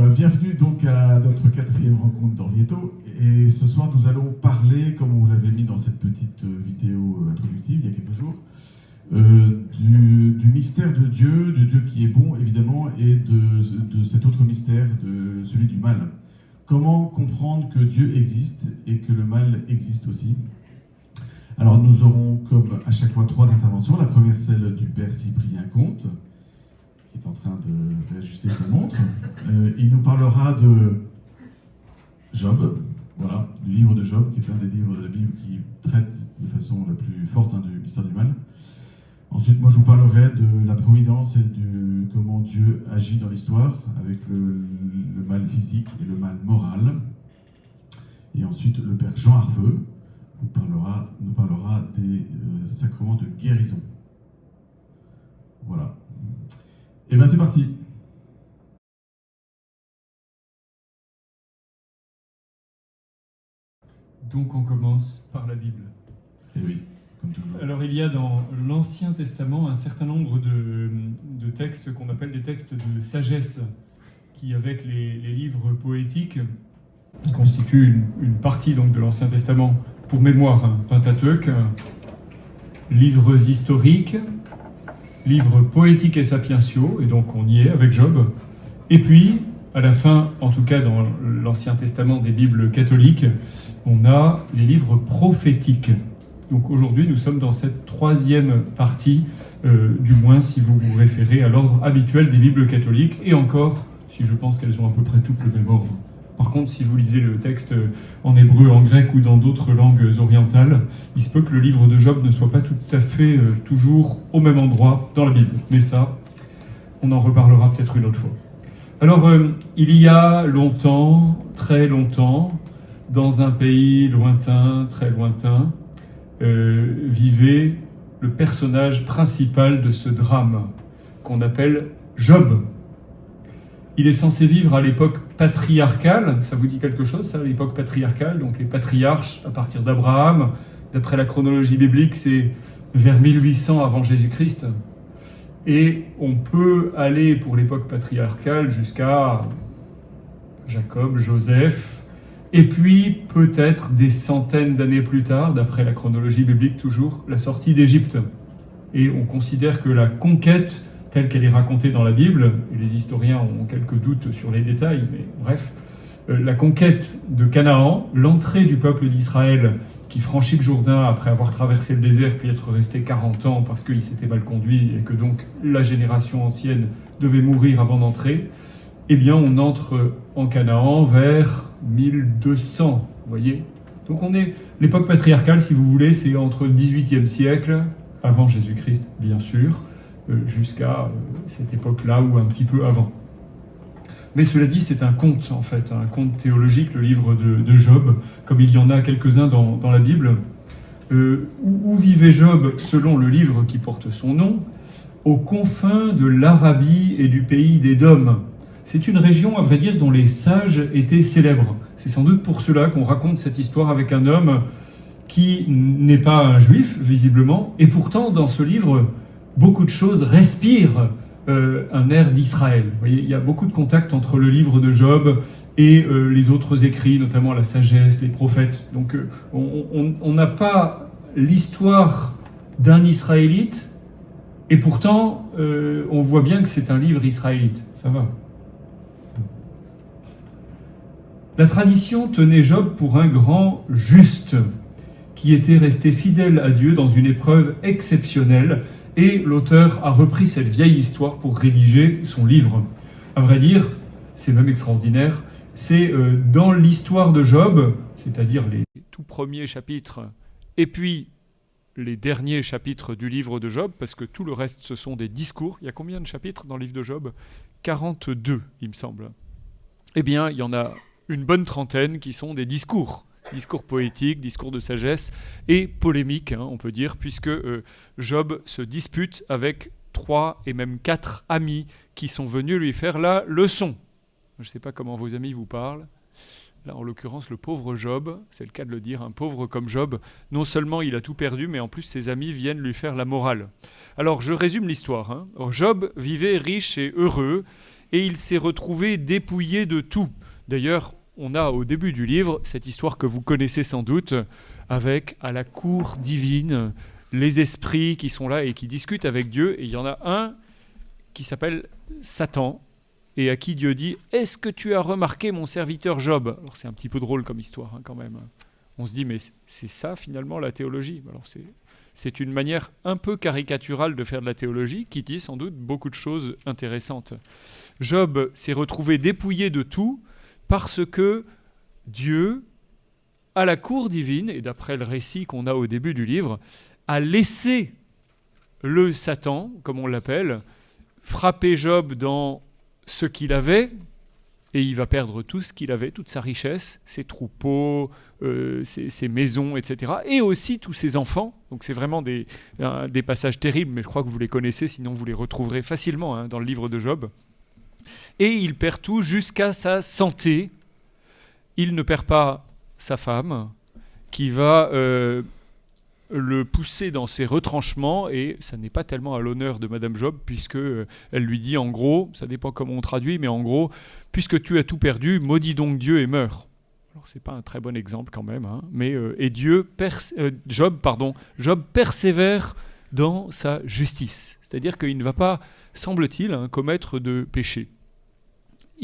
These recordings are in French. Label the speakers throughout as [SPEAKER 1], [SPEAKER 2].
[SPEAKER 1] Voilà, bienvenue donc à notre 4e rencontre d'Orvieto. Et ce soir, nous allons parler, comme on l'avait mis dans cette petite vidéo introductive il y a quelques jours, du mystère de Dieu qui est bon évidemment, et de cet autre mystère, de celui du mal. Comment comprendre que Dieu existe et que le mal existe aussi? Alors nous aurons comme à chaque fois 3 interventions. La première, celle du Père Cyprien Comte, qui est en train de réajuster sa montre. Il nous parlera de Job, voilà, du livre de Job, qui est un des livres de la Bible qui traite de façon la plus forte du mystère du mal. Ensuite, moi, je vous parlerai de la providence et de comment Dieu agit dans l'histoire, avec le mal physique et le mal moral. Et ensuite, le Père Jean Arfeux nous parlera des sacrements de guérison. Voilà. Et bien, c'est parti.
[SPEAKER 2] Donc, on commence par la Bible.
[SPEAKER 1] Et oui. Comme toujours.
[SPEAKER 2] Alors, il y a dans l'Ancien Testament un certain nombre de textes qu'on appelle des textes de sagesse, qui, avec les livres poétiques, constituent une partie donc, de l'Ancien Testament, pour mémoire, Pentateuque, livres historiques, livres poétiques et sapientiaux, et donc on y est avec Job, et puis, à la fin, en tout cas dans l'Ancien Testament des Bibles catholiques, on a les livres prophétiques. Donc aujourd'hui, nous sommes dans cette 3e partie, du moins si vous vous référez à l'ordre habituel des Bibles catholiques, et encore, si je pense qu'elles ont à peu près toutes le même ordre. Par contre, si vous lisez le texte en hébreu, en grec ou dans d'autres langues orientales, il se peut que le livre de Job ne soit pas tout à fait toujours au même endroit dans la Bible. Mais ça, on en reparlera peut-être une autre fois. Alors, il y a longtemps, très longtemps, dans un pays lointain, très lointain, vivait le personnage principal de ce drame qu'on appelle Job. Il est censé vivre à l'époque patriarcale. Ça vous dit quelque chose, ça, l'époque patriarcale? Donc les patriarches à partir d'Abraham, d'après la chronologie biblique, c'est vers 1800 avant Jésus-Christ. Et on peut aller pour l'époque patriarcale jusqu'à Jacob, Joseph, et puis, peut-être des centaines d'années plus tard, d'après la chronologie biblique toujours, la sortie d'Égypte. Et on considère que la conquête, telle qu'elle est racontée dans la Bible, et les historiens ont quelques doutes sur les détails, mais bref, la conquête de Canaan, l'entrée du peuple d'Israël qui franchit le Jourdain après avoir traversé le désert puis être resté 40 ans parce qu'il s'était mal conduit et que donc la génération ancienne devait mourir avant d'entrer, eh bien on entre en Canaan vers 1200, vous voyez. Donc on est, l'époque patriarcale, si vous voulez, c'est entre le 18e siècle, avant Jésus-Christ bien sûr, jusqu'à cette époque-là ou un petit peu avant. Mais cela dit, c'est un conte en fait, un conte théologique, le livre de Job, comme il y en a quelques-uns dans la Bible. Où vivait Job selon le livre qui porte son nom? Aux confins de l'Arabie et du pays d'Édom. C'est une région, à vrai dire, dont les sages étaient célèbres. C'est sans doute pour cela qu'on raconte cette histoire avec un homme qui n'est pas un juif, visiblement, et pourtant, dans ce livre, beaucoup de choses respirent un air d'Israël. Vous voyez, il y a beaucoup de contacts entre le livre de Job et les autres écrits, notamment la sagesse, les prophètes. Donc, on n'a pas l'histoire d'un Israélite, et pourtant, on voit bien que c'est un livre israélite. Ça va. La tradition tenait Job pour un grand juste, qui était resté fidèle à Dieu dans une épreuve exceptionnelle, et l'auteur a repris cette vieille histoire pour rédiger son livre. À vrai dire, c'est même extraordinaire, c'est dans l'histoire de Job, c'est-à-dire les tout premiers chapitres, et puis les derniers chapitres du livre de Job, parce que tout le reste, ce sont des discours. Il y a combien de chapitres dans le livre de Job? 42, il me semble. Eh bien, il y en a une bonne trentaine qui sont des discours poétiques, discours de sagesse et polémiques, on peut dire, puisque Job se dispute avec 3 et même 4 amis qui sont venus lui faire la leçon. Je ne sais pas comment vos amis vous parlent. Là, en l'occurrence, le pauvre Job, c'est le cas de le dire, un pauvre comme Job, non seulement il a tout perdu, mais en plus ses amis viennent lui faire la morale. Alors, je résume l'histoire. Alors, Job vivait riche et heureux,
[SPEAKER 3] et il s'est retrouvé dépouillé de tout. D'ailleurs, on a au début du livre cette histoire que vous connaissez sans doute, avec à la cour divine les esprits qui sont là et qui discutent avec Dieu. Et il y en a un qui s'appelle Satan, et à qui Dieu dit « Est-ce que tu as remarqué mon serviteur Job ?» Alors c'est un petit peu drôle comme histoire quand même. On se dit « Mais c'est ça finalement la théologie ?» Alors c'est une manière un peu caricaturale de faire de la théologie qui dit sans doute beaucoup de choses intéressantes. Job s'est retrouvé dépouillé de tout parce que Dieu, à la cour divine, et d'après le récit qu'on a au début du livre, a laissé le Satan, comme on l'appelle, frapper Job dans ce qu'il avait, et il va perdre tout ce qu'il avait, toute sa richesse, ses troupeaux, ses maisons, etc. Et aussi tous ses enfants. Donc c'est vraiment des passages terribles, mais je crois que vous les connaissez, sinon vous les retrouverez facilement dans le livre de Job. Et il perd tout jusqu'à sa santé. Il ne perd pas sa femme, qui va le pousser dans ses retranchements, et ça n'est pas tellement à l'honneur de Madame Job, puisque elle lui dit en gros, ça dépend comment on traduit, mais en gros, puisque tu as tout perdu, maudis donc Dieu et meurs. Alors c'est pas un très bon exemple quand même, mais et Job persévère dans sa justice, c'est-à-dire qu'il ne va pas, semble-t-il, commettre de péché.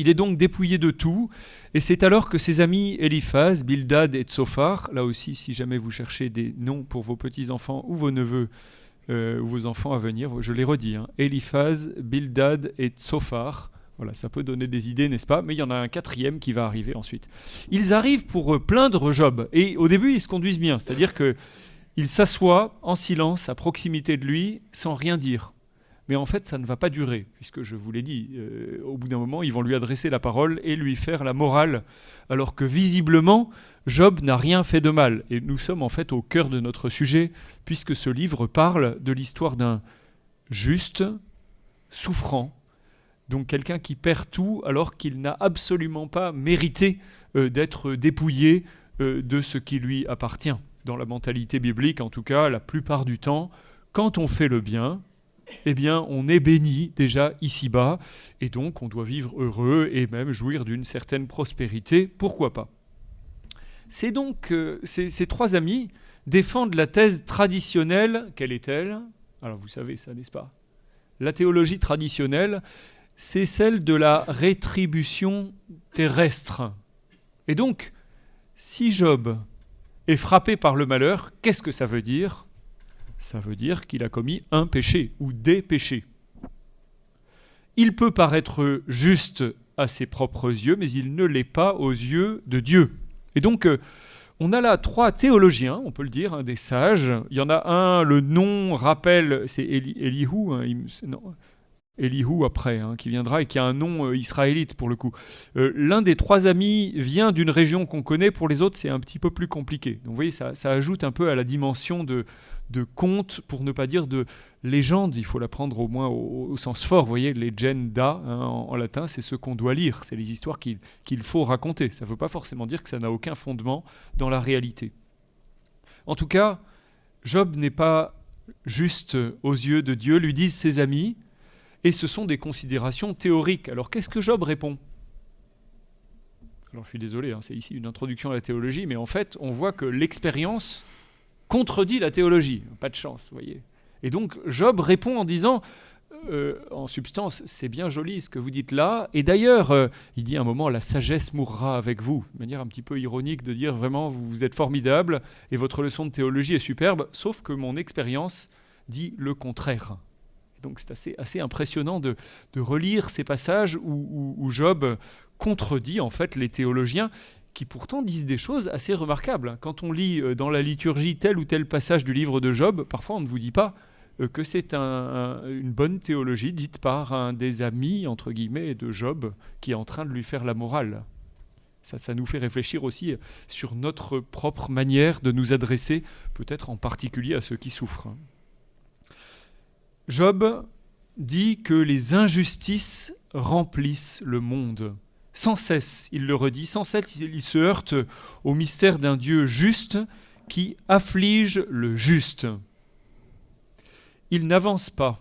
[SPEAKER 3] Il est donc dépouillé de tout, et c'est alors que ses amis Éliphaz, Bildad et Tsophar, là aussi si jamais vous cherchez des noms pour vos petits-enfants ou vos neveux ou vos enfants à venir, je les redis, Éliphaz, Bildad et Tsophar, voilà, ça peut donner des idées, n'est-ce pas? Mais il y en a un quatrième qui va arriver ensuite. Ils arrivent pour plaindre Job, et au début ils se conduisent bien, c'est-à-dire qu'ils s'assoient en silence à proximité de lui sans rien dire. Mais en fait, ça ne va pas durer, puisque je vous l'ai dit, au bout d'un moment, ils vont lui adresser la parole et lui faire la morale, alors que visiblement, Job n'a rien fait de mal. Et nous sommes en fait au cœur de notre sujet, puisque ce livre parle de l'histoire d'un juste, souffrant, donc quelqu'un qui perd tout alors qu'il n'a absolument pas mérité d'être dépouillé de ce qui lui appartient. Dans la mentalité biblique, en tout cas, la plupart du temps, quand on fait le bien, eh bien, on est béni déjà ici-bas, et donc on doit vivre heureux et même jouir d'une certaine prospérité, pourquoi pas. C'est donc ces trois amis défendent la thèse traditionnelle, quelle est-elle? Alors vous savez ça, n'est-ce pas? La théologie traditionnelle, c'est celle de la rétribution terrestre. Et donc, si Job est frappé par le malheur, qu'est-ce que ça veut dire? Ça veut dire qu'il a commis un péché ou des péchés. Il peut paraître juste à ses propres yeux, mais il ne l'est pas aux yeux de Dieu. Et donc, on a là trois théologiens, on peut le dire, des sages. Il y en a un, le nom rappelle, c'est Elihu, Elihu après, qui viendra et qui a un nom israélite pour le coup. L'un des trois amis vient d'une région qu'on connaît, pour les autres c'est un petit peu plus compliqué. Donc vous voyez, ça ajoute un peu à la dimension de conte, pour ne pas dire de légende, il faut la prendre au moins au sens fort. Vous voyez, legenda en latin, c'est ce qu'on doit lire, c'est les histoires qu'il faut raconter. Ça ne veut pas forcément dire que ça n'a aucun fondement dans la réalité. En tout cas, Job n'est pas juste aux yeux de Dieu, lui disent ses amis, et ce sont des considérations théoriques. Alors qu'est-ce que Job répond? Alors je suis désolé, c'est ici une introduction à la théologie, mais en fait, on voit que l'expérience contredit la théologie. Pas de chance, vous voyez. Et donc, Job répond en disant, en substance, c'est bien joli ce que vous dites là, et d'ailleurs, il dit à un moment, la sagesse mourra avec vous, de manière un petit peu ironique de dire, vraiment, vous êtes formidable, et votre leçon de théologie est superbe, sauf que mon expérience dit le contraire. Donc c'est assez impressionnant de relire ces passages où Job contredit en fait les théologiens, qui pourtant disent des choses assez remarquables. Quand on lit dans la liturgie tel ou tel passage du livre de Job, parfois on ne vous dit pas que c'est une bonne théologie dite par un des amis, entre guillemets, de Job, qui est en train de lui faire la morale. Ça nous fait réfléchir aussi sur notre propre manière de nous adresser, peut-être en particulier à ceux qui souffrent. Job dit que les injustices remplissent le monde. Sans cesse, il le redit, sans cesse, il se heurte au mystère d'un Dieu juste qui afflige le juste. Il n'avance pas,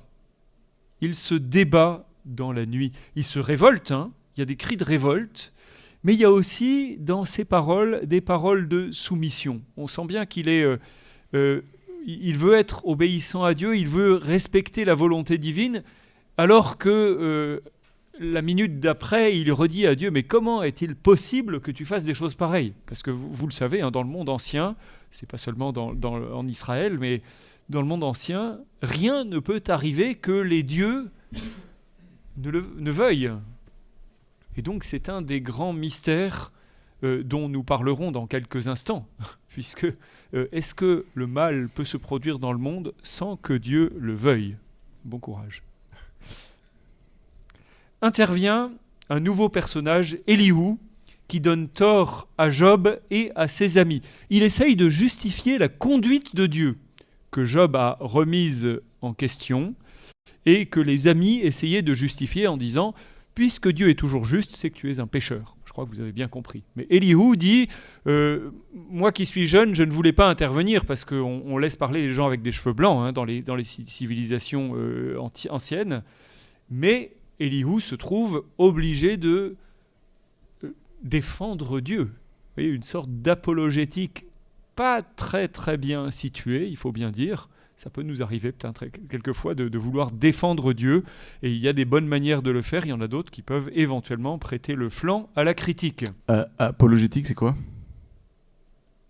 [SPEAKER 3] il se débat dans la nuit. Il se révolte, hein, il y a des cris de révolte, mais il y a aussi dans ses paroles des paroles de soumission. On sent bien qu'il il veut être obéissant à Dieu, il veut respecter la volonté divine, alors que la minute d'après, il redit à Dieu, mais comment est-il possible que tu fasses des choses pareilles ? Parce que vous le savez, hein, dans le monde ancien, c'est pas seulement en Israël, mais dans le monde ancien, rien ne peut arriver que les dieux ne veuillent. Et donc c'est un des grands mystères dont nous parlerons dans quelques instants, puisque est-ce que le mal peut se produire dans le monde sans que Dieu le veuille ? Bon courage. Intervient un nouveau personnage, Élihu, qui donne tort à Job et à ses amis. Il essaye de justifier la conduite de Dieu, que Job a remise en question, et que les amis essayaient de justifier en disant « Puisque Dieu est toujours juste, c'est que tu es un pécheur ». Je crois que vous avez bien compris. Mais Élihu dit « Moi qui suis jeune, je ne voulais pas intervenir, parce qu'on laisse parler les gens avec des cheveux blancs hein, dans les civilisations anciennes. » Mais Élihu se trouve obligé de défendre Dieu. Vous voyez, une sorte d'apologétique pas très très bien située, il faut bien dire. Ça peut nous arriver peut-être quelquefois de vouloir défendre Dieu, et il y a des bonnes manières de le faire, il y en a d'autres qui peuvent éventuellement prêter le flanc à la critique.
[SPEAKER 4] Apologétique, c'est quoi ?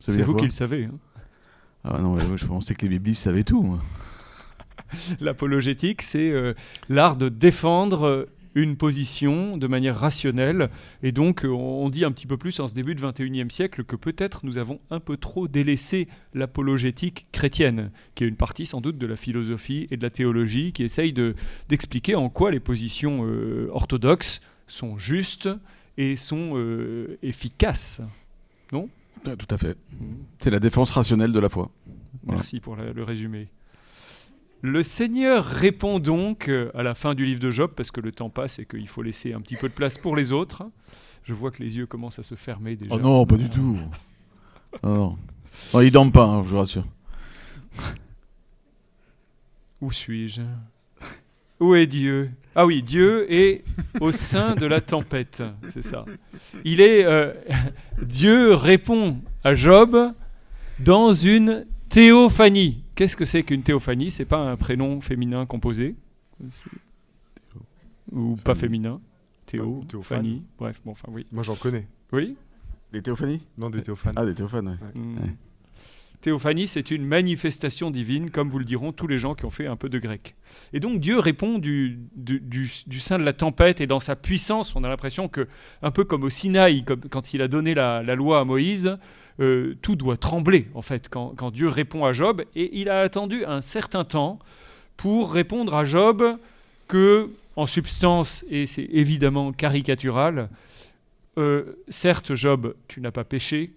[SPEAKER 3] C'est vous qui le savez. Hein.
[SPEAKER 4] Ah non, je pensais que les biblistes savaient tout, moi.
[SPEAKER 3] L'apologétique, c'est l'art de défendre une position de manière rationnelle. Et donc, on dit un petit peu plus en ce début du XXIe siècle que peut-être nous avons un peu trop délaissé l'apologétique chrétienne, qui est une partie sans doute de la philosophie et de la théologie, qui essaye d'expliquer en quoi les positions orthodoxes sont justes et sont efficaces. Non ?
[SPEAKER 4] Tout à fait. C'est la défense rationnelle de la foi.
[SPEAKER 3] Merci pour le résumé. Le Seigneur répond donc à la fin du livre de Job, parce que le temps passe et qu'il faut laisser un petit peu de place pour les autres. Je vois que les yeux commencent à se fermer déjà.
[SPEAKER 4] Oh non, pas du tout. Non, il dorment pas, hein, je vous rassure.
[SPEAKER 3] Où suis-je ? Où est Dieu ? Ah oui, Dieu est au sein de la tempête, c'est ça. Dieu répond à Job dans une théophanie. Qu'est-ce que c'est qu'une théophanie ? C'est pas un prénom féminin composé ? Ou pas féminin ? Théo, Fanny. Bref, bon, enfin oui.
[SPEAKER 5] Moi j'en connais.
[SPEAKER 3] Oui ?
[SPEAKER 4] Des théophanies ?
[SPEAKER 5] Non, des théophanes.
[SPEAKER 4] Ah, des théophanes, ouais.
[SPEAKER 3] Ouais. Théophanie, c'est une manifestation divine, comme vous le diront tous les gens qui ont fait un peu de grec. Et donc Dieu répond du sein de la tempête, et dans sa puissance, on a l'impression que, un peu comme au Sinaï, quand il a donné la loi à Moïse, tout doit trembler, en fait, quand Dieu répond à Job. Et il a attendu un certain temps pour répondre à Job que, en substance, et c'est évidemment caricatural, certes, Job, tu n'as pas péché,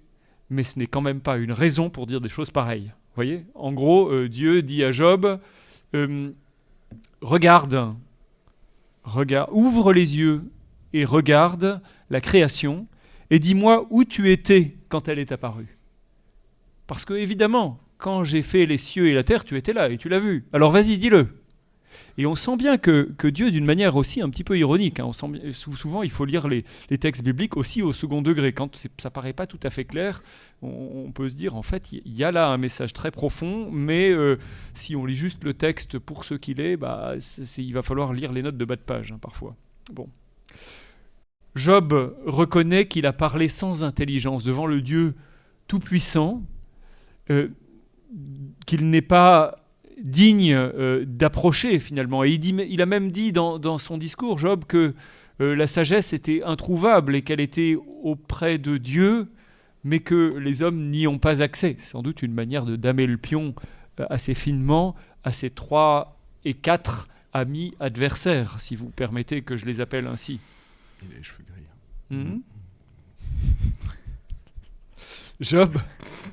[SPEAKER 3] mais ce n'est quand même pas une raison pour dire des choses pareilles. Vous voyez ? En gros, Dieu dit à Job, regarde, ouvre les yeux et regarde la création, et dis-moi où tu étais quand elle est apparue. Parce que, évidemment, quand j'ai fait les cieux et la terre, tu étais là et tu l'as vu. Alors vas-y, dis-le. Et on sent bien que Dieu, d'une manière aussi un petit peu ironique, hein, souvent il faut lire les textes bibliques aussi au second degré. Quand ça ne paraît pas tout à fait clair, on peut se dire, en fait, il y a là un message très profond, mais si on lit juste le texte pour ce qu'il est, il va falloir lire les notes de bas de page, hein, parfois. Bon. Job reconnaît qu'il a parlé sans intelligence devant le Dieu tout-puissant, qu'il n'est pas digne d'approcher finalement. Et il a même dit dans son discours, Job, que la sagesse était introuvable et qu'elle était auprès de Dieu, mais que les hommes n'y ont pas accès. C'est sans doute une manière de damer le pion assez finement à ses 3 et 4 amis adversaires, si vous permettez que je les appelle ainsi.
[SPEAKER 5] Il a les cheveux gris.
[SPEAKER 3] Job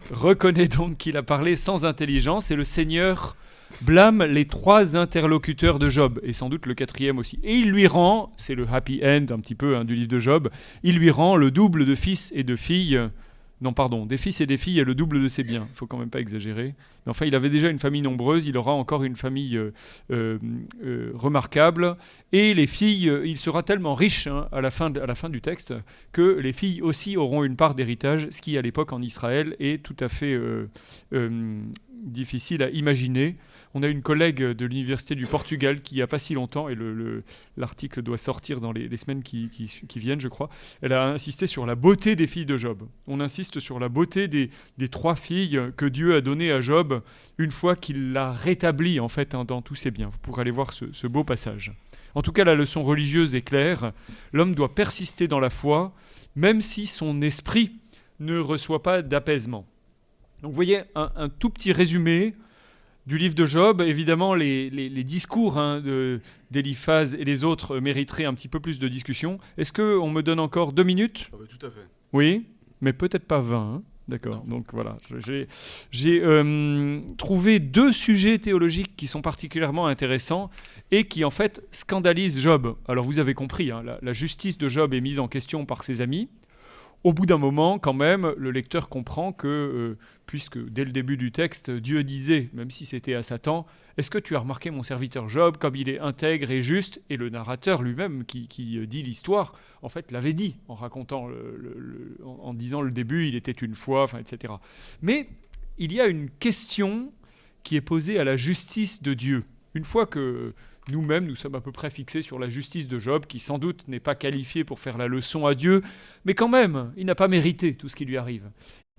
[SPEAKER 3] reconnaît donc qu'il a parlé sans intelligence, et le Seigneur blâme les 3 interlocuteurs de Job, et sans doute le 4e aussi. Et il lui rend, c'est le happy end un petit peu du livre de Job, il lui rend le double de fils et de filles Non, pardon, des fils et des filles et le double de ses biens. Il ne faut quand même pas exagérer. Mais enfin, il avait déjà une famille nombreuse, il aura encore une famille remarquable. Et les filles, il sera tellement riche à la fin du texte que les filles aussi auront une part d'héritage, ce qui à l'époque en Israël est tout à fait difficile à imaginer. On a une collègue de l'Université du Portugal qui, il n'y a pas si longtemps, et l'article doit sortir dans les semaines qui viennent, je crois, elle a insisté sur la beauté des filles de Job. On insiste sur la beauté des 3 filles que Dieu a données à Job une fois qu'il l'a rétabli en fait, dans tous ses biens. Vous pourrez aller voir ce beau passage. En tout cas, la leçon religieuse est claire. L'homme doit persister dans la foi, même si son esprit ne reçoit pas d'apaisement. Donc vous voyez, un tout petit résumé du livre de Job. Évidemment, les discours d'Éliphaz et les autres mériteraient un petit peu plus de discussion. Est-ce qu'on me donne encore 2 minutes ?
[SPEAKER 5] Tout à fait.
[SPEAKER 3] Oui, mais peut-être pas 20. Hein. D'accord, donc voilà. J'ai trouvé 2 sujets théologiques qui sont particulièrement intéressants et qui en fait scandalisent Job. Alors vous avez compris, hein, la justice de Job est mise en question par ses amis. Au bout d'un moment, quand même, le lecteur comprend que, puisque dès le début du texte, Dieu disait, même si c'était à Satan, « Est-ce que tu as remarqué mon serviteur Job, comme il est intègre et juste ?» Et le narrateur lui-même, qui dit l'histoire, en fait, l'avait dit, en racontant, en disant le début, il était une fois, etc. Mais il y a une question qui est posée à la justice de Dieu. Une fois que nous-mêmes, nous sommes à peu près fixés sur la justice de Job, qui sans doute n'est pas qualifié pour faire la leçon à Dieu, mais quand même, il n'a pas mérité tout ce qui lui arrive.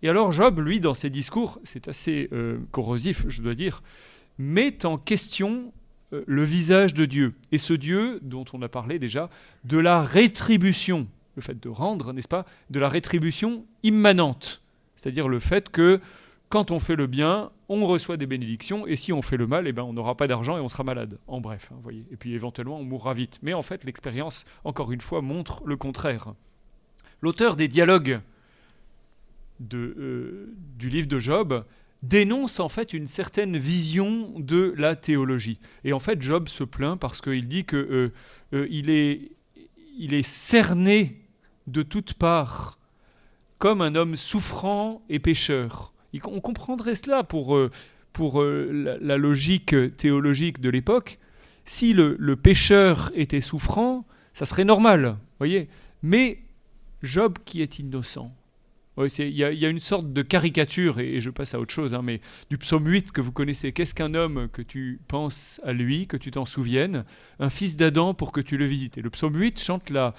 [SPEAKER 3] Et alors Job, lui, dans ses discours, c'est assez corrosif, je dois dire, met en question le visage de Dieu. Et ce Dieu, dont on a parlé déjà, de la rétribution, le fait de rendre, n'est-ce pas, de la rétribution immanente. C'est-à-dire le fait que quand on fait le bien, on reçoit des bénédictions, et si on fait le mal, eh ben, on n'aura pas d'argent et on sera malade. En bref, vous voyez. Et puis éventuellement, on mourra vite. Mais en fait, l'expérience, encore une fois, montre le contraire. L'auteur des dialogues du livre de Job dénonce en fait une certaine vision de la théologie. Et en fait, Job se plaint parce qu'il dit que il est cerné de toutes parts comme un homme souffrant et pécheur. On comprendrait cela pour la logique théologique de l'époque. Si le pécheur était souffrant, ça serait normal, voyez. Mais Job qui est innocent. Il y a une sorte de caricature, et je passe à autre chose, hein, mais du psaume 8 que vous connaissez. Qu'est-ce qu'un homme que tu penses à lui, que tu t'en souviennes, un fils d'Adam pour que tu le visites. Et le psaume 8 chante la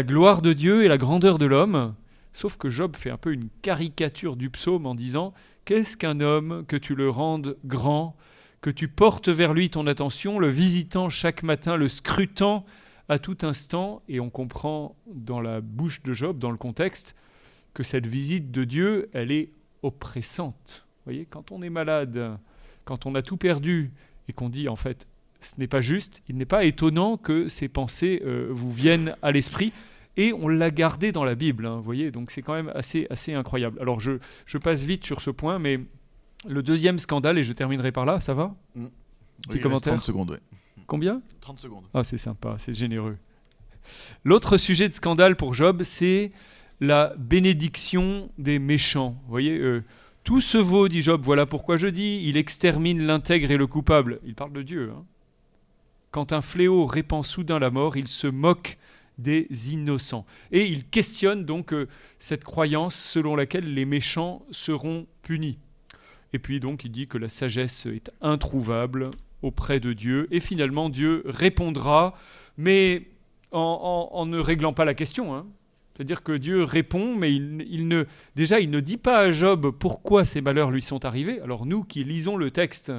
[SPEAKER 3] gloire de Dieu et la grandeur de l'homme, sauf que Job fait un peu une caricature du psaume en disant « Qu'est-ce qu'un homme que tu le rendes grand, que tu portes vers lui ton attention, le visitant chaque matin, le scrutant à tout instant ?» Et on comprend dans la bouche de Job, dans le contexte, que cette visite de Dieu, elle est oppressante. Vous voyez, quand on est malade, quand on a tout perdu et qu'on dit en fait, ce n'est pas juste, il n'est pas étonnant que ces pensées vous viennent à l'esprit. Et on l'a gardé dans la Bible, hein, vous voyez, donc c'est quand même assez incroyable. Alors je passe vite sur ce point, mais le deuxième scandale, et je terminerai par là, ça va ? Petit commentaire ?
[SPEAKER 4] 30 secondes, oui.
[SPEAKER 3] Combien ?
[SPEAKER 5] 30 secondes.
[SPEAKER 3] Ah, c'est sympa, c'est généreux. L'autre sujet de scandale pour Job, c'est la bénédiction des méchants. Vous voyez, tout se vaut, dit Job, voilà pourquoi je dis, il extermine l'intègre et le coupable. Il parle de Dieu. Hein. Quand un fléau répand soudain la mort, il se moque des innocents. Et il questionne donc cette croyance selon laquelle les méchants seront punis. Et puis donc il dit que la sagesse est introuvable auprès de Dieu, et finalement Dieu répondra, mais en ne réglant pas la question, hein. C'est-à-dire que Dieu répond, mais il ne dit pas à Job pourquoi ces malheurs lui sont arrivés. Alors nous qui lisons le texte,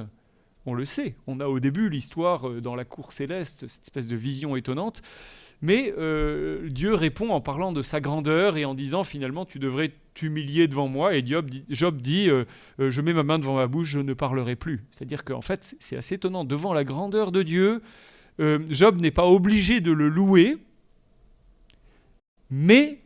[SPEAKER 3] on le sait. On a au début l'histoire dans la cour céleste, cette espèce de vision étonnante. Mais Dieu répond en parlant de sa grandeur et en disant finalement tu devrais t'humilier devant moi. Et Job dit je mets ma main devant ma bouche, je ne parlerai plus. C'est-à-dire qu'en fait c'est assez étonnant. Devant la grandeur de Dieu, Job n'est pas obligé de le louer, mais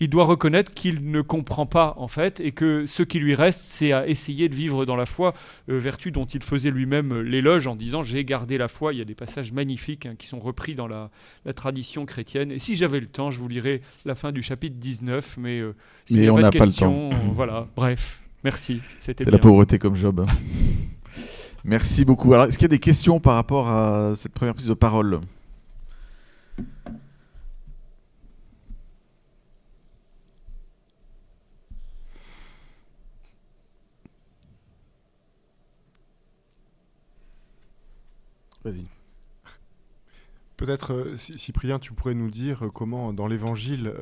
[SPEAKER 3] il doit reconnaître qu'il ne comprend pas, en fait, et que ce qui lui reste, c'est à essayer de vivre dans la foi, vertu dont il faisait lui-même l'éloge en disant « j'ai gardé la foi ». Il y a des passages magnifiques qui sont repris dans la tradition chrétienne. Et si j'avais le temps, je vous lirais la fin du chapitre 19, mais s'il n'y a
[SPEAKER 4] on
[SPEAKER 3] pas
[SPEAKER 4] n'a
[SPEAKER 3] de
[SPEAKER 4] pas le
[SPEAKER 3] questions, voilà, bref, merci, c'était
[SPEAKER 4] C'est
[SPEAKER 3] bien.
[SPEAKER 4] la pauvreté comme Job. Merci beaucoup. Alors, est-ce qu'il y a des questions par rapport à cette première prise de parole ? Vas-y.
[SPEAKER 5] Peut-être, Cyprien, tu pourrais nous dire comment, dans l'Évangile,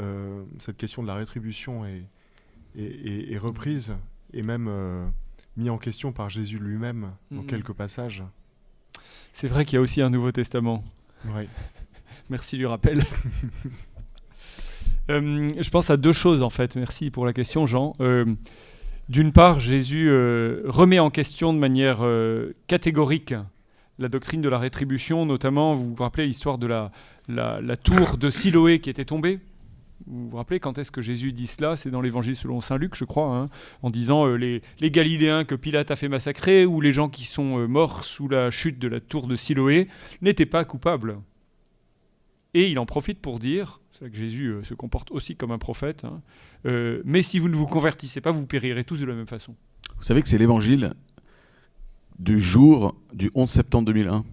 [SPEAKER 5] cette question de la rétribution est reprise et même mis en question par Jésus lui-même dans quelques passages.
[SPEAKER 3] C'est vrai qu'il y a aussi un Nouveau Testament.
[SPEAKER 5] Oui.
[SPEAKER 3] Merci du rappel. Je pense à deux choses, en fait. Merci pour la question, Jean. D'une part, Jésus remet en question de manière catégorique la doctrine de la rétribution, notamment, vous vous rappelez l'histoire de la tour de Siloé qui était tombée ? Vous vous rappelez quand est-ce que Jésus dit cela ? C'est dans l'Évangile selon saint Luc, je crois, en disant les Galiléens que Pilate a fait massacrer ou les gens qui sont morts sous la chute de la tour de Siloé n'étaient pas coupables. Et il en profite pour dire, c'est là que Jésus se comporte aussi comme un prophète, mais si vous ne vous convertissez pas, vous périrez tous de la même façon.
[SPEAKER 4] Vous savez que c'est l'Évangile du jour du 11 septembre 2001.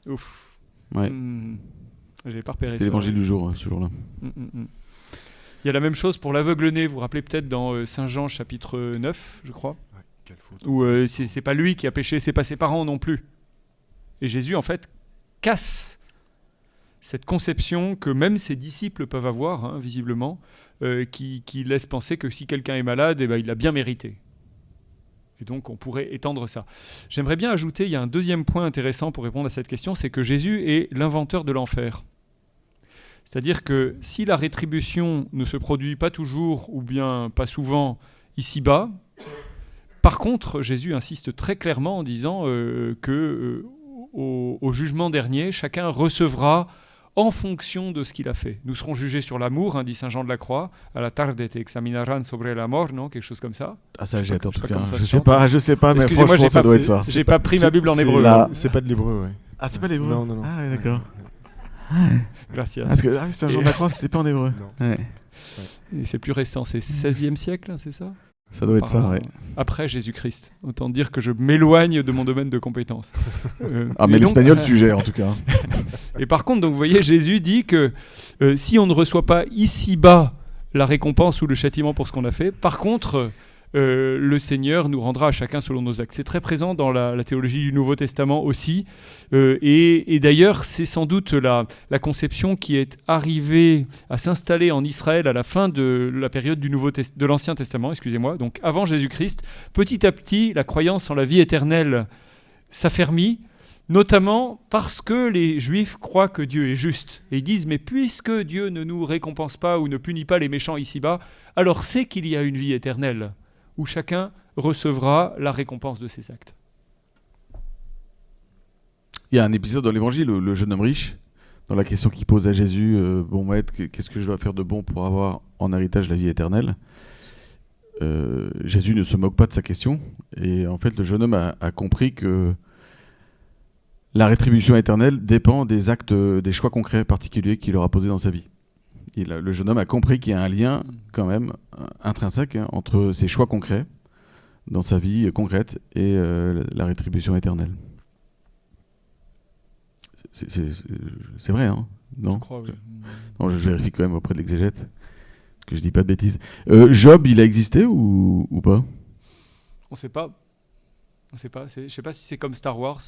[SPEAKER 3] Ouf.
[SPEAKER 4] Ouais.
[SPEAKER 3] J'avais pas repéré ça.
[SPEAKER 4] C'était l'Évangile du jour, ce jour-là.
[SPEAKER 3] Il y a la même chose pour l'aveugle-né, vous vous rappelez peut-être dans Saint Jean chapitre 9, je crois,
[SPEAKER 5] Ouais, quelle faute.
[SPEAKER 3] où c'est pas lui qui a péché, c'est pas ses parents non plus. Et Jésus, en fait, casse cette conception que même ses disciples peuvent avoir, visiblement, qui laisse penser que si quelqu'un est malade, il l'a bien mérité. Et donc, on pourrait étendre ça. J'aimerais bien ajouter, il y a un deuxième point intéressant pour répondre à cette question, c'est que Jésus est l'inventeur de l'enfer. C'est-à-dire que si la rétribution ne se produit pas toujours ou bien pas souvent ici-bas, par contre, Jésus insiste très clairement en disant qu'au jugement dernier, chacun recevra en fonction de ce qu'il a fait. Nous serons jugés sur l'amour, dit Saint Jean de la Croix, à la tarde te examinarán sobre el amor, non ? Quelque chose comme ça.
[SPEAKER 4] Ah, ça jette en tout cas.
[SPEAKER 3] ça
[SPEAKER 4] Je
[SPEAKER 3] se
[SPEAKER 4] sais
[SPEAKER 3] chante.
[SPEAKER 4] pas, mais
[SPEAKER 3] Excusez-moi,
[SPEAKER 4] franchement, ça doit être ça.
[SPEAKER 3] J'ai pas pris ma Bible en hébreu.
[SPEAKER 4] là.
[SPEAKER 5] C'est pas de l'hébreu, ouais.
[SPEAKER 4] Ah, c'est pas l'hébreu ?
[SPEAKER 5] Non.
[SPEAKER 4] Ah, ouais, d'accord.
[SPEAKER 3] Gracias.
[SPEAKER 4] Parce que Saint Jean de la Croix, c'était pas en hébreu.
[SPEAKER 5] Non.
[SPEAKER 4] Ouais.
[SPEAKER 3] Et c'est plus récent, c'est 16e siècle, c'est ça ?
[SPEAKER 4] Ça doit être ça, ouais.
[SPEAKER 3] Après Jésus-Christ. Autant dire que je m'éloigne de mon domaine de compétences.
[SPEAKER 4] Mais l'espagnol, tu gères en tout cas.
[SPEAKER 3] Et par contre, donc, vous voyez, Jésus dit que si on ne reçoit pas ici-bas la récompense ou le châtiment pour ce qu'on a fait, par contre, le Seigneur nous rendra à chacun selon nos actes. C'est très présent dans la théologie du Nouveau Testament aussi. Et d'ailleurs, c'est sans doute la conception qui est arrivée à s'installer en Israël à la fin de la période de l'Ancien Testament, donc avant Jésus-Christ. Petit à petit, la croyance en la vie éternelle s'affermit, notamment parce que les Juifs croient que Dieu est juste. Et ils disent, mais puisque Dieu ne nous récompense pas ou ne punit pas les méchants ici-bas, alors c'est qu'il y a une vie éternelle, où chacun recevra la récompense de ses actes.
[SPEAKER 4] Il y a un épisode dans l'Évangile, le jeune homme riche, dans la question qu'il pose à Jésus, bon maître, qu'est-ce que je dois faire de bon pour avoir en héritage la vie éternelle ? Jésus ne se moque pas de sa question, et en fait le jeune homme a compris que la rétribution éternelle dépend des actes, des choix concrets particuliers qu'il aura posés dans sa vie. Et le jeune homme a compris qu'il y a un lien quand même intrinsèque entre ses choix concrets dans sa vie concrète et la rétribution éternelle. C'est vrai, hein ? Non ?
[SPEAKER 3] Je crois, oui.
[SPEAKER 4] Non, je vérifie quand même auprès de l'exégète que je dis pas de bêtises. Job, il a existé ou pas ?
[SPEAKER 3] On sait pas. Je sais pas si c'est comme Star Wars.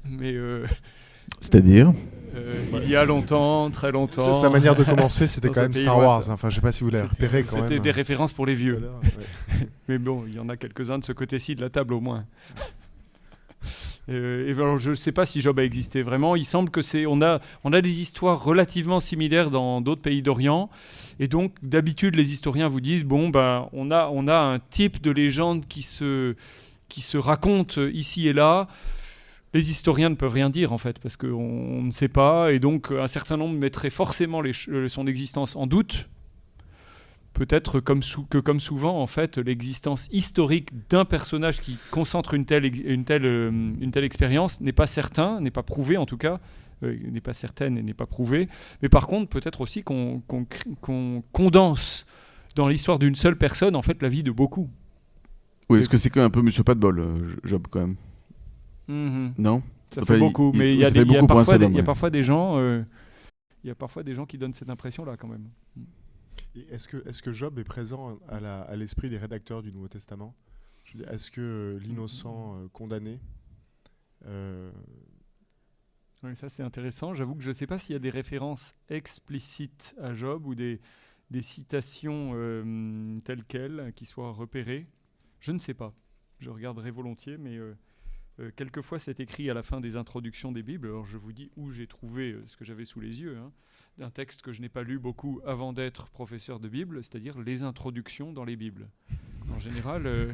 [SPEAKER 3] Mais
[SPEAKER 4] c'est-à-dire
[SPEAKER 3] il y a longtemps, très longtemps.
[SPEAKER 5] Sa manière de commencer, c'était
[SPEAKER 3] Dans
[SPEAKER 5] quand
[SPEAKER 3] ce
[SPEAKER 5] même
[SPEAKER 3] pays,
[SPEAKER 5] Star
[SPEAKER 3] ouais,
[SPEAKER 5] Wars. Enfin, je sais pas si vous l'avez repéré quand même.
[SPEAKER 3] C'était des références pour les vieux.
[SPEAKER 5] Ouais.
[SPEAKER 3] Mais bon, il y en a quelques-uns de ce côté-ci de la table au moins. Et alors, je ne sais pas si Job a existé vraiment. Il semble que on a des histoires relativement similaires dans d'autres pays d'Orient. Et donc, d'habitude, les historiens vous disent on a un type de légende qui se raconte ici et là. les historiens ne peuvent rien dire en fait, parce qu'on ne sait pas, et donc un certain nombre mettrait forcément son existence en doute. Peut-être comme souvent, en fait, l'existence historique d'un personnage qui concentre une telle expérience n'est pas certain, n'est pas prouvé en tout cas, n'est pas certaine et n'est pas prouvée. Mais par contre, peut-être aussi qu'on condense dans l'histoire d'une seule personne, en fait, la vie de beaucoup.
[SPEAKER 4] Oui, est-ce que c'est quand même un peu Monsieur Pas de bol, Job, quand même? Non?
[SPEAKER 3] Ça fait beaucoup, mais il y a parfois des gens qui donnent cette impression-là, quand même.
[SPEAKER 5] Et est-ce que Job est présent à l'esprit des rédacteurs du Nouveau Testament? Je veux dire, est-ce que l'innocent condamné...
[SPEAKER 3] Oui, ça c'est intéressant. J'avoue que je ne sais pas s'il y a des références explicites à Job ou des citations telles quelles qui soient repérées. Je ne sais pas. Je regarderai volontiers, mais quelquefois c'est écrit à la fin des introductions des Bibles. Alors je vous dis où j'ai trouvé ce que j'avais sous les yeux, d'un texte que je n'ai pas lu beaucoup avant d'être professeur de Bible, c'est-à-dire les introductions dans les Bibles. En général,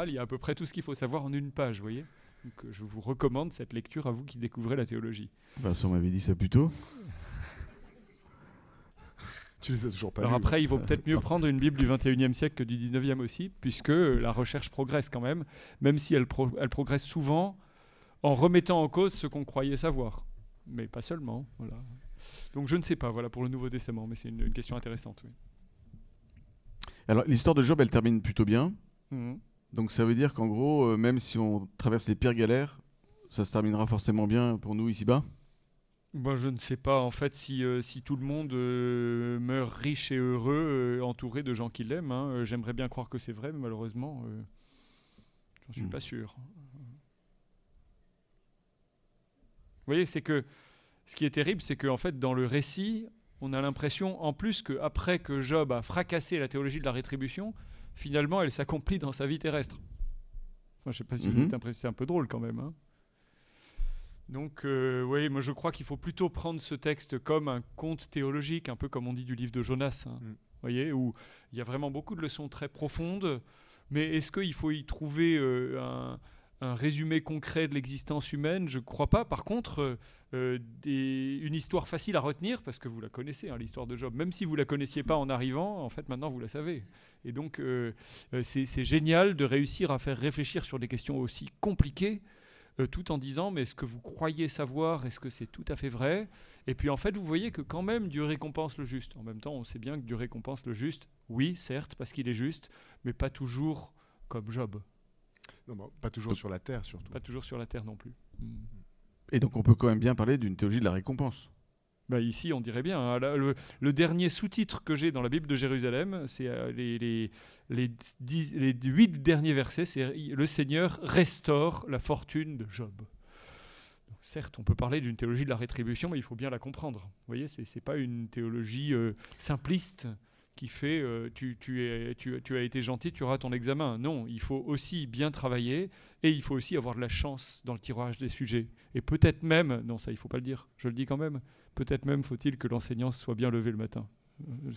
[SPEAKER 3] il y a à peu près tout ce qu'il faut savoir en une page, vous voyez. Donc, je vous recommande cette lecture à vous qui découvrez la théologie.
[SPEAKER 4] Vincent m'avait dit ça plus tôt.
[SPEAKER 5] Tu les as toujours pas
[SPEAKER 3] Alors
[SPEAKER 5] lus.
[SPEAKER 3] après, il vaut peut-être mieux prendre une Bible du 21e siècle que du 19e aussi, puisque la recherche progresse quand même si elle progresse souvent en remettant en cause ce qu'on croyait savoir. Mais pas seulement, voilà. Donc je ne sais pas, voilà, pour le Nouveau Testament, mais c'est une question intéressante, oui.
[SPEAKER 4] Alors, l'histoire de Job, elle termine plutôt bien.
[SPEAKER 3] Mhm.
[SPEAKER 4] Donc ça veut dire qu'en gros, même si on traverse les pires galères, ça se terminera forcément bien pour nous ici-bas?
[SPEAKER 3] Bah, je ne sais pas, en fait, si tout le monde meurt riche et heureux, entouré de gens qui l'aiment. J'aimerais bien croire que c'est vrai, mais malheureusement, j'en suis pas sûr. Vous voyez, c'est que ce qui est terrible, c'est qu'en fait, dans le récit, on a l'impression, en plus, qu'après que Job a fracassé la théologie de la rétribution, finalement, elle s'accomplit dans sa vie terrestre. Enfin, je ne sais pas si vous êtes impressionné, c'est un peu drôle quand même. Donc, oui, moi je crois qu'il faut plutôt prendre ce texte comme un conte théologique, un peu comme on dit du livre de Jonas, voyez, où il y a vraiment beaucoup de leçons très profondes, mais est-ce qu'il faut y trouver un résumé concret de l'existence humaine? Je ne crois pas. Par contre, une histoire facile à retenir, parce que vous la connaissez, l'histoire de Job, même si vous ne la connaissiez pas en arrivant, en fait maintenant vous la savez. Et donc c'est génial de réussir à faire réfléchir sur des questions aussi compliquées, tout en disant, mais est-ce que vous croyez savoir, est-ce que c'est tout à fait vrai? Et puis en fait, vous voyez que quand même Dieu récompense le juste. En même temps, on sait bien que Dieu récompense le juste, oui, certes, parce qu'il est juste, mais pas toujours comme Job.
[SPEAKER 5] Non, bah, pas toujours sur la terre, surtout.
[SPEAKER 3] Pas toujours sur la terre non plus.
[SPEAKER 4] Et donc on peut quand même bien parler d'une théologie de la récompense.
[SPEAKER 3] Bah ici, on dirait bien. Le dernier sous-titre que j'ai dans la Bible de Jérusalem, c'est les 8 derniers versets, c'est « Le Seigneur restaure la fortune de Job ». Certes, on peut parler d'une théologie de la rétribution, mais il faut bien la comprendre. Vous voyez, c'est pas une théologie simpliste qui fait tu as été gentil, tu auras ton examen. Non, il faut aussi bien travailler et il faut aussi avoir de la chance dans le tirage des sujets. Et peut-être même, non ça il faut pas le dire, je le dis quand même, peut-être même faut-il que l'enseignant soit bien levé le matin.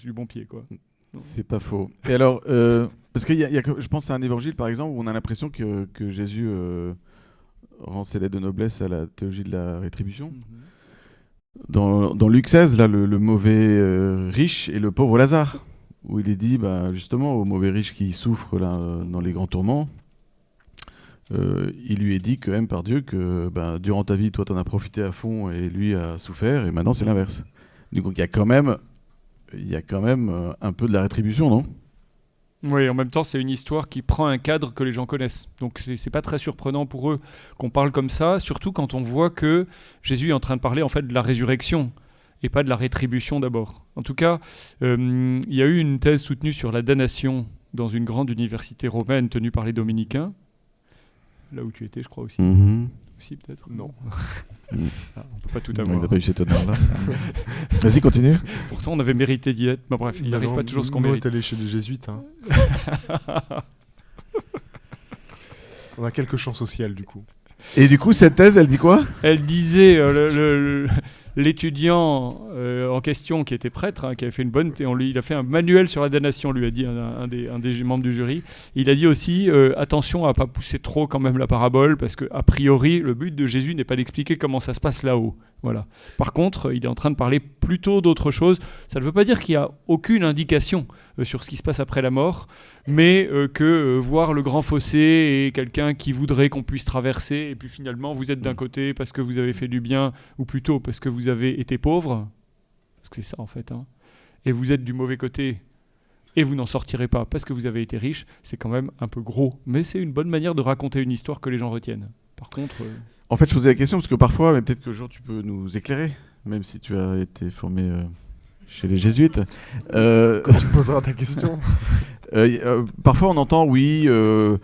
[SPEAKER 3] Du bon pied, quoi.
[SPEAKER 4] C'est pas faux. Et alors, parce que je pense à un évangile par exemple où on a l'impression que Jésus rend ses lettres de noblesse à la théologie de la rétribution. Dans Luc 16, là, le mauvais riche et le pauvre Lazare, où il est dit justement au mauvais riche qui souffre là, dans les grands tourments, il lui est dit quand même par Dieu que durant ta vie, toi, t'en as profité à fond et lui a souffert, et maintenant c'est l'inverse. Du coup, il y a quand même un peu de la rétribution, non ?
[SPEAKER 3] Oui, en même temps, c'est une histoire qui prend un cadre que les gens connaissent. Donc, c'est pas très surprenant pour eux qu'on parle comme ça, surtout quand on voit que Jésus est en train de parler en fait de la résurrection et pas de la rétribution d'abord. En tout cas, il y a eu une thèse soutenue sur la damnation dans une grande université romaine tenue par les dominicains, là où tu étais, je crois aussi. Aussi peut-être.
[SPEAKER 5] Non.
[SPEAKER 3] On peut pas tout avoir.
[SPEAKER 4] Il n'a pas eu cet honneur-là. Vas-y, continue.
[SPEAKER 3] Pourtant, on avait mérité d'y être. Bref, il n'arrive pas toujours ce qu'on mérite.
[SPEAKER 5] On est allé chez les jésuites. On a quelques chances au ciel, du coup.
[SPEAKER 4] Et du coup, cette thèse, elle dit quoi ?
[SPEAKER 3] Elle disait, l'étudiant en question qui était prêtre, hein, qui avait fait une bonne... il a fait un manuel sur la damnation, lui a dit un des membres du jury. Il a dit aussi, attention à ne pas pousser trop quand même la parabole, parce qu'a priori, le but de Jésus n'est pas d'expliquer comment ça se passe là-haut. Voilà. Par contre, il est en train de parler plutôt d'autre chose. Ça ne veut pas dire qu'il n'y a aucune indication sur ce qui se passe après la mort, mais que voir le grand fossé et quelqu'un qui voudrait qu'on puisse traverser, et puis finalement vous êtes d'un côté parce que vous avez fait du bien, ou plutôt parce que vous avez été pauvre, parce que c'est ça en fait, hein, et vous êtes du mauvais côté, et vous n'en sortirez pas parce que vous avez été riche, c'est quand même un peu gros. Mais c'est une bonne manière de raconter une histoire que les gens retiennent. Par contre...
[SPEAKER 4] En fait, je posais la question parce que parfois, mais peut-être que Jean, tu peux nous éclairer, même si tu as été formé chez les jésuites.
[SPEAKER 5] Quand tu poseras ta question.
[SPEAKER 4] Parfois, on entend, oui, le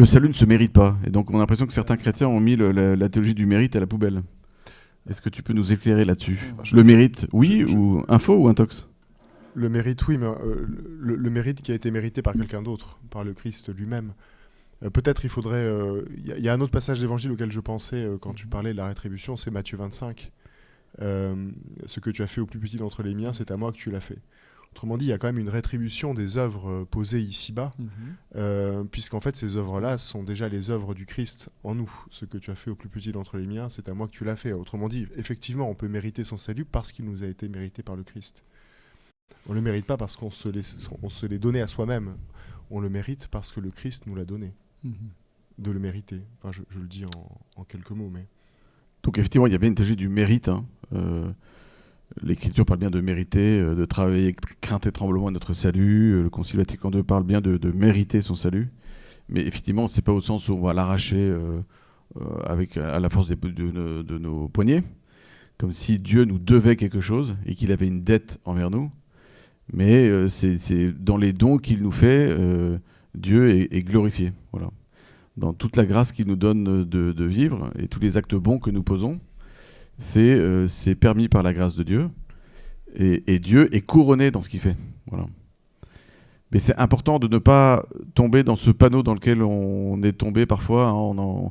[SPEAKER 4] salut ne se mérite pas. Et donc, on a l'impression que certains chrétiens ont mis la théologie du mérite à la poubelle. Est-ce que tu peux nous éclairer là-dessus ? Le mérite, oui, ou un faux ou un tox ?
[SPEAKER 5] Le mérite, oui, mais le mérite qui a été mérité par quelqu'un d'autre, par le Christ lui-même. Peut-être il faudrait... Il y a un autre passage d'évangile auquel je pensais quand tu parlais de la rétribution, c'est Matthieu 25. Ce que tu as fait au plus petit d'entre les miens, c'est à moi que tu l'as fait. Autrement dit, il y a quand même une rétribution des œuvres posées ici-bas, puisqu'en fait, ces œuvres-là sont déjà les œuvres du Christ en nous. Ce que tu as fait au plus petit d'entre les miens, c'est à moi que tu l'as fait. Autrement dit, effectivement, on peut mériter son salut parce qu'il nous a été mérité par le Christ. On ne le mérite pas parce qu'on se l'est donné à soi-même. On le mérite parce que le Christ nous l'a donné. De le mériter. Enfin, je le dis en quelques mots, mais...
[SPEAKER 4] Donc effectivement, il y a bien une théologie du mérite. Hein. L'Écriture parle bien de mériter, de travailler avec crainte et tremblement à notre salut. Le Concile Vatican II parle bien de mériter son salut. Mais effectivement, c'est pas au sens où on va l'arracher à la force de nos poignets, comme si Dieu nous devait quelque chose et qu'il avait une dette envers nous. Mais c'est dans les dons qu'il nous fait, Dieu est glorifié. Voilà. Dans toute la grâce qu'il nous donne de vivre et tous les actes bons que nous posons, c'est permis par la grâce de Dieu. Et Dieu est couronné dans ce qu'il fait. Voilà. Mais c'est important de ne pas tomber dans ce panneau dans lequel on est tombé parfois. Hein,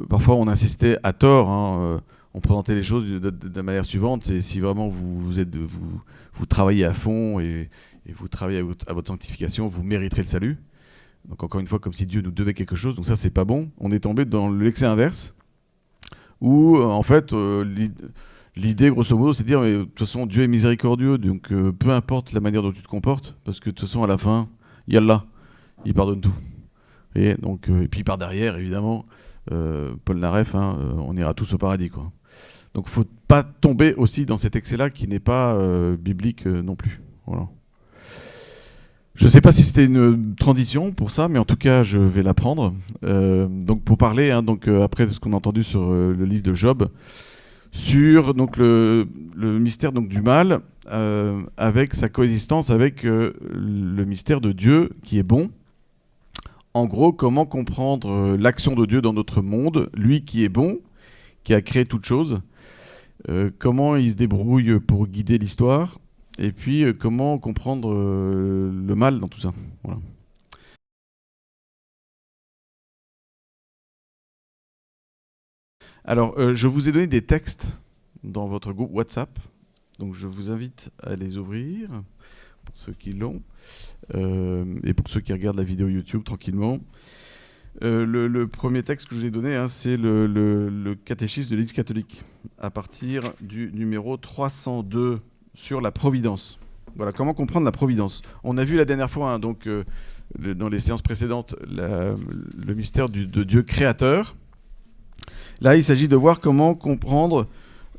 [SPEAKER 4] parfois, on insistait à tort. Hein, on présentait les choses de la manière suivante. C'est si vraiment vous travaillez à fond et vous travaillez à votre sanctification, vous mériterez le salut. Donc encore une fois, comme si Dieu nous devait quelque chose. Donc ça, c'est pas bon. On est tombé dans l'excès inverse, où en fait, l'idée, grosso modo, c'est de dire, mais, de toute façon, Dieu est miséricordieux, donc peu importe la manière dont tu te comportes, parce que de toute façon, à la fin, Yallah, il pardonne tout. Et donc, et puis par derrière, évidemment, Paul Naref, hein, on ira tous au paradis, quoi. Donc, faut pas tomber aussi dans cet excès-là qui n'est pas biblique non plus. Voilà. Je ne sais pas si c'était une transition pour ça, mais en tout cas, je vais la prendre. Donc, pour parler, hein, après ce qu'on a entendu sur le livre de Job, sur donc, le mystère donc, du mal, avec sa coexistence avec le mystère de Dieu qui est bon. En gros, comment comprendre l'action de Dieu dans notre monde, lui qui est bon, qui a créé toute chose, comment il se débrouille pour guider l'histoire, et puis comment comprendre le mal dans tout ça. Voilà. Alors, je vous ai donné des textes dans votre groupe WhatsApp, donc je vous invite à les ouvrir, pour ceux qui l'ont, et pour ceux qui regardent la vidéo YouTube tranquillement. Le premier texte que je vous ai donné, hein, c'est le catéchisme de l'Église catholique, à partir du numéro 302 sur la providence. Voilà, comment comprendre la providence. On a vu la dernière fois, hein, dans les séances précédentes, le mystère de Dieu créateur. Là, il s'agit de voir comment comprendre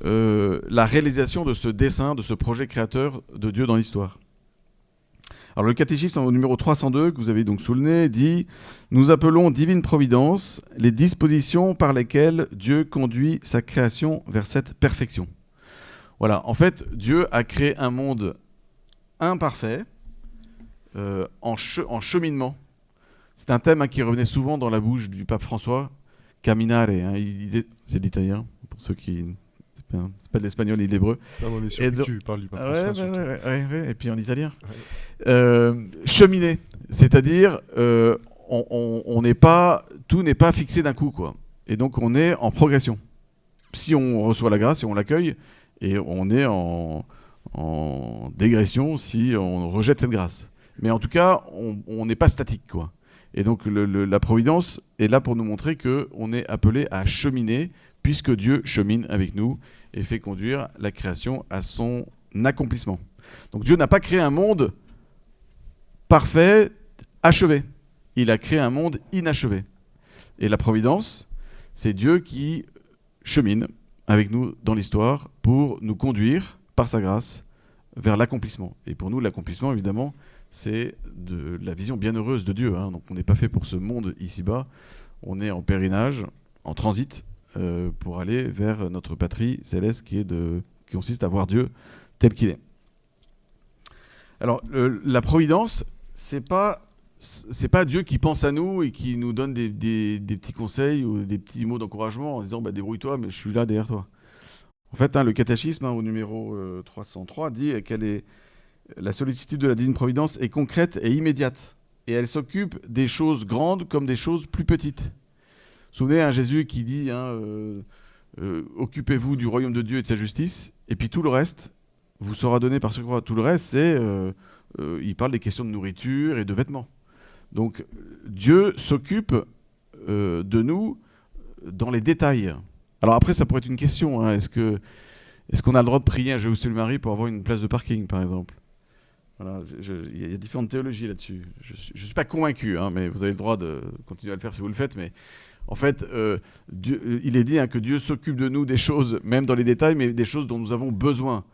[SPEAKER 4] la réalisation de ce dessein, de ce projet créateur de Dieu dans l'histoire. Alors le catéchisme au numéro 302, que vous avez donc sous le nez, dit « Nous appelons divine providence les dispositions par lesquelles Dieu conduit sa création vers cette perfection. » Voilà, en fait, Dieu a créé un monde imparfait, en cheminement. C'est un thème qui revenait souvent dans la bouche du pape François, caminare, hein, c'est l'italien, pour ceux qui... C'est pas de l'espagnol et de l'hébreu.
[SPEAKER 5] On est sûr que tu parles du pape François.
[SPEAKER 4] Ouais, et puis en italien. Ouais. Cheminer, c'est-à-dire tout n'est pas fixé d'un coup, quoi. Et donc on est en progression. Si on reçoit la grâce et on l'accueille, Et on est en dégression si on rejette cette grâce. Mais en tout cas, on n'est pas statique, quoi. Et donc la providence est là pour nous montrer qu'on est appelé à cheminer, puisque Dieu chemine avec nous et fait conduire la création à son accomplissement. Donc Dieu n'a pas créé un monde parfait, achevé. Il a créé un monde inachevé. Et la providence, c'est Dieu qui chemine avec nous dans l'histoire pour nous conduire, par sa grâce, vers l'accomplissement. Et pour nous, l'accomplissement, évidemment, c'est de la vision bienheureuse de Dieu. Hein. Donc on n'est pas fait pour ce monde ici-bas. On est en pèlerinage, en transit, pour aller vers notre patrie céleste qui consiste à voir Dieu tel qu'il est. Alors, la providence, c'est pas Dieu qui pense à nous et qui nous donne des petits conseils ou des petits mots d'encouragement en disant débrouille-toi, mais je suis là derrière toi. En fait, le catéchisme, au numéro 303, dit la sollicitude de la divine providence est concrète et immédiate. Et elle s'occupe des choses grandes comme des choses plus petites. Vous vous souvenez, Jésus qui dit occupez-vous du royaume de Dieu et de sa justice, et puis tout le reste vous sera donné par surcroît. Tout le reste, c'est il parle des questions de nourriture et de vêtements. Donc Dieu s'occupe de nous dans les détails. Alors après, ça pourrait être une question. Hein. Est-ce qu'on a le droit de prier un Jésus le Marie pour avoir une place de parking, par exemple? Voilà, il y a différentes théologies là-dessus. Je ne suis pas convaincu, hein, mais vous avez le droit de continuer à le faire si vous le faites. Mais en fait, il est dit que Dieu s'occupe de nous des choses, même dans les détails, mais des choses dont nous avons besoin.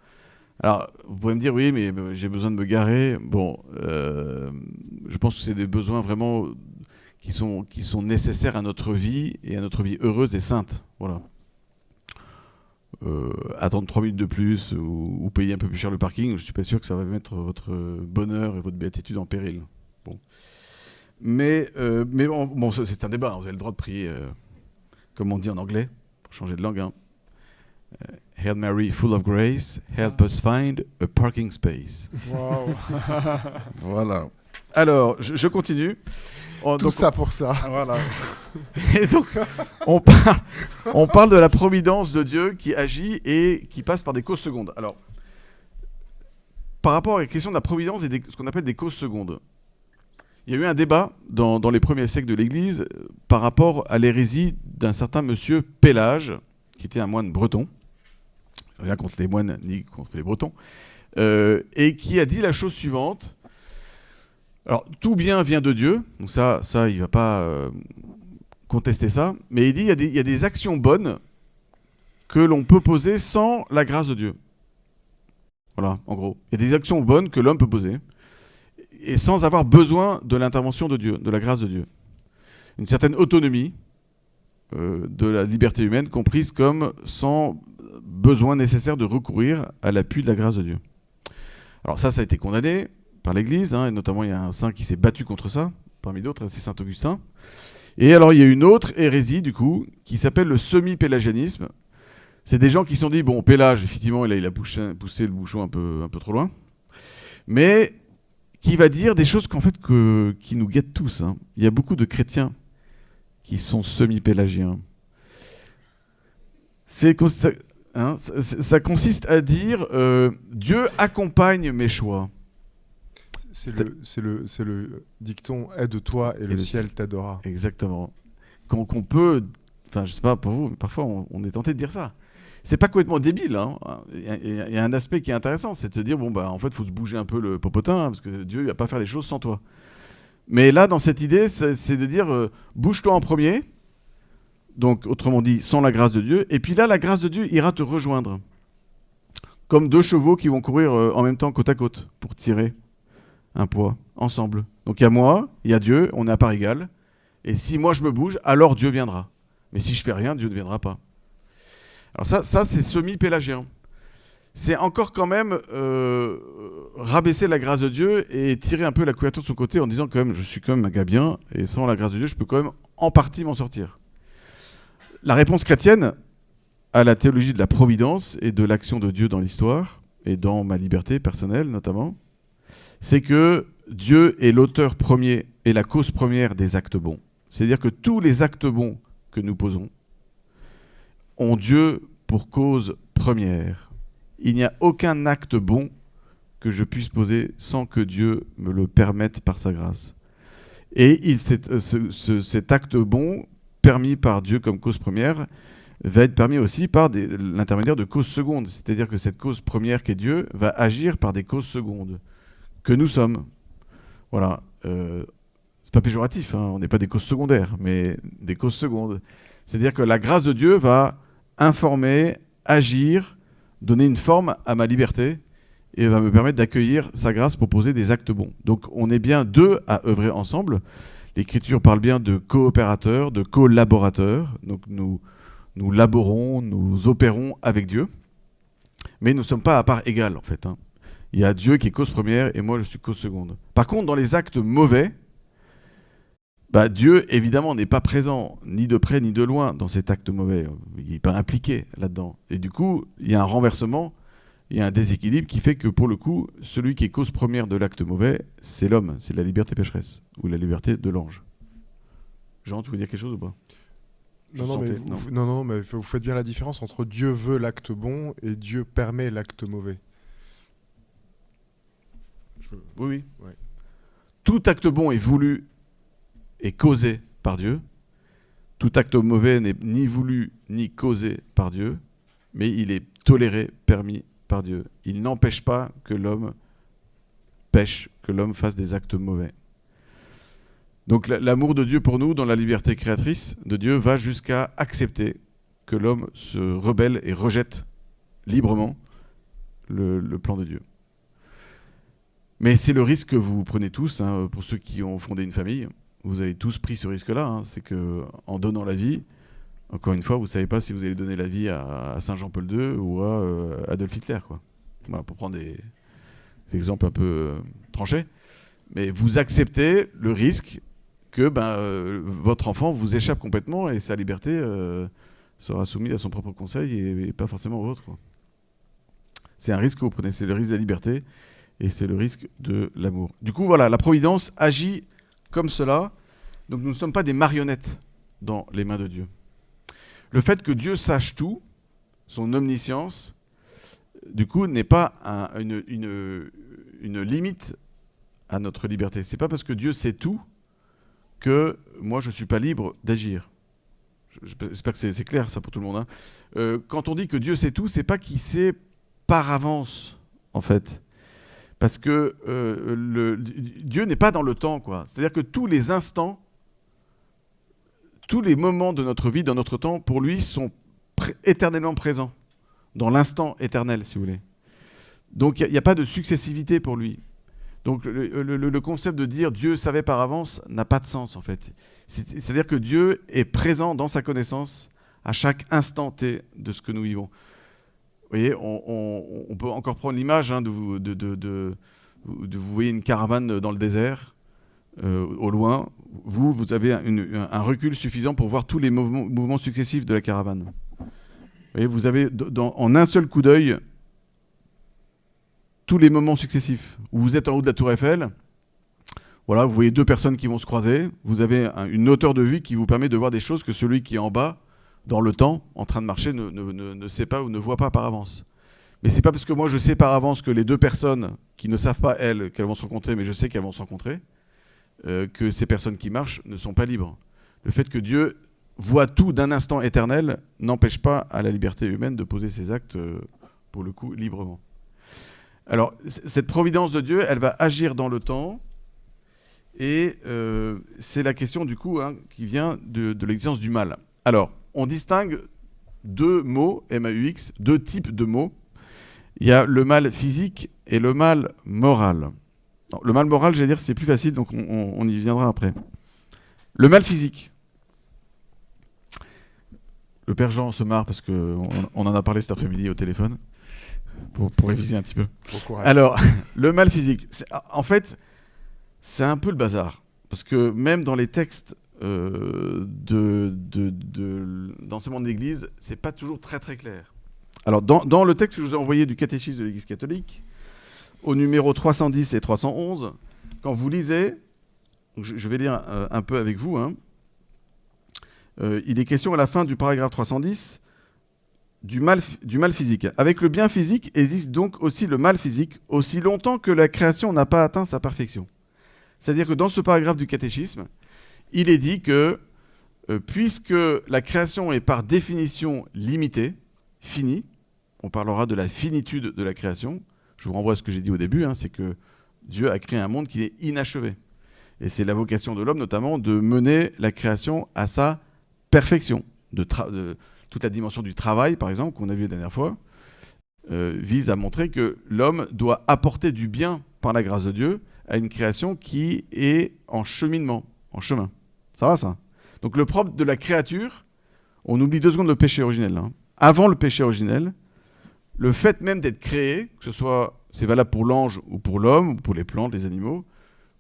[SPEAKER 4] Alors, vous pouvez me dire, oui, mais j'ai besoin de me garer. Bon, je pense que c'est des besoins vraiment qui sont nécessaires à notre vie et à notre vie heureuse et sainte. Voilà. Attendre 3 minutes de plus ou payer un peu plus cher le parking, je ne suis pas sûr que ça va mettre votre bonheur et votre béatitude en péril. Bon. Mais bon, c'est un débat, hein, vous avez le droit de prier, comme on dit en anglais, pour changer de langue. Hein. Hail Mary, full of grace, help us find a parking space.
[SPEAKER 5] Wow.
[SPEAKER 4] Voilà. Alors, je continue.
[SPEAKER 5] Tout ça pour ça.
[SPEAKER 4] Voilà. Et donc, on parle de la providence de Dieu qui agit et qui passe par des causes secondes. Alors, par rapport à la question de la providence et ce qu'on appelle des causes secondes, il y a eu un débat dans les premiers siècles de l'Église par rapport à l'hérésie d'un certain monsieur Pélage, qui était un moine breton, rien contre les moines ni contre les bretons, et qui a dit la chose suivante. Alors, tout bien vient de Dieu, donc ça il ne va pas contester ça, mais il dit il y a des actions bonnes que l'on peut poser sans la grâce de Dieu. Voilà, en gros. Il y a des actions bonnes que l'homme peut poser, et sans avoir besoin de l'intervention de Dieu, de la grâce de Dieu. Une certaine autonomie de la liberté humaine, comprise comme sans besoin nécessaire de recourir à l'appui de la grâce de Dieu. Alors ça a été condamné par l'Église, hein, et notamment il y a un saint qui s'est battu contre ça, parmi d'autres, c'est saint Augustin. Et alors il y a une autre hérésie, du coup, qui s'appelle le semi-pélagianisme. C'est des gens qui se sont dit, bon, Pélage, effectivement, il a poussé le bouchon un peu trop loin, mais qui va dire des choses qui nous guettent tous. Hein. Il y a beaucoup de chrétiens qui sont semi-pélagiens. Ça consiste à dire Dieu accompagne mes choix.
[SPEAKER 5] C'est le dicton « Aide-toi et le ciel t'aidera ».
[SPEAKER 4] Exactement. Qu'on peut, enfin je sais pas pour vous, mais parfois on est tenté de dire ça. C'est pas complètement débile. Hein. Il y a un aspect qui est intéressant, c'est de se dire en fait, il faut se bouger un peu le popotin, hein, parce que Dieu ne va pas faire les choses sans toi. Mais là, dans cette idée, c'est de dire bouge-toi en premier, donc autrement dit, sans la grâce de Dieu, et puis là, la grâce de Dieu ira te rejoindre. Comme 2 chevaux qui vont courir en même temps côte à côte pour tirer un poids ensemble. Donc il y a moi, il y a Dieu, on est à part égale, et si moi je me bouge, alors Dieu viendra. Mais si je fais rien, Dieu ne viendra pas. Alors ça c'est semi-pélagien. C'est encore quand même rabaisser la grâce de Dieu et tirer un peu la couverture de son côté en disant quand même, je suis quand même un gars bien, et sans la grâce de Dieu, je peux quand même en partie m'en sortir. La réponse chrétienne à la théologie de la providence et de l'action de Dieu dans l'histoire, et dans ma liberté personnelle notamment, c'est que Dieu est l'auteur premier et la cause première des actes bons. C'est-à-dire que tous les actes bons que nous posons ont Dieu pour cause première. Il n'y a aucun acte bon que je puisse poser sans que Dieu me le permette par sa grâce. Et cet acte bon, permis par Dieu comme cause première, va être permis aussi par l'intermédiaire de causes secondes. C'est-à-dire que cette cause première qui est Dieu va agir par des causes secondes, que nous sommes. Voilà. C'est pas péjoratif, hein, on n'est pas des causes secondaires, mais des causes secondes. C'est-à-dire que la grâce de Dieu va informer, agir, donner une forme à ma liberté et va me permettre d'accueillir sa grâce pour poser des actes bons. Donc on est bien deux à œuvrer ensemble. L'Écriture parle bien de coopérateurs, de collaborateurs. Donc nous laborons, nous opérons avec Dieu. Mais nous ne sommes pas à part égale, en fait. Hein. Il y a Dieu qui est cause première et moi je suis cause seconde. Par contre, dans les actes mauvais, Dieu, évidemment, n'est pas présent, ni de près ni de loin, dans cet acte mauvais. Il n'est pas impliqué là-dedans. Et du coup, il y a un renversement, il y a un déséquilibre qui fait que, pour le coup, celui qui est cause première de l'acte mauvais, c'est l'homme, c'est la liberté pécheresse, ou la liberté de l'ange. Jean, tu veux dire quelque chose ou pas ?
[SPEAKER 5] Non, mais vous faites bien la différence entre Dieu veut l'acte bon et Dieu permet l'acte mauvais.
[SPEAKER 4] Oui.
[SPEAKER 5] Ouais.
[SPEAKER 4] Tout acte bon est voulu et causé par Dieu. Tout acte mauvais n'est ni voulu ni causé par Dieu, mais il est toléré, permis par Dieu. Il n'empêche pas que l'homme pêche, que l'homme fasse des actes mauvais. Donc l'amour de Dieu pour nous, dans la liberté créatrice de Dieu, va jusqu'à accepter que l'homme se rebelle et rejette librement le plan de Dieu. Mais c'est le risque que vous prenez tous, hein, pour ceux qui ont fondé une famille. Vous avez tous pris ce risque-là, hein, c'est qu'en donnant la vie, encore une fois, vous ne savez pas si vous allez donner la vie à Saint Jean-Paul II ou à Adolf Hitler, quoi. Voilà, pour prendre des exemples un peu tranchés. Mais vous acceptez le risque que votre enfant vous échappe complètement et sa liberté sera soumise à son propre conseil et pas forcément au vôtre, quoi. C'est un risque que vous prenez, c'est le risque de la liberté et c'est le risque de l'amour. Du coup, voilà, la Providence agit comme cela. Donc nous ne sommes pas des marionnettes dans les mains de Dieu. Le fait que Dieu sache tout, son omniscience, du coup, n'est pas une limite à notre liberté. C'est pas parce que Dieu sait tout que moi je ne suis pas libre d'agir. J'espère que c'est clair ça pour tout le monde. Hein. Quand on dit que Dieu sait tout, c'est pas qu'il sait par avance, en fait. Parce que Dieu n'est pas dans le temps, quoi. C'est-à-dire que tous les instants, tous les moments de notre vie, dans notre temps, pour lui, sont éternellement présents, dans l'instant éternel, si vous voulez. Donc il n'y a pas de successivité pour lui. Donc le concept de dire Dieu savait par avance n'a pas de sens, en fait. C'est-à-dire que Dieu est présent dans sa connaissance à chaque instant T de ce que nous vivons. Vous voyez, on peut encore prendre l'image, hein, de vous voyez une caravane dans le désert, au loin. Vous avez un recul suffisant pour voir tous les mouvements successifs de la caravane. Vous voyez, vous avez en un seul coup d'œil tous les moments successifs. Vous êtes en haut de la tour Eiffel, voilà, vous voyez deux personnes qui vont se croiser, vous avez une hauteur de vue qui vous permet de voir des choses que celui qui est en bas, dans le temps, en train de marcher, ne sait pas ou ne voit pas par avance. Mais c'est pas parce que moi je sais par avance que les deux personnes qui ne savent pas, elles, qu'elles vont se rencontrer, mais je sais qu'elles vont se rencontrer, que ces personnes qui marchent ne sont pas libres. Le fait que Dieu voit tout d'un instant éternel n'empêche pas à la liberté humaine de poser ses actes, pour le coup, librement. Alors, cette providence de Dieu, elle va agir dans le temps, et c'est la question, du coup, hein, qui vient de l'existence du mal. Alors, on distingue deux mots, M-A-U-X, deux types de mots. Il y a le mal physique et le mal moral. Non, le mal moral, j'allais dire, c'est plus facile, donc on y viendra après. Le mal physique. Le père Jean se marre parce qu'on en a parlé cet après-midi au téléphone, pour réviser un petit peu.
[SPEAKER 5] Bon courage.
[SPEAKER 4] Alors, le mal physique, en fait, c'est un peu le bazar. Parce que même dans les textes d'enseignement de l'Église, c'est pas toujours très très clair. Alors, dans le texte que je vous ai envoyé du catéchisme de l'Église catholique, au numéro 310 et 311, quand vous lisez, je vais lire un peu avec vous, hein, il est question à la fin du paragraphe 310 du mal physique. Avec le bien physique existe donc aussi le mal physique, aussi longtemps que la création n'a pas atteint sa perfection. C'est-à-dire que dans ce paragraphe du catéchisme, il est dit que puisque la création est par définition limitée, finie, on parlera de la finitude de la création. Je vous renvoie à ce que j'ai dit au début, c'est que Dieu a créé un monde qui est inachevé. Et c'est la vocation de l'homme, notamment, de mener la création à sa perfection. Toute la dimension du travail, par exemple, qu'on a vu la dernière fois, vise à montrer que l'homme doit apporter du bien par la grâce de Dieu à une création qui est en cheminement, en chemin. Ça va, ça? Donc le propre de la créature, on oublie 2 secondes le péché originel. Avant le péché originel, le fait même d'être créé, que ce soit, c'est valable pour l'ange ou pour l'homme, ou pour les plantes, les animaux,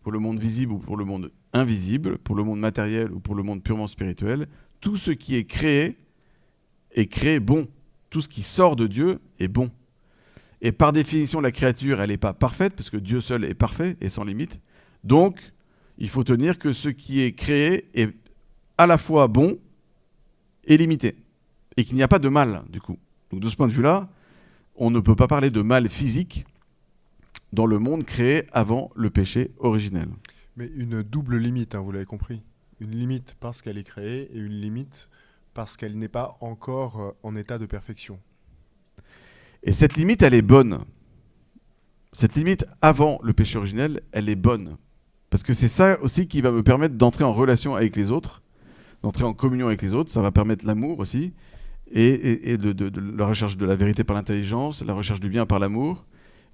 [SPEAKER 4] pour le monde visible ou pour le monde invisible, pour le monde matériel ou pour le monde purement spirituel, tout ce qui est créé bon. Tout ce qui sort de Dieu est bon. Et par définition, la créature, elle n'est pas parfaite, parce que Dieu seul est parfait et sans limite. Donc, il faut tenir que ce qui est créé est à la fois bon et limité. Et qu'il n'y a pas de mal, du coup. Donc, de ce point de vue-là, on ne peut pas parler de mal physique dans le monde créé avant le péché originel.
[SPEAKER 5] Mais une double limite, vous l'avez compris. Une limite parce qu'elle est créée et une limite parce qu'elle n'est pas encore en état de perfection.
[SPEAKER 4] Et cette limite, elle est bonne. Cette limite, avant le péché originel, elle est bonne. Parce que c'est ça aussi qui va me permettre d'entrer en relation avec les autres, d'entrer en communion avec les autres. Ça va permettre l'amour aussi, et de la recherche de la vérité par l'intelligence, la recherche du bien par l'amour.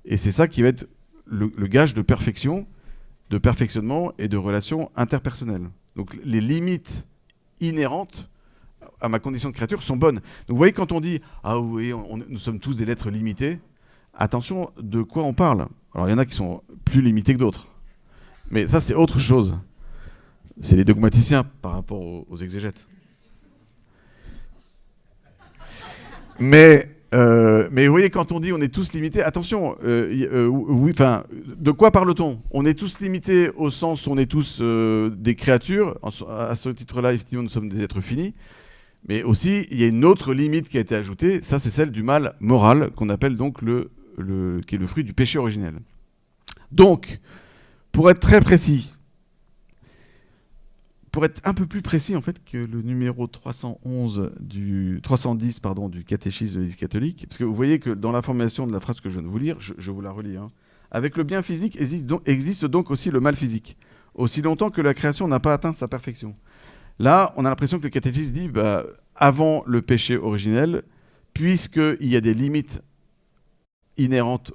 [SPEAKER 4] Et c'est ça qui va être le gage de perfection, de perfectionnement et de relations interpersonnelles. Donc les limites inhérentes à ma condition de créature sont bonnes. Donc vous voyez, quand on dit « Ah oui, nous sommes tous des êtres limités », attention de quoi on parle. Alors il y en a qui sont plus limités que d'autres. Mais ça, c'est autre chose. C'est les dogmaticiens par rapport aux exégètes. Mais vous voyez, quand on dit on est tous limités, attention, oui, de quoi parle-t-on? On est tous limités au sens où on est tous des créatures. À ce titre-là, effectivement, nous sommes des êtres finis. Mais aussi, il y a une autre limite qui a été ajoutée, ça c'est celle du mal moral, qu'on appelle donc qui est le fruit du péché originel. Donc, pour être très précis, pour être un peu plus précis en fait que le numéro 310 du catéchisme de l'Église catholique, parce que vous voyez que dans la formulation de la phrase que je viens de vous lire, je vous la relis. Avec le bien physique existe donc aussi le mal physique, aussi longtemps que la création n'a pas atteint sa perfection. Là, on a l'impression que le catéchisme dit, avant le péché originel, puisqu'il y a des limites inhérentes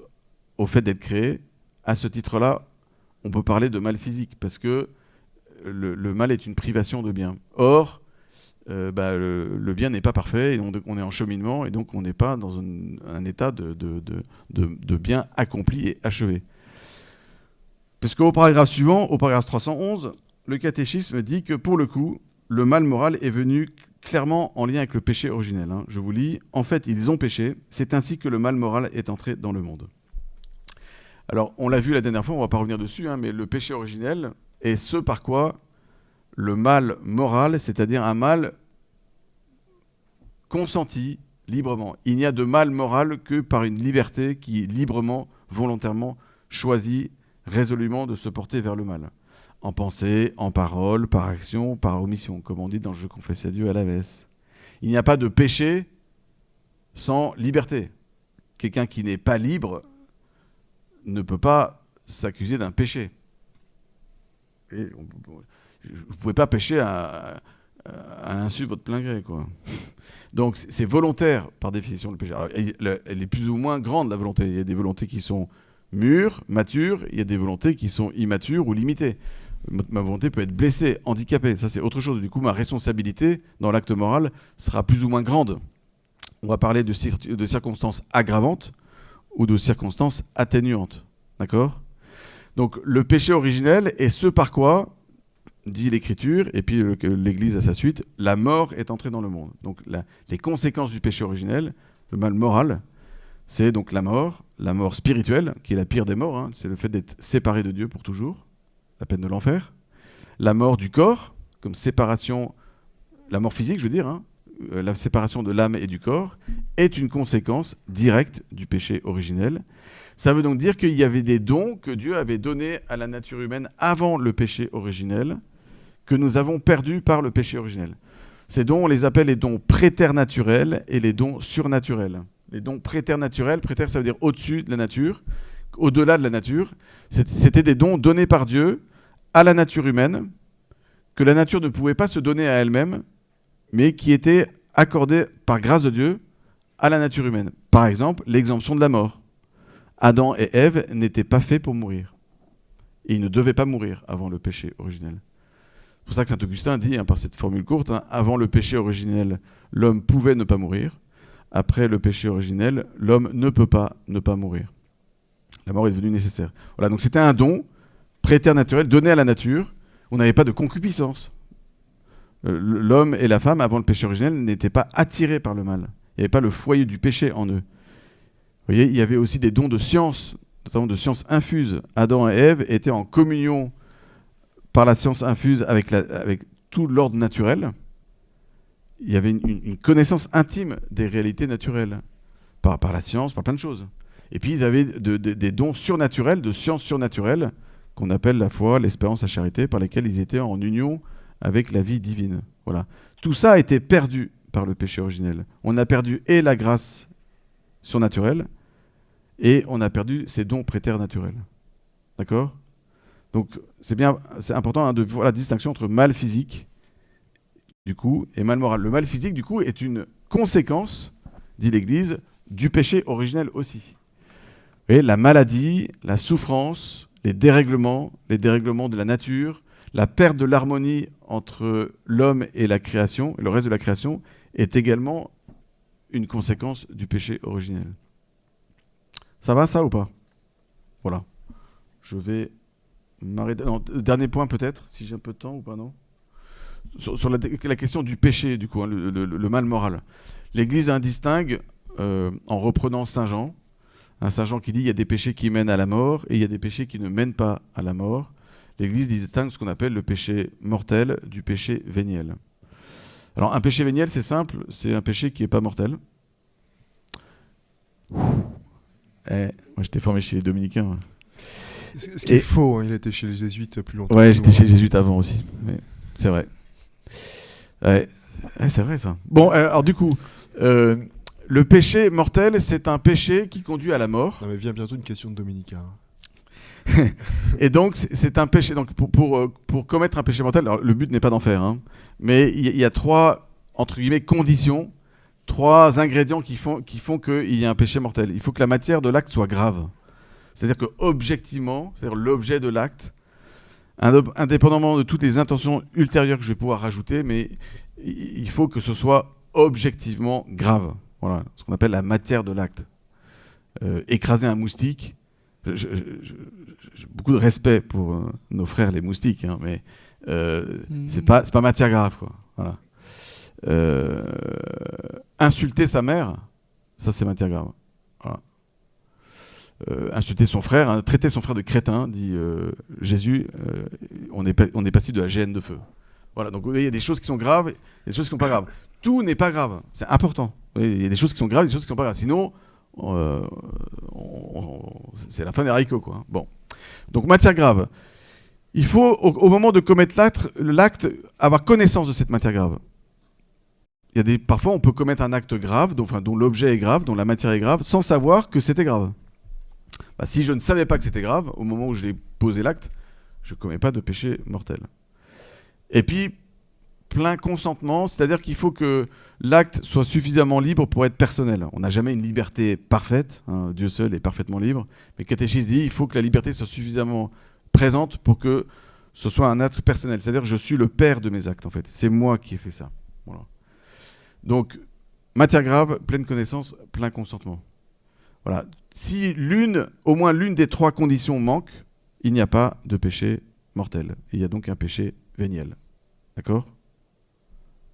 [SPEAKER 4] au fait d'être créé, à ce titre-là, on peut parler de mal physique, parce que le mal est une privation de bien. Or, le bien n'est pas parfait, et on est en cheminement, et donc on n'est pas dans un état de bien accompli et achevé. Parce qu'au paragraphe suivant, au paragraphe 311, le catéchisme dit que pour le coup, le mal moral est venu clairement en lien avec le péché originel. Je vous lis. En fait, ils ont péché. C'est ainsi que le mal moral est entré dans le monde. Alors, on l'a vu la dernière fois, on ne va pas revenir dessus, mais le péché originel est ce par quoi le mal moral, c'est-à-dire un mal consenti librement. Il n'y a de mal moral que par une liberté qui librement, volontairement choisit résolument de se porter vers le mal. En pensée, en parole, par action, par omission, comme on dit dans « Je confesse à Dieu à la messe ». Il n'y a pas de péché sans liberté. Quelqu'un qui n'est pas libre ne peut pas s'accuser d'un péché. Et vous ne pouvez pas pécher à l'insu de votre plein gré, quoi. Donc c'est volontaire par définition le péché. Alors, elle est plus ou moins grande, la volonté. Il y a des volontés qui sont mûres, matures, il y a des volontés qui sont immatures ou limitées. Ma volonté peut être blessée, handicapée, ça c'est autre chose. Du coup, ma responsabilité dans l'acte moral sera plus ou moins grande. On va parler de circonstances aggravantes ou de circonstances atténuantes. D'accord ? Donc le péché originel est ce par quoi, dit l'Écriture, et puis l'Église à sa suite, la mort est entrée dans le monde. Donc les conséquences du péché originel, le mal moral, c'est donc la mort spirituelle, qui est la pire des morts, c'est le fait d'être séparé de Dieu pour toujours, la peine de l'enfer. La mort du corps, comme séparation, la mort physique, je veux dire, la séparation de l'âme et du corps, est une conséquence directe du péché originel. Ça veut donc dire qu'il y avait des dons que Dieu avait donnés à la nature humaine avant le péché originel, que nous avons perdus par le péché originel. Ces dons, on les appelle les dons préternaturels et les dons surnaturels. Les dons préternaturels, préter ça veut dire au-dessus de la nature, au-delà de la nature. C'était des dons donnés par Dieu à la nature humaine, que la nature ne pouvait pas se donner à elle-même, mais qui étaient accordés par grâce de Dieu à la nature humaine. Par exemple, l'exemption de la mort. Adam et Ève n'étaient pas faits pour mourir. Et ils ne devaient pas mourir avant le péché originel. C'est pour ça que saint Augustin dit, par cette formule courte, avant le péché originel, l'homme pouvait ne pas mourir. Après le péché originel, l'homme ne peut pas ne pas mourir. La mort est devenue nécessaire. Voilà, donc c'était un don préternaturel donné à la nature. On n'avait pas de concupiscence. L'homme et la femme, avant le péché originel, n'étaient pas attirés par le mal. Il n'y avait pas le foyer du péché en eux. Vous voyez, il y avait aussi des dons de science, notamment de science infuse. Adam et Ève étaient en communion par la science infuse avec tout l'ordre naturel. Il y avait une connaissance intime des réalités naturelles, par la science, par plein de choses. Et puis ils avaient des dons surnaturels, de sciences surnaturelles, qu'on appelle la foi, l'espérance, la charité, par lesquels ils étaient en union avec la vie divine. Voilà. Tout ça a été perdu par le péché originel. On a perdu et la grâce surnaturelle, et on a perdu ces dons préternaturels. D'accord ? Donc c'est important de voir la distinction entre mal physique, du coup, et mal moral. Le mal physique, du coup, est une conséquence, dit l'Église, du péché originel aussi. Et la maladie, la souffrance, les dérèglements de la nature, la perte de l'harmonie entre l'homme et la création, et le reste de la création, est également une conséquence du péché originel. Ça va, ça, ou pas ? Voilà. Je vais m'arrêter. Non, dernier point, peut-être, si j'ai un peu de temps ou pas, non ? Sur la question du péché, du coup, le mal moral. L'Église distingue, en reprenant Saint Jean, Saint Jean qui dit il y a des péchés qui mènent à la mort et il y a des péchés qui ne mènent pas à la mort. L'Église distingue ce qu'on appelle le péché mortel du péché véniel. Alors un péché véniel, c'est simple, c'est un péché qui n'est pas mortel. Moi j'étais formé chez les dominicains.
[SPEAKER 5] Ce qui est faux, hein, il était chez les jésuites plus longtemps.
[SPEAKER 4] Ouais, j'étais chez les jésuites avant aussi, mais c'est vrai. Ouais, c'est vrai ça. Bon, alors du coup, le péché mortel, c'est un péché qui conduit à la mort.
[SPEAKER 5] Non mais vient bientôt une question de dominicain.
[SPEAKER 4] Et donc, c'est un péché. Donc, pour commettre un péché mortel, alors, le but n'est pas d'en faire, hein, mais il y a trois, entre guillemets, conditions, trois ingrédients qui font qu'il y a un péché mortel. Il faut que la matière de l'acte soit grave. C'est-à-dire que, objectivement, c'est-à-dire l'objet de l'acte, indépendamment de toutes les intentions ultérieures que je vais pouvoir rajouter, mais il faut que ce soit objectivement grave. Voilà, ce qu'on appelle la matière de l'acte. Écraser un moustique, j'ai beaucoup de respect pour nos frères les moustiques, hein, mais c'est pas matière grave, quoi. Voilà. Insulter sa mère, ça c'est matière grave. Voilà. Insulter son frère, hein, traiter son frère de crétin, dit Jésus, on est passible de la géhenne de feu. Voilà, donc il y a des choses qui sont graves, et des choses qui sont pas graves. Tout n'est pas grave, c'est important. Il y a des choses qui sont graves, des choses qui sont pas graves. Sinon, c'est la fin des haricots, quoi. Bon. Donc, matière grave. Il faut, au moment de commettre l'acte, avoir connaissance de cette matière grave. Parfois, on peut commettre un acte grave, dont l'objet est grave, dont la matière est grave, sans savoir que c'était grave. Bah, si je ne savais pas que c'était grave, au moment où je l'ai posé l'acte, je ne commets pas de péché mortel. Et puis, plein consentement, c'est-à-dire qu'il faut que l'acte soit suffisamment libre pour être personnel. On n'a jamais une liberté parfaite, hein, Dieu seul est parfaitement libre, mais le catéchisme dit il faut que la liberté soit suffisamment présente pour que ce soit un acte personnel. C'est-à-dire que je suis le père de mes actes, en fait. C'est moi qui ai fait ça. Voilà. Donc, matière grave, pleine connaissance, plein consentement. Voilà. Si au moins l'une des trois conditions manque, il n'y a pas de péché mortel. Il y a donc un péché véniel. D'accord ?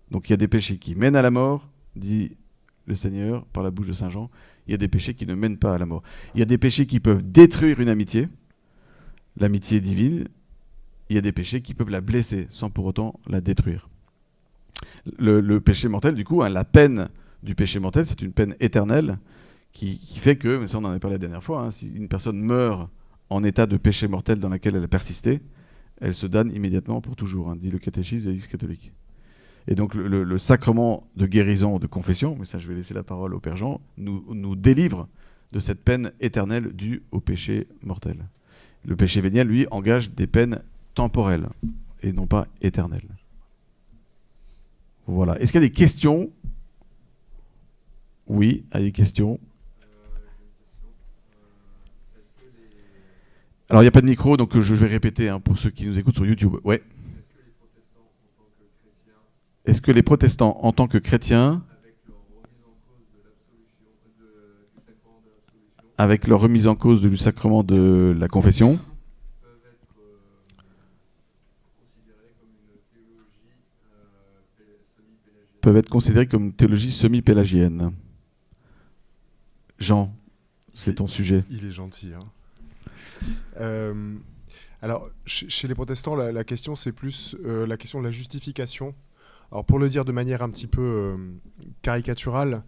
[SPEAKER 4] Donc il y a des péchés qui mènent à la mort, dit le Seigneur par la bouche de Saint Jean. Il y a des péchés qui ne mènent pas à la mort. Il y a des péchés qui peuvent détruire une amitié, l'amitié divine. Il y a des péchés qui peuvent la blesser sans pour autant la détruire. Le péché mortel, du coup, hein, la peine du péché mortel, c'est une peine éternelle qui fait que, mais ça on en avait parlé la dernière fois, hein, si une personne meurt en état de péché mortel dans laquelle elle a persisté, elle se damne immédiatement pour toujours, hein, dit le catéchisme de l'Église catholique. Et donc le sacrement de guérison ou de confession, mais ça je vais laisser la parole au Père Jean, nous délivre de cette peine éternelle due au péché mortel. Le péché véniel, lui, engage des peines temporelles et non pas éternelles. Voilà. Est-ce qu'il y a des questions ? Oui, il y a des questions. Alors, il n'y a pas de micro, donc je vais répéter hein, pour ceux qui nous écoutent sur YouTube. Ouais. Est-ce que les protestants, en tant que chrétiens, avec leur remise en cause du sacrement de la confession, peuvent être considérés comme une théologie semi-pélagienne? Jean, c'est ton sujet.
[SPEAKER 5] Il est gentil. Alors, chez les protestants, la question, c'est plus la question de la justification. Alors, pour le dire de manière un petit peu caricaturale,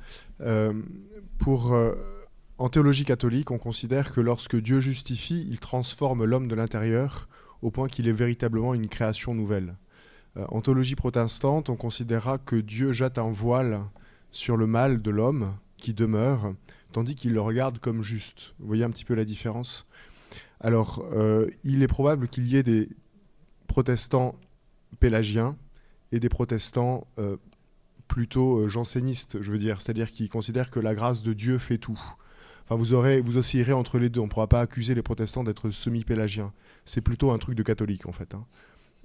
[SPEAKER 5] en théologie catholique, on considère que lorsque Dieu justifie, il transforme l'homme de l'intérieur au point qu'il est véritablement une création nouvelle. En théologie protestante, on considérera que Dieu jette un voile sur le mal de l'homme qui demeure, tandis qu'il le regarde comme juste. Vous voyez un petit peu la différence ? Alors, il est probable qu'il y ait des protestants pélagiens et des protestants plutôt jansénistes, je veux dire, c'est-à-dire qui considèrent que la grâce de Dieu fait tout. Enfin, vous oscillerez entre les deux. On ne pourra pas accuser les protestants d'être semi-pélagiens. C'est plutôt un truc de catholique, en fait, hein.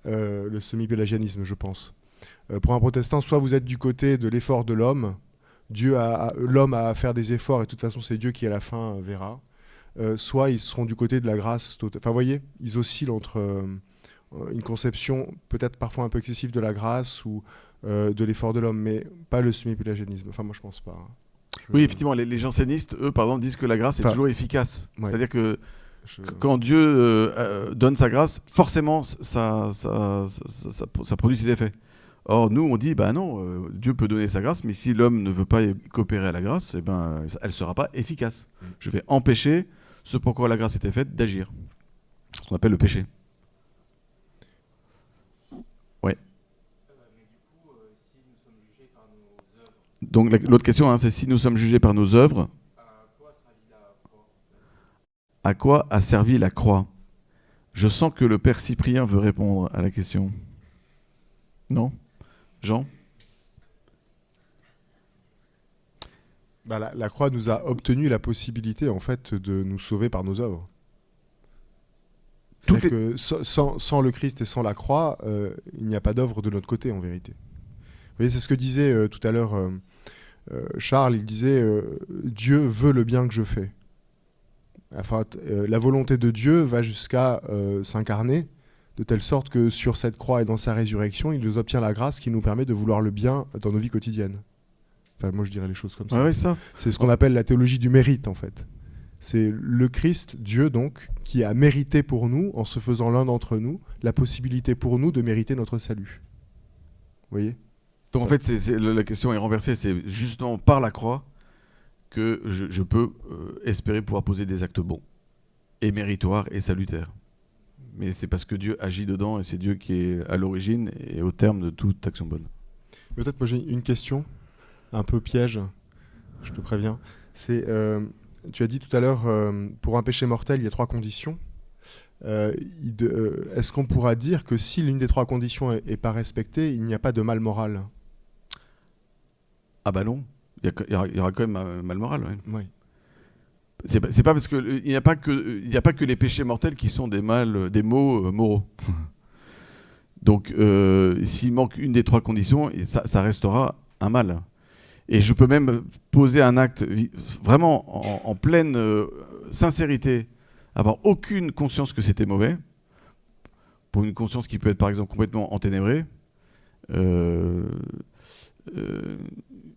[SPEAKER 5] Le semi-pélagianisme, je pense. Pour un protestant, soit vous êtes du côté de l'effort de l'homme, l'homme a à faire des efforts et de toute façon c'est Dieu qui à la fin verra, soit ils seront du côté de la grâce totale. Enfin, vous voyez, ils oscillent entre une conception peut-être parfois un peu excessive de la grâce ou de l'effort de l'homme, mais pas le semi-pélagianisme. Enfin, moi je pense pas.
[SPEAKER 4] Oui, effectivement, les jansénistes, eux, par exemple, disent que la grâce est toujours efficace. Ouais. C'est-à-dire que quand Dieu donne sa grâce, forcément, ça produit ses effets. Or, nous, on dit, bah non, Dieu peut donner sa grâce, mais si l'homme ne veut pas coopérer à la grâce, eh ben, elle ne sera pas efficace. Je vais empêcher ce pourquoi la grâce était faite d'agir. Ce qu'on appelle le péché. Ouais. Donc, l'autre question, hein, c'est si nous sommes jugés par nos œuvres, à quoi a servi la croix ? Je sens que le Père Cyprien veut répondre à la question. Non ? Jean ?
[SPEAKER 5] La croix nous a obtenu la possibilité, en fait, de nous sauver par nos œuvres. C'est-à-dire que sans le Christ et sans la croix, il n'y a pas d'œuvre de notre côté, en vérité. Vous voyez, c'est ce que disait tout à l'heure Charles. Il disait Dieu veut le bien que je fais. Enfin, la volonté de Dieu va jusqu'à s'incarner, de telle sorte que sur cette croix et dans sa résurrection, il nous obtient la grâce qui nous permet de vouloir le bien dans nos vies quotidiennes. Enfin, moi, je dirais les choses comme ça.
[SPEAKER 4] Ouais, ça.
[SPEAKER 5] C'est ce qu'on appelle la théologie du mérite, en fait. C'est le Christ, Dieu donc, qui a mérité pour nous, en se faisant l'un d'entre nous, la possibilité pour nous de mériter notre salut. Vous voyez ?
[SPEAKER 4] Donc en fait, la question est renversée. C'est justement par la croix que je peux espérer pouvoir poser des actes bons, et méritoires et salutaires. Mais c'est parce que Dieu agit dedans, et c'est Dieu qui est à l'origine et au terme de toute action bonne.
[SPEAKER 5] Peut-être moi j'ai une question, un peu piège, je te préviens. C'est, tu as dit tout à l'heure, pour un péché mortel, il y a 3 conditions. Est-ce qu'on pourra dire que si l'une des 3 conditions n'est pas respectée, il n'y a pas de mal moral ?
[SPEAKER 4] Ah bah non, il y aura quand même un mal moral. Ouais.
[SPEAKER 5] Oui.
[SPEAKER 4] C'est pas parce qu'il n'y a pas que les péchés mortels qui sont des maux moraux. Donc s'il manque une des 3 conditions, ça restera un mal. Et je peux même poser un acte vraiment en pleine sincérité, avoir aucune conscience que c'était mauvais, pour une conscience qui peut être par exemple complètement enténébrée,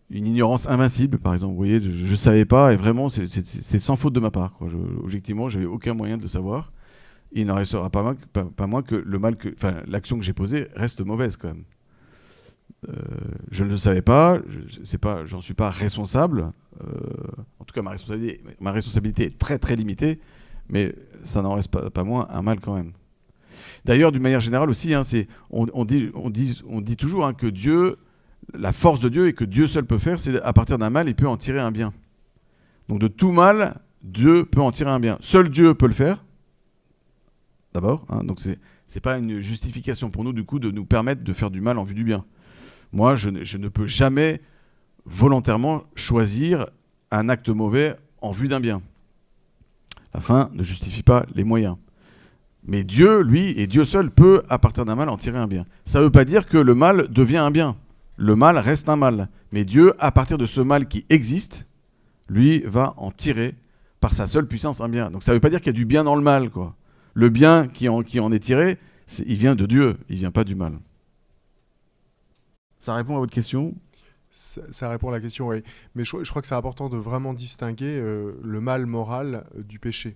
[SPEAKER 4] une ignorance invincible, par exemple. Vous voyez, je ne savais pas, et vraiment, c'est sans faute de ma part, quoi. Objectivement, je n'avais aucun moyen de le savoir. Il n'en restera pas moins que l'action que j'ai posée reste mauvaise, quand même. Je ne le savais pas, j'en suis pas responsable. En tout cas, ma responsabilité est très très limitée, mais ça n'en reste pas moins un mal quand même. D'ailleurs, d'une manière générale aussi, hein, on dit toujours hein, que Dieu, la force de Dieu et que Dieu seul peut faire, c'est à partir d'un mal, il peut en tirer un bien. Donc de tout mal, Dieu peut en tirer un bien. Seul Dieu peut le faire, d'abord. Hein, donc c'est pas une justification pour nous, du coup, de nous permettre de faire du mal en vue du bien. Moi, je ne peux jamais volontairement choisir un acte mauvais en vue d'un bien. La fin ne justifie pas les moyens. Mais Dieu, lui, et Dieu seul, peut, à partir d'un mal, en tirer un bien. Ça ne veut pas dire que le mal devient un bien. Le mal reste un mal. Mais Dieu, à partir de ce mal qui existe, lui, va en tirer, par sa seule puissance, un bien. Donc ça ne veut pas dire qu'il y a du bien dans le mal, quoi. Le bien qui en est tiré, il vient de Dieu, il ne vient pas du mal. Ça répond à votre question ?
[SPEAKER 5] Ça répond à la question, oui. Mais je crois que c'est important de vraiment distinguer le mal moral du péché.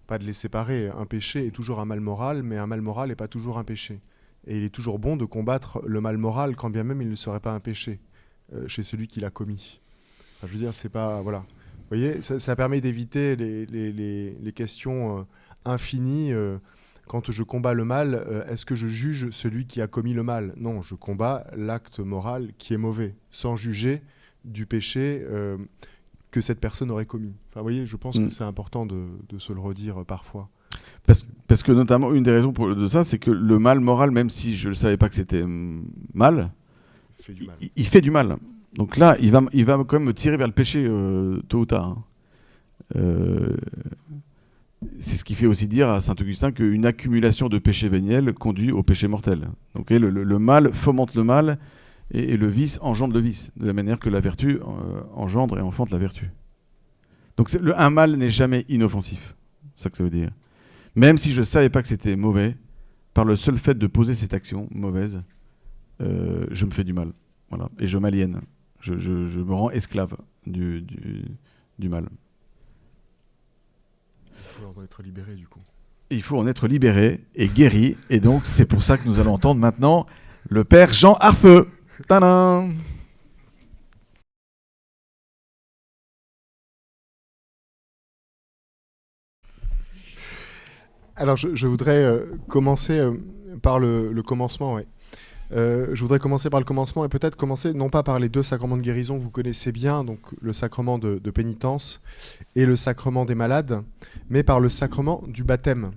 [SPEAKER 5] Pas de les séparer. Un péché est toujours un mal moral, mais un mal moral n'est pas toujours un péché. Et il est toujours bon de combattre le mal moral, quand bien même il ne serait pas un péché, chez celui qui l'a commis. Enfin, je veux dire, c'est pas... Voilà. Vous voyez, ça permet d'éviter les questions infinies. Quand je combats le mal, est-ce que je juge celui qui a commis le mal ? Non, je combats l'acte moral qui est mauvais, sans juger du péché que cette personne aurait commis. Enfin, vous voyez, je pense que c'est important de se le redire parfois.
[SPEAKER 4] Parce que notamment, une des raisons de ça, c'est que le mal moral, même si je ne savais pas que c'était mal, il fait du mal. Donc là, il va quand même me tirer vers le péché, tôt ou tard. C'est ce qui fait aussi dire à saint Augustin qu'une accumulation de péchés véniels conduit au péché mortel. Donc le mal fomente le mal et le vice engendre le vice, de la manière que la vertu engendre et enfante la vertu. Donc un mal n'est jamais inoffensif, c'est ça que ça veut dire. Même si je ne savais pas que c'était mauvais, par le seul fait de poser cette action mauvaise, je me fais du mal. Voilà. Et je m'aliène. Je me rends esclave du mal.
[SPEAKER 5] Il faut en être libéré, du coup.
[SPEAKER 4] Il faut en être libéré et guéri. Et donc, c'est pour ça que nous allons entendre maintenant le père Jean Harfeux. Tadam !
[SPEAKER 5] Alors, je voudrais commencer par le commencement, oui. Je voudrais commencer par le commencement et peut-être commencer non pas par les deux sacrements de guérison que vous connaissez bien, donc le sacrement de pénitence et le sacrement des malades, mais par le sacrement du baptême.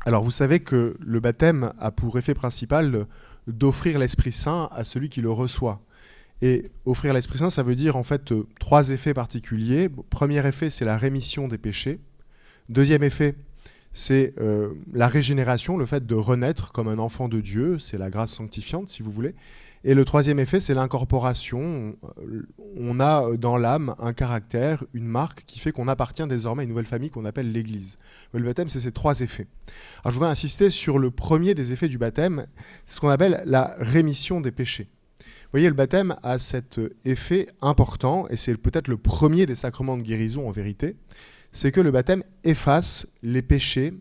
[SPEAKER 5] Alors vous savez que le baptême a pour effet principal d'offrir l'Esprit Saint à celui qui le reçoit. Et offrir l'Esprit Saint, ça veut dire en fait 3 effets particuliers. Premier effet, c'est la rémission des péchés. Deuxième effet, c'est la régénération, le fait de renaître comme un enfant de Dieu, c'est la grâce sanctifiante si vous voulez. Et le troisième effet, c'est l'incorporation. On a dans l'âme un caractère, une marque qui fait qu'on appartient désormais à une nouvelle famille qu'on appelle l'Église. Le baptême, c'est ces 3 effets. Alors je voudrais insister sur le premier des effets du baptême, c'est ce qu'on appelle la rémission des péchés. Vous voyez, le baptême a cet effet important, et c'est peut-être le premier des sacrements de guérison en vérité, c'est que le baptême efface les péchés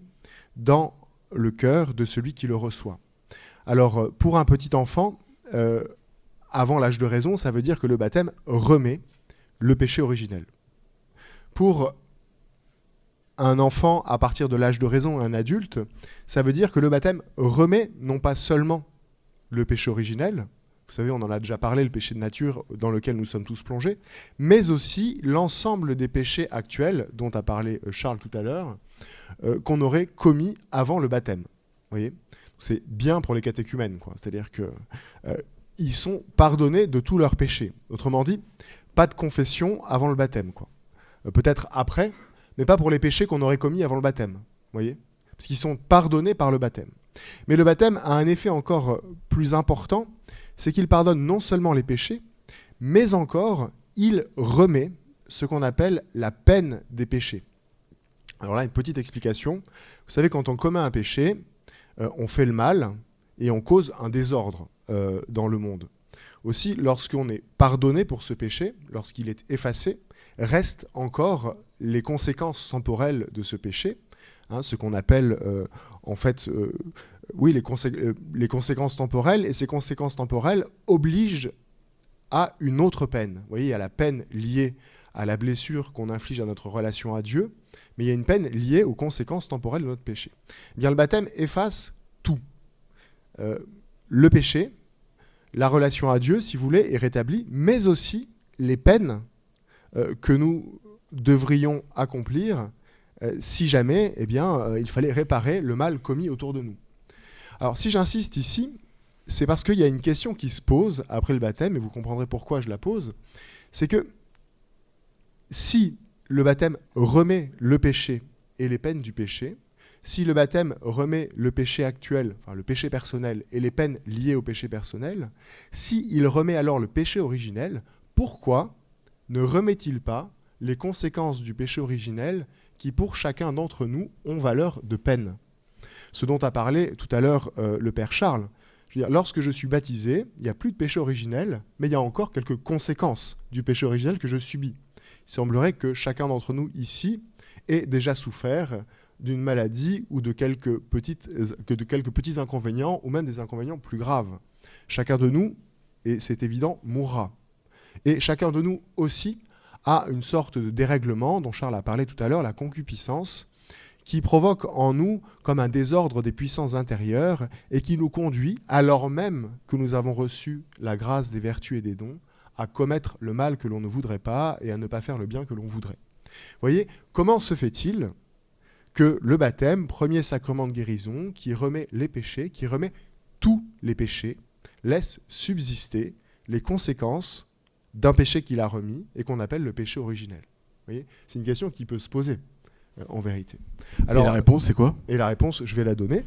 [SPEAKER 5] dans le cœur de celui qui le reçoit. Alors, pour un petit enfant, avant l'âge de raison, ça veut dire que le baptême remet le péché originel. Pour un enfant à partir de l'âge de raison, un adulte, ça veut dire que le baptême remet non pas seulement le péché originel, vous savez, on en a déjà parlé, le péché de nature dans lequel nous sommes tous plongés, mais aussi l'ensemble des péchés actuels, dont a parlé Charles tout à l'heure, qu'on aurait commis avant le baptême. Vous voyez ? C'est bien pour les catéchumènes, quoi. C'est-à-dire qu'ils sont pardonnés de tous leurs péchés. Autrement dit, pas de confession avant le baptême, quoi. Peut-être après, mais pas pour les péchés qu'on aurait commis avant le baptême. Vous voyez ? Parce qu'ils sont pardonnés par le baptême. Mais le baptême a un effet encore plus important, c'est qu'il pardonne non seulement les péchés, mais encore, il remet ce qu'on appelle la peine des péchés. Alors là, une petite explication. Vous savez, quand on commet un péché, on fait le mal et on cause un désordre dans le monde. Aussi, lorsqu'on est pardonné pour ce péché, lorsqu'il est effacé, restent encore les conséquences temporelles de ce péché, hein, ce qu'on appelle oui, les conséquences temporelles, et ces conséquences temporelles obligent à une autre peine. Vous voyez, il y a la peine liée à la blessure qu'on inflige à notre relation à Dieu, mais il y a une peine liée aux conséquences temporelles de notre péché. Eh bien, le baptême efface tout. Le péché, la relation à Dieu, si vous voulez, est rétablie, mais aussi les peines que nous devrions accomplir si jamais il fallait réparer le mal commis autour de nous. Alors, si j'insiste ici, c'est parce qu'il y a une question qui se pose après le baptême, et vous comprendrez pourquoi je la pose, c'est que si le baptême remet le péché et les peines du péché, si le baptême remet le péché actuel, enfin le péché personnel, et les peines liées au péché personnel, s'il remet alors le péché originel, pourquoi ne remet-il pas les conséquences du péché originel qui, pour chacun d'entre nous, ont valeur de peine ? Ce dont a parlé tout à l'heure le Père Charles. Je veux dire, lorsque je suis baptisé, il n'y a plus de péché originel, mais il y a encore quelques conséquences du péché originel que je subis. Il semblerait que chacun d'entre nous ici ait déjà souffert d'une maladie ou de quelques petits inconvénients, ou même des inconvénients plus graves. Chacun de nous, et c'est évident, mourra. Et chacun de nous aussi a une sorte de dérèglement dont Charles a parlé tout à l'heure, la concupiscence, qui provoque en nous comme un désordre des puissances intérieures et qui nous conduit, alors même que nous avons reçu la grâce des vertus et des dons, à commettre le mal que l'on ne voudrait pas et à ne pas faire le bien que l'on voudrait. Vous voyez, comment se fait-il que le baptême, premier sacrement de guérison, qui remet les péchés, qui remet tous les péchés, laisse subsister les conséquences d'un péché qu'il a remis et qu'on appelle le péché originel. Vous voyez, c'est une question qui peut se poser, en vérité. Alors,
[SPEAKER 4] et la réponse, c'est quoi ?
[SPEAKER 5] Et la réponse, je vais la donner.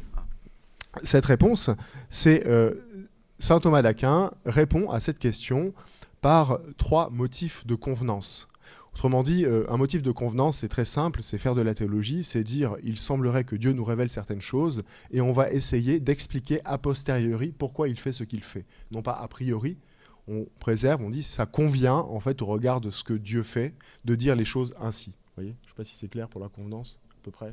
[SPEAKER 5] Cette réponse, c'est saint Thomas d'Aquin répond à cette question par 3 motifs de convenance. Autrement dit, un motif de convenance, c'est très simple, c'est faire de la théologie, c'est dire il semblerait que Dieu nous révèle certaines choses et on va essayer d'expliquer a posteriori pourquoi il fait ce qu'il fait. Non pas a priori, on préserve, on dit ça convient en fait au regard de ce que Dieu fait de dire les choses ainsi. Vous voyez, je ne sais pas si c'est clair pour la convenance, à peu près.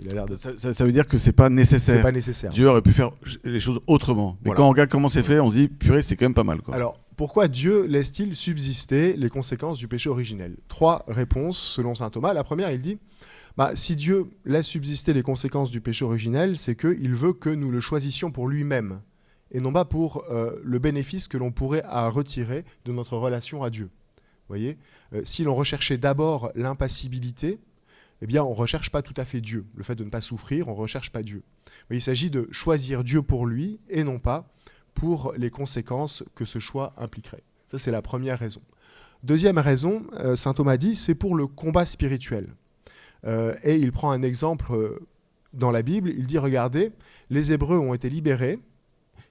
[SPEAKER 5] Il a l'air de...
[SPEAKER 4] ça veut dire que c'est pas nécessaire.
[SPEAKER 5] C'est pas nécessaire.
[SPEAKER 4] Dieu aurait pu faire les choses autrement. Mais
[SPEAKER 5] voilà.
[SPEAKER 4] Quand on regarde comment c'est fait, on se dit purée, c'est quand même pas mal, quoi.
[SPEAKER 5] Alors, pourquoi Dieu laisse-t-il subsister les conséquences du péché originel ? 3 réponses selon saint Thomas. La première, il dit si Dieu laisse subsister les conséquences du péché originel, c'est qu'il veut que nous le choisissions pour lui-même et non pas pour le bénéfice que l'on pourrait retirer de notre relation à Dieu. Vous voyez, si l'on recherchait d'abord l'impassibilité, eh bien, on ne recherche pas tout à fait Dieu. Le fait de ne pas souffrir, on ne recherche pas Dieu. Mais il s'agit de choisir Dieu pour lui et non pas pour les conséquences que ce choix impliquerait. Ça, c'est la première raison. Deuxième raison, saint Thomas dit, c'est pour le combat spirituel. Et il prend un exemple dans la Bible. Il dit, regardez, les Hébreux ont été libérés,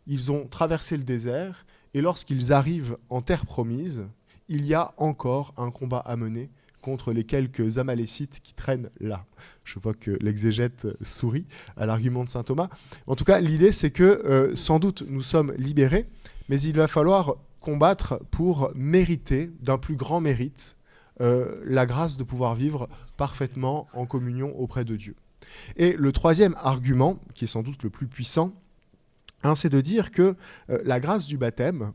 [SPEAKER 5] ils ont traversé le désert, et lorsqu'ils arrivent en terre promise, il y a encore un combat à mener contre les quelques Amalécites qui traînent là. Je vois que l'exégète sourit à l'argument de saint Thomas. En tout cas, l'idée, c'est que sans doute nous sommes libérés, mais il va falloir combattre pour mériter d'un plus grand mérite la grâce de pouvoir vivre parfaitement en communion auprès de Dieu. Et le troisième argument, qui est sans doute le plus puissant, c'est de dire que la grâce du baptême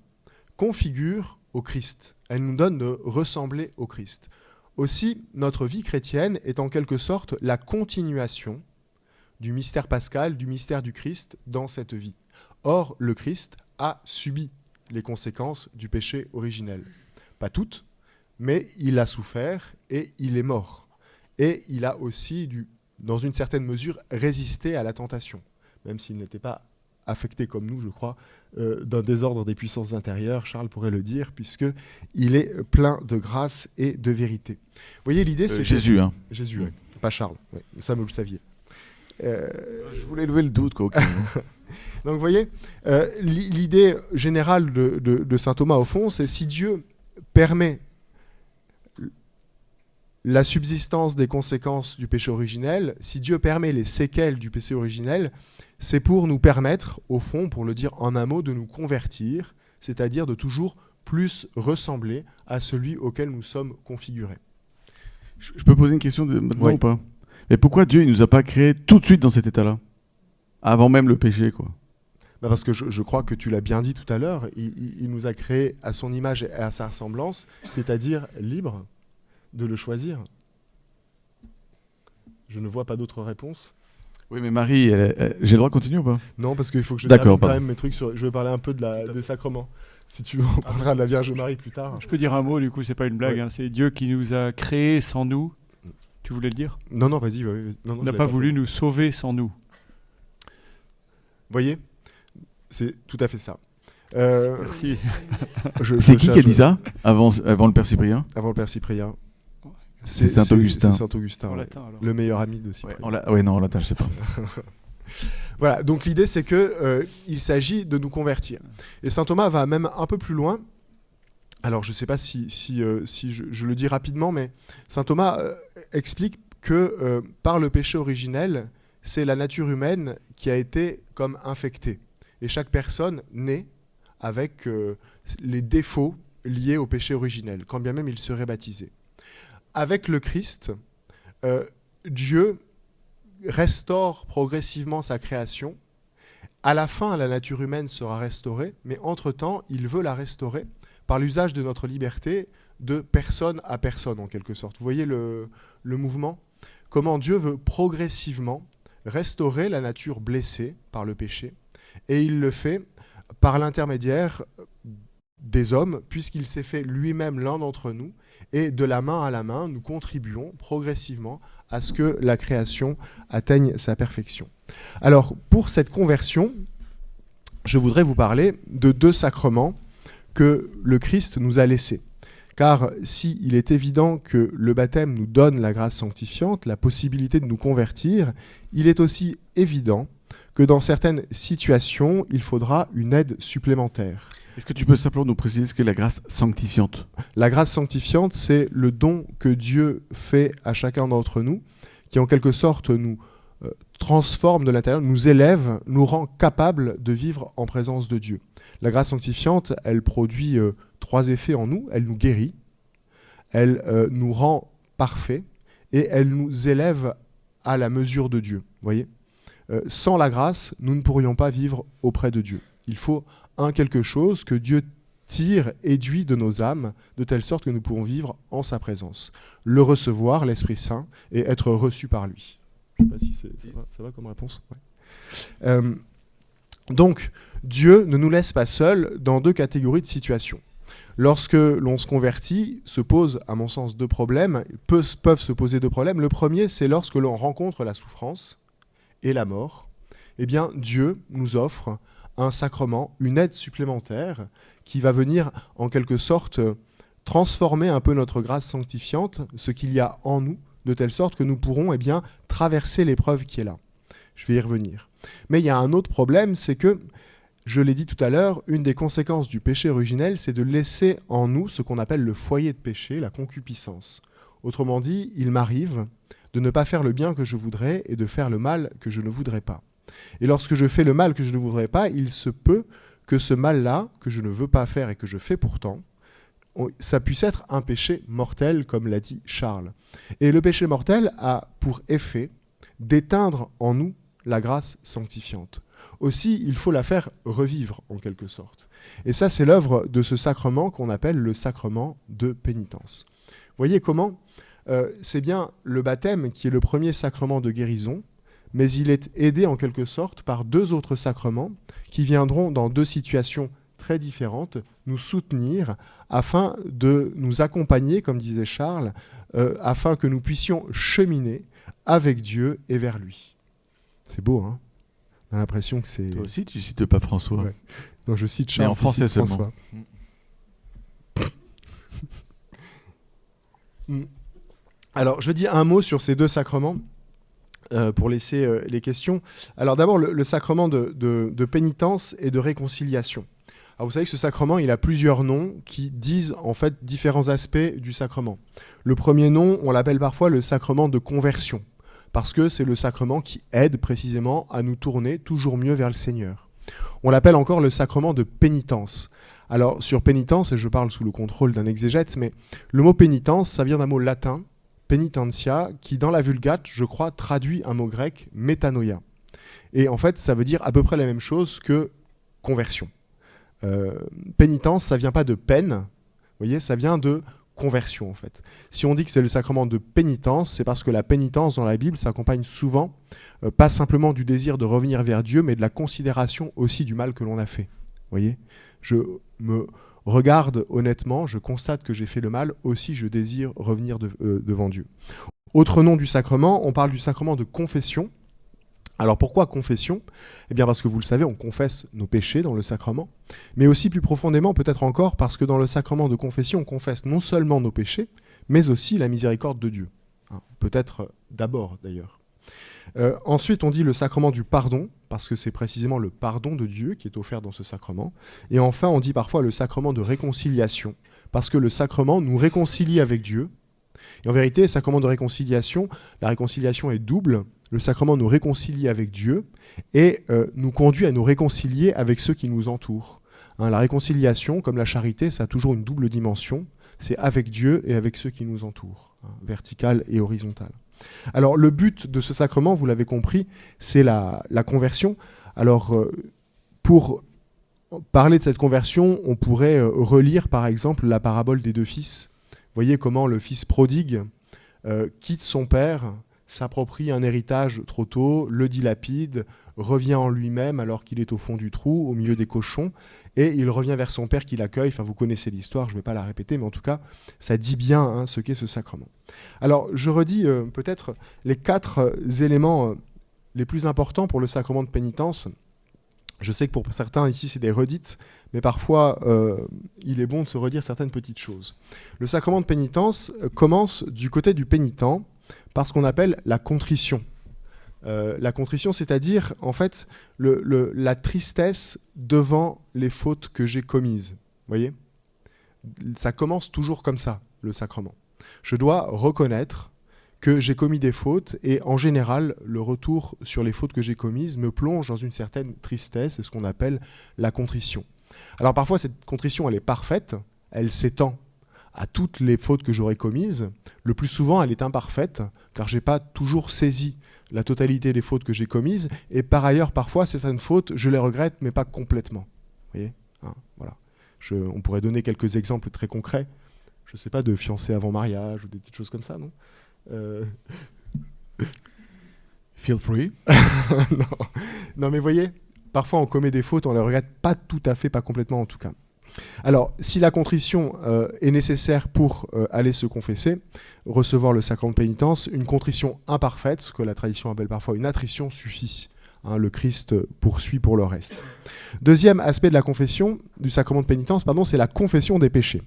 [SPEAKER 5] configure au Christ. Elle nous donne de ressembler au Christ. Aussi, notre vie chrétienne est en quelque sorte la continuation du mystère pascal, du mystère du Christ dans cette vie. Or, le Christ a subi les conséquences du péché originel. Pas toutes, mais il a souffert et il est mort. Et il a aussi, dans une certaine mesure, résisté à la tentation, même s'il n'était pas affecté comme nous, je crois, d'un désordre des puissances intérieures, Charles pourrait le dire, puisqu'il est plein de grâce et de vérité. Vous voyez, l'idée, c'est...
[SPEAKER 4] Jésus, hein.
[SPEAKER 5] Jésus, oui. Pas Charles. Oui. Ça, vous le saviez.
[SPEAKER 4] Je voulais lever le doute, quoi. Okay.
[SPEAKER 5] Donc, vous voyez, l'idée générale de saint Thomas, au fond, c'est si Dieu permet la subsistance des conséquences du péché originel, si Dieu permet les séquelles du péché originel, c'est pour nous permettre, au fond, pour le dire en un mot, de nous convertir, c'est-à-dire de toujours plus ressembler à celui auquel nous sommes configurés.
[SPEAKER 4] Je peux poser une question maintenant
[SPEAKER 5] oui.
[SPEAKER 4] ou pas ? Mais pourquoi Dieu ne nous a pas créés tout de suite dans cet état-là ? Avant même le péché, quoi.
[SPEAKER 5] Bah parce que je crois que tu l'as bien dit tout à l'heure, il nous a créés à son image et à sa ressemblance, c'est-à-dire libres de le choisir. Je ne vois pas d'autre réponse.
[SPEAKER 4] Oui, mais Marie, j'ai le droit de continuer ou pas?
[SPEAKER 5] Non, parce qu'il faut que je
[SPEAKER 4] D'accord,
[SPEAKER 5] termine quand
[SPEAKER 4] pardon.
[SPEAKER 5] même mes trucs sur... Je vais parler un peu des sacrements. Si tu veux, on parlera de la Vierge Marie plus tard.
[SPEAKER 3] Je peux dire un mot, du coup, c'est pas une blague.
[SPEAKER 5] Ouais.
[SPEAKER 3] Hein, c'est Dieu qui nous a créés sans nous. Tu voulais le dire?
[SPEAKER 5] Non, vas-y. Non,
[SPEAKER 3] Il
[SPEAKER 5] je
[SPEAKER 3] n'a
[SPEAKER 5] l'ai
[SPEAKER 3] pas voulu nous sauver sans nous.
[SPEAKER 5] Vous voyez, c'est tout à fait ça.
[SPEAKER 3] Merci.
[SPEAKER 4] C'est qui a dit ça avant le Père Cyprien?
[SPEAKER 5] Avant le Père Cyprien.
[SPEAKER 4] C'est Saint-Augustin.
[SPEAKER 5] C'est Saint-Augustin,
[SPEAKER 3] En
[SPEAKER 5] ouais.
[SPEAKER 3] latin, alors.
[SPEAKER 5] Le meilleur ami de Cyprien.
[SPEAKER 4] Non, en latin, je sais pas.
[SPEAKER 5] Voilà, donc l'idée c'est que il s'agit de nous convertir. Et saint Thomas va même un peu plus loin. Alors je ne sais pas si je le dis rapidement, mais saint Thomas explique que par le péché originel, c'est la nature humaine qui a été comme infectée. Et chaque personne naît avec les défauts liés au péché originel, quand bien même il serait baptisé. Avec le Christ, Dieu restaure progressivement sa création. À la fin, la nature humaine sera restaurée, mais entre-temps, il veut la restaurer par l'usage de notre liberté de personne à personne, en quelque sorte. Vous voyez le mouvement? Comment Dieu veut progressivement restaurer la nature blessée par le péché, et il le fait par l'intermédiaire des hommes, puisqu'il s'est fait lui-même l'un d'entre nous, et de la main à la main, nous contribuons progressivement à ce que la création atteigne sa perfection. Alors, pour cette conversion, je voudrais vous parler de 2 sacrements que le Christ nous a laissés. Car s'il est évident que le baptême nous donne la grâce sanctifiante, la possibilité de nous convertir, il est aussi évident que dans certaines situations, il faudra une aide supplémentaire.
[SPEAKER 4] Est-ce que tu peux simplement nous préciser ce qu'est la grâce sanctifiante?
[SPEAKER 5] La grâce sanctifiante, c'est le don que Dieu fait à chacun d'entre nous, qui en quelque sorte nous transforme de l'intérieur, nous élève, nous rend capables de vivre en présence de Dieu. La grâce sanctifiante, elle produit 3 effets en nous. Elle nous guérit, elle nous rend parfaits et elle nous élève à la mesure de Dieu. Voyez, sans la grâce, nous ne pourrions pas vivre auprès de Dieu. Il faut quelque chose que Dieu tire, éduit de nos âmes, de telle sorte que nous pouvons vivre en sa présence. Le recevoir, l'Esprit Saint, et être reçu par lui. Je ne sais pas si ça va comme réponse. Ouais. Donc, Dieu ne nous laisse pas seuls dans 2 catégories de situations. Lorsque l'on se convertit, se posent, à mon sens, 2 problèmes, peuvent se poser 2 problèmes. Le premier, c'est lorsque l'on rencontre la souffrance et la mort. Eh bien, Dieu nous offre un sacrement, une aide supplémentaire qui va venir, en quelque sorte, transformer un peu notre grâce sanctifiante, ce qu'il y a en nous, de telle sorte que nous pourrons traverser l'épreuve qui est là. Je vais y revenir. Mais il y a un autre problème, c'est que, je l'ai dit tout à l'heure, une des conséquences du péché originel, c'est de laisser en nous ce qu'on appelle le foyer de péché, la concupiscence. Autrement dit, il m'arrive de ne pas faire le bien que je voudrais et de faire le mal que je ne voudrais pas. Et lorsque je fais le mal que je ne voudrais pas, il se peut que ce mal-là, que je ne veux pas faire et que je fais pourtant, ça puisse être un péché mortel, comme l'a dit Charles. Et le péché mortel a pour effet d'éteindre en nous la grâce sanctifiante. Aussi, il faut la faire revivre, en quelque sorte. Et ça, c'est l'œuvre de ce sacrement qu'on appelle le sacrement de pénitence. Vous voyez comment c'est bien le baptême qui est le premier sacrement de guérison, mais il est aidé en quelque sorte par 2 autres sacrements qui viendront dans 2 situations très différentes nous soutenir afin de nous accompagner, comme disait Charles, afin que nous puissions cheminer avec Dieu et vers lui. C'est beau, hein? On a l'impression que c'est...
[SPEAKER 4] Toi aussi, tu cites pas François.
[SPEAKER 5] Ouais. Non, je cite Charles.
[SPEAKER 4] Mais en français
[SPEAKER 5] cite
[SPEAKER 4] seulement.
[SPEAKER 5] Alors, je dis un mot sur ces 2 sacrements pour laisser les questions. Alors d'abord, le sacrement de pénitence et de réconciliation. Alors, vous savez que ce sacrement, il a plusieurs noms qui disent en fait différents aspects du sacrement. Le premier nom, on l'appelle parfois le sacrement de conversion, parce que c'est le sacrement qui aide précisément à nous tourner toujours mieux vers le Seigneur. On l'appelle encore le sacrement de pénitence. Alors sur pénitence, et je parle sous le contrôle d'un exégète, mais le mot pénitence, ça vient d'un mot latin, penitentia, qui dans la Vulgate, je crois, traduit un mot grec, métanoïa. Et en fait, ça veut dire à peu près la même chose que conversion. Pénitence, ça vient pas de peine, vous voyez, ça vient de conversion en fait. Si on dit que c'est le sacrement de pénitence, c'est parce que la pénitence dans la Bible s'accompagne souvent, pas simplement du désir de revenir vers Dieu, mais de la considération aussi du mal que l'on a fait. Vous voyez, je me regarde honnêtement, je constate que j'ai fait le mal, aussi je désire revenir devant Dieu. Autre nom du sacrement, on parle du sacrement de confession. Alors pourquoi confession ? Eh bien parce que vous le savez, on confesse nos péchés dans le sacrement, mais aussi plus profondément, peut-être encore, parce que dans le sacrement de confession, on confesse non seulement nos péchés, mais aussi la miséricorde de Dieu. Peut-être d'abord d'ailleurs. Ensuite, on dit le sacrement du pardon, parce que c'est précisément le pardon de Dieu qui est offert dans ce sacrement. Et enfin, on dit parfois le sacrement de réconciliation, parce que le sacrement nous réconcilie avec Dieu. Et en vérité, le sacrement de réconciliation, la réconciliation est double. Le sacrement nous réconcilie avec Dieu et nous conduit à nous réconcilier avec ceux qui nous entourent. La réconciliation, comme la charité, ça a toujours une double dimension. C'est avec Dieu et avec ceux qui nous entourent, verticale et horizontale. Alors le but de ce sacrement, vous l'avez compris, c'est la conversion. Alors pour parler de cette conversion, on pourrait relire par exemple la parabole des 2 fils. Vous voyez comment le fils prodigue quitte son père, s'approprie un héritage trop tôt, le dilapide, revient en lui-même alors qu'il est au fond du trou, au milieu des cochons, et il revient vers son père qui l'accueille. Enfin, vous connaissez l'histoire, je ne vais pas la répéter, mais en tout cas, ça dit bien ce qu'est ce sacrement. Alors, je redis peut-être les 4 éléments les plus importants pour le sacrement de pénitence. Je sais que pour certains ici, c'est des redites, mais parfois, il est bon de se redire certaines petites choses. Le sacrement de pénitence commence du côté du pénitent, par ce qu'on appelle la contrition. La contrition, c'est-à-dire, en fait, la tristesse devant les fautes que j'ai commises. Vous voyez ? Ça commence toujours comme ça, le sacrement. Je dois reconnaître que j'ai commis des fautes et, en général, le retour sur les fautes que j'ai commises me plonge dans une certaine tristesse, c'est ce qu'on appelle la contrition. Alors parfois, cette contrition, elle est parfaite, elle s'étend à toutes les fautes que j'aurais commises. Le plus souvent, elle est imparfaite, car je n'ai pas toujours saisi la totalité des fautes que j'ai commises. Et par ailleurs, parfois, certaines fautes, je les regrette, mais pas complètement. Vous voyez ? Voilà. On pourrait donner quelques exemples très concrets. Je ne sais pas, de fiancés avant mariage, ou des petites choses comme ça, non ?
[SPEAKER 4] Feel free.
[SPEAKER 5] Non, mais vous voyez, parfois, on commet des fautes, on ne les regrette pas tout à fait, pas complètement en tout cas. Alors, si la contrition est nécessaire pour aller se confesser, recevoir le sacrement de pénitence, une contrition imparfaite, ce que la tradition appelle parfois une attrition, suffit. Le Christ poursuit pour le reste. Deuxième aspect de la confession, du sacrement de pénitence, c'est la confession des péchés.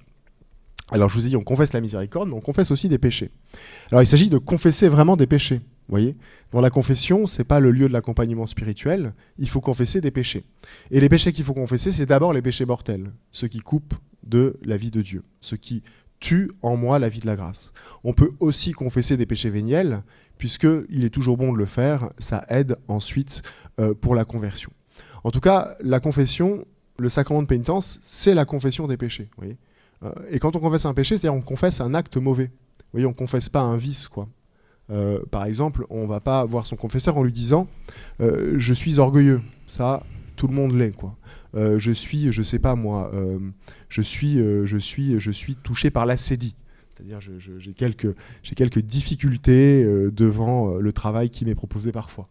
[SPEAKER 5] Alors, je vous ai dit, on confesse la miséricorde, mais on confesse aussi des péchés. Alors, il s'agit de confesser vraiment des péchés. Vous voyez, dans la confession, ce n'est pas le lieu de l'accompagnement spirituel, il faut confesser des péchés. Et les péchés qu'il faut confesser, c'est d'abord les péchés mortels, ceux qui coupent de la vie de Dieu, ceux qui tuent en moi la vie de la grâce. On peut aussi confesser des péchés véniels, puisqu'il est toujours bon de le faire, ça aide ensuite pour la conversion. En tout cas, la confession, le sacrement de pénitence, c'est la confession des péchés. Vous voyez, et quand on confesse un péché, c'est-à-dire on confesse un acte mauvais. Vous voyez, on ne confesse pas un vice, quoi. Par exemple, on ne va pas voir son confesseur en lui disant je suis orgueilleux. Ça, tout le monde l'est, quoi. Je suis, je sais pas moi, je suis touché par l'acédie. C'est-à-dire j'ai quelques difficultés devant le travail qui m'est proposé parfois.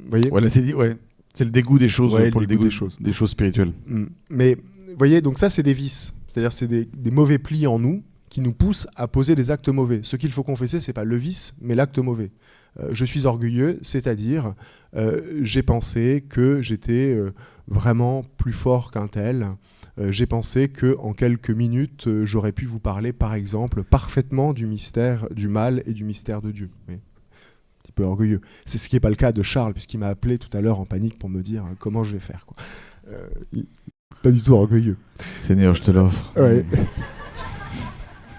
[SPEAKER 5] Voyez.
[SPEAKER 4] Ouais, l'acédie, ouais. C'est le dégoût des choses,
[SPEAKER 5] ouais,
[SPEAKER 4] pour le dégoût des choses spirituelles.
[SPEAKER 5] Mais vous voyez, donc ça c'est des vices. C'est-à-dire c'est des mauvais plis en nous qui nous pousse à poser des actes mauvais. Ce qu'il faut confesser, ce n'est pas le vice, mais l'acte mauvais. Je suis orgueilleux, c'est-à-dire j'ai pensé que j'étais vraiment plus fort qu'un tel. J'ai pensé qu'en quelques minutes, j'aurais pu vous parler, par exemple, parfaitement du mystère du mal et du mystère de Dieu. Oui. Un petit peu orgueilleux. C'est ce qui n'est pas le cas de Charles, puisqu'il m'a appelé tout à l'heure en panique pour me dire comment je vais faire, quoi. Pas du tout orgueilleux.
[SPEAKER 4] Seigneur, je te l'offre.
[SPEAKER 5] Ouais.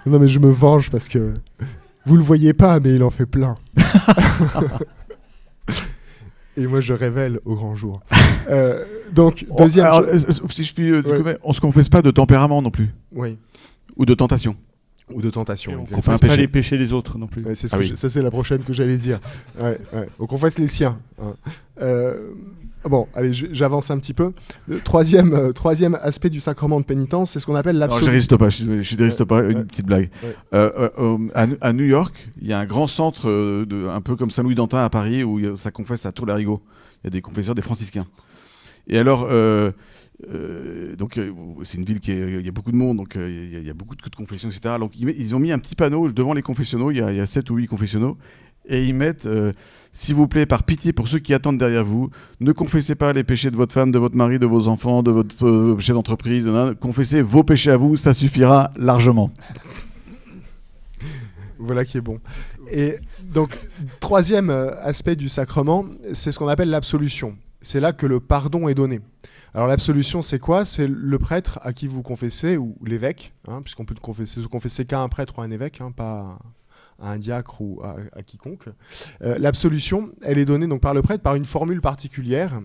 [SPEAKER 5] Non mais je me venge parce que vous le voyez pas, mais il en fait plein. Et moi je révèle au grand jour. Donc deuxième.
[SPEAKER 4] Alors, si je puis, on se confesse pas de tempérament non plus.
[SPEAKER 5] Oui.
[SPEAKER 4] Ou de tentation.
[SPEAKER 5] Ou de tentation.
[SPEAKER 2] Et on ne
[SPEAKER 5] exactement.
[SPEAKER 4] fait un
[SPEAKER 2] confesse pas
[SPEAKER 4] péché.
[SPEAKER 2] les péchés des autres non plus.
[SPEAKER 5] Ouais, c'est ce
[SPEAKER 4] Ah
[SPEAKER 5] que
[SPEAKER 4] oui.
[SPEAKER 5] ça, c'est la prochaine que j'allais dire. Ouais. On confesse les siens. Hein. Bon, allez, j'avance un petit peu. Le troisième aspect du sacrement de pénitence, c'est ce qu'on appelle
[SPEAKER 4] Alors,
[SPEAKER 5] l'absolution.
[SPEAKER 4] je résiste pas, je résiste pas, une
[SPEAKER 5] Ouais.
[SPEAKER 4] petite blague.
[SPEAKER 5] Ouais.
[SPEAKER 4] À New York, il y a un grand centre, un peu comme Saint-Louis-d'Antin à Paris, où ça confesse à Tour-Larigot. Il y a des confesseurs, des franciscains. Et alors, donc, c'est une ville il y a beaucoup de monde, donc il y a beaucoup de confessions, etc. Donc, ils ont mis un petit panneau devant les confessionnaux, il y a 7 ou 8 confessionnaux, et ils mettent s'il vous plaît, par pitié pour ceux qui attendent derrière vous, ne confessez pas les péchés de votre femme, de votre mari, de vos enfants, de votre chef d'entreprise. Confessez vos péchés à vous, ça suffira largement.
[SPEAKER 5] Voilà qui est bon. Et donc, troisième aspect du sacrement, c'est ce qu'on appelle l'absolution. C'est là que le pardon est donné. Alors l'absolution, c'est quoi? C'est le prêtre à qui vous confessez, ou l'évêque, puisqu'on peut se confesser qu'à un prêtre ou à un évêque, pas à un diacre ou à quiconque. L'absolution, elle est donnée donc par le prêtre par une formule particulière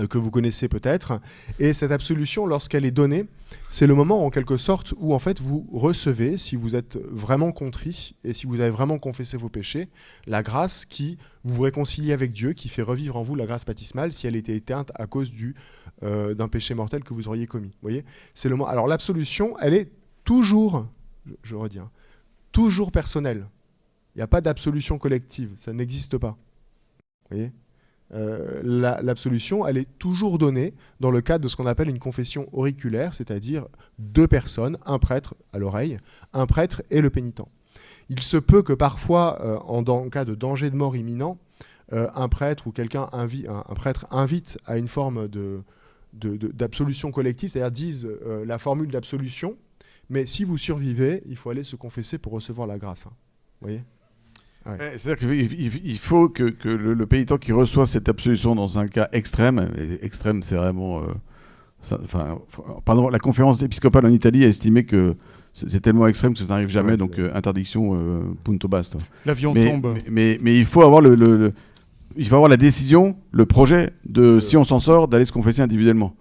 [SPEAKER 5] que vous connaissez peut-être. Et cette absolution, lorsqu'elle est donnée, c'est le moment en quelque sorte où en fait vous recevez, si vous êtes vraiment contrit et si vous avez vraiment confessé vos péchés, la grâce qui vous réconcilie avec Dieu, qui fait revivre en vous la grâce baptismale si elle était éteinte à cause d'un péché mortel que vous auriez commis. Vous voyez, c'est le moment. Alors l'absolution, elle est toujours, je redis, toujours personnelle. Il n'y a pas d'absolution collective, ça n'existe pas. Vous voyez ? L'absolution, elle est toujours donnée dans le cadre de ce qu'on appelle une confession auriculaire, c'est-à-dire 2 personnes, un prêtre à l'oreille, un prêtre et le pénitent. Il se peut que parfois, en cas de danger de mort imminent, un prêtre ou un prêtre invite à une forme d'absolution collective, c'est-à-dire dise la formule d'absolution, mais si vous survivez, il faut aller se confesser pour recevoir la grâce. Vous voyez ?
[SPEAKER 4] Ouais. C'est-à-dire qu'il faut que le pénitent qui reçoit cette absolution dans un cas extrême, et extrême c'est vraiment... la conférence épiscopale en Italie a estimé que c'est tellement extrême que ça n'arrive jamais, donc interdiction punto basta.
[SPEAKER 2] L'avion tombe.
[SPEAKER 4] Mais il faut avoir il faut avoir la décision, le projet de, si on s'en sort, d'aller se confesser individuellement.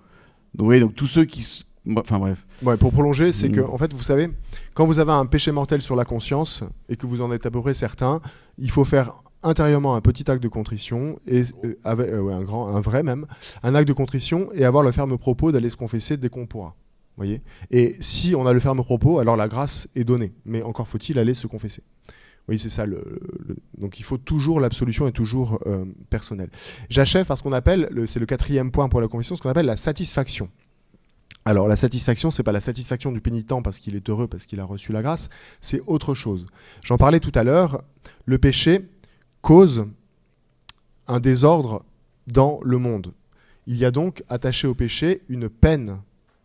[SPEAKER 4] Donc, oui, donc tous ceux qui... Enfin bref.
[SPEAKER 5] Ouais, pour prolonger, c'est que, en fait, vous savez, quand vous avez un péché mortel sur la conscience et que vous en êtes à peu près certain, il faut faire intérieurement un petit acte de contrition, et un acte de contrition, et avoir le ferme propos d'aller se confesser dès qu'on pourra. Voyez ? Et si on a le ferme propos, alors la grâce est donnée. Mais encore faut-il aller se confesser. Oui, c'est ça. Donc il faut toujours, l'absolution est toujours personnelle. J'achève par ce qu'on appelle, c'est le 4e point pour la confession, ce qu'on appelle la satisfaction. Alors la satisfaction, c'est pas la satisfaction du pénitent parce qu'il est heureux, parce qu'il a reçu la grâce, c'est autre chose. J'en parlais tout à l'heure, le péché cause un désordre dans le monde. Il y a donc attaché au péché une peine,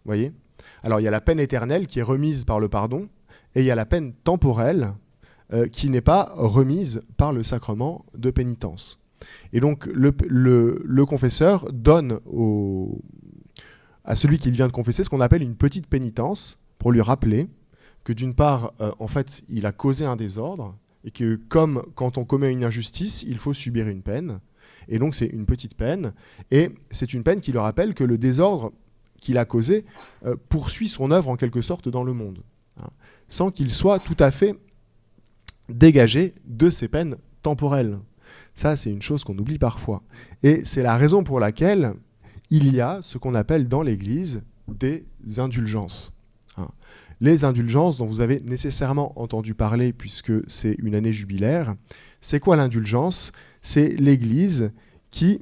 [SPEAKER 5] voyez ? Alors il y a la peine éternelle qui est remise par le pardon, et il y a la peine temporelle qui n'est pas remise par le sacrement de pénitence. Et donc le confesseur donne à celui qu'il vient de confesser ce qu'on appelle une petite pénitence, pour lui rappeler que d'une part, en fait, il a causé un désordre, et que comme quand on commet une injustice, il faut subir une peine, et donc c'est une petite peine, et c'est une peine qui lui rappelle que le désordre qu'il a causé poursuit son œuvre en quelque sorte dans le monde, sans qu'il soit tout à fait dégagé de ces peines temporelles. Ça, c'est une chose qu'on oublie parfois. Et c'est la raison pour laquelle il y a ce qu'on appelle dans l'Église des indulgences. Les indulgences dont vous avez nécessairement entendu parler puisque c'est une année jubilaire, c'est quoi l'indulgence? C'est l'Église qui,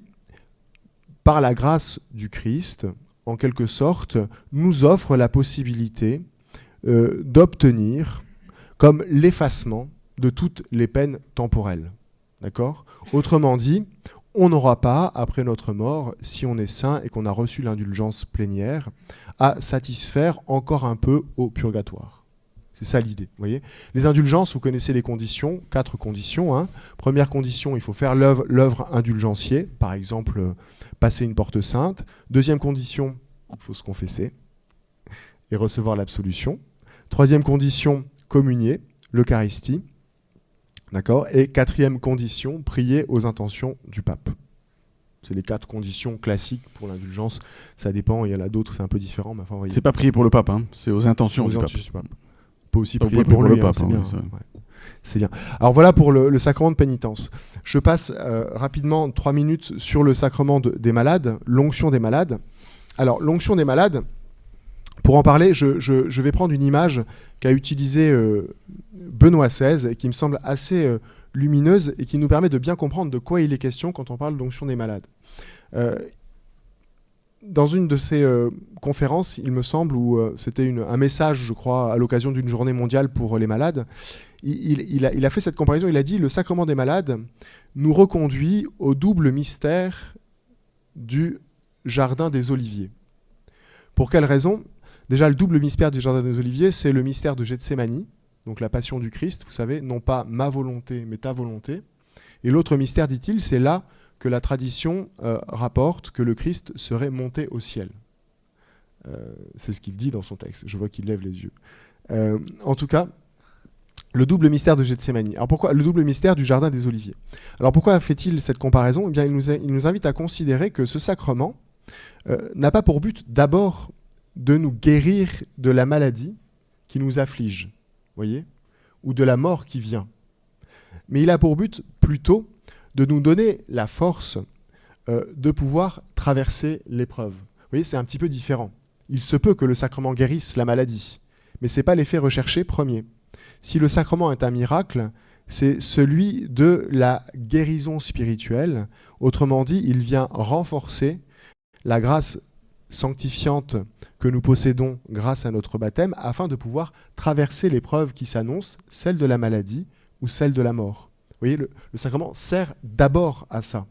[SPEAKER 5] par la grâce du Christ, en quelque sorte, nous offre la possibilité d'obtenir comme l'effacement de toutes les peines temporelles. D'accord ? Autrement dit, on n'aura pas, après notre mort, si on est saint et qu'on a reçu l'indulgence plénière, à satisfaire encore un peu au purgatoire. C'est ça l'idée. Voyez ? Les indulgences, vous connaissez les conditions, 4 conditions. Première condition, il faut faire l'œuvre indulgencier, par exemple, passer une porte sainte. Deuxième condition, il faut se confesser et recevoir l'absolution. Troisième condition, communier, l'Eucharistie. D'accord ? Et 4e condition, prier aux intentions du pape. C'est les 4 conditions classiques pour l'indulgence. Ça dépend, il y en a d'autres, c'est un peu différent. Mais enfin, voyez.
[SPEAKER 4] C'est pas prier pour le pape, c'est aux intentions du pape.
[SPEAKER 5] peut aussi
[SPEAKER 4] Vous
[SPEAKER 5] prier
[SPEAKER 4] pouvez
[SPEAKER 5] pour
[SPEAKER 4] prier
[SPEAKER 5] lui,
[SPEAKER 4] pour le
[SPEAKER 5] hein,
[SPEAKER 4] pape,
[SPEAKER 5] c'est
[SPEAKER 4] hein,
[SPEAKER 5] bien.
[SPEAKER 4] oui, c'est vrai.
[SPEAKER 5] Ouais. C'est bien. Alors voilà pour le sacrement de pénitence. Je passe rapidement 3 minutes sur le sacrement des malades, l'onction des malades. Alors l'onction des malades, pour en parler, je vais prendre une image qu'a utilisée Benoît XVI et qui me semble assez lumineuse et qui nous permet de bien comprendre de quoi il est question quand on parle d'onction des malades. Dans une de ces conférences, il me semble, où c'était un message, je crois, à l'occasion d'une journée mondiale pour les malades, il a fait cette comparaison. Il a dit « Le sacrement des malades nous reconduit au double mystère du jardin des Oliviers ». Pour quelle raison ? Déjà, le double mystère du jardin des Oliviers, c'est le mystère de Gethsémani, donc la passion du Christ, vous savez, non pas ma volonté, mais ta volonté. Et l'autre mystère, dit-il, c'est là que la tradition rapporte que le Christ serait monté au ciel. C'est ce qu'il dit dans son texte. Je vois qu'il lève les yeux. En tout cas, le double mystère de Gethsémani. Alors pourquoi le double mystère du jardin des Oliviers ? Alors pourquoi fait-il cette comparaison ? Eh bien, il nous invite à considérer que ce sacrement n'a pas pour but d'abord de nous guérir de la maladie qui nous afflige, voyez, ou de la mort qui vient. Mais il a pour but plutôt de nous donner la force de pouvoir traverser l'épreuve. Vous voyez, c'est un petit peu différent. Il se peut que le sacrement guérisse la maladie, mais ce n'est pas l'effet recherché premier. Si le sacrement est un miracle, c'est celui de la guérison spirituelle. Autrement dit, il vient renforcer la grâce sanctifiante que nous possédons grâce à notre baptême afin de pouvoir traverser l'épreuve qui s'annonce, celle de la maladie ou celle de la mort. Vous voyez, le sacrement sert d'abord à ça.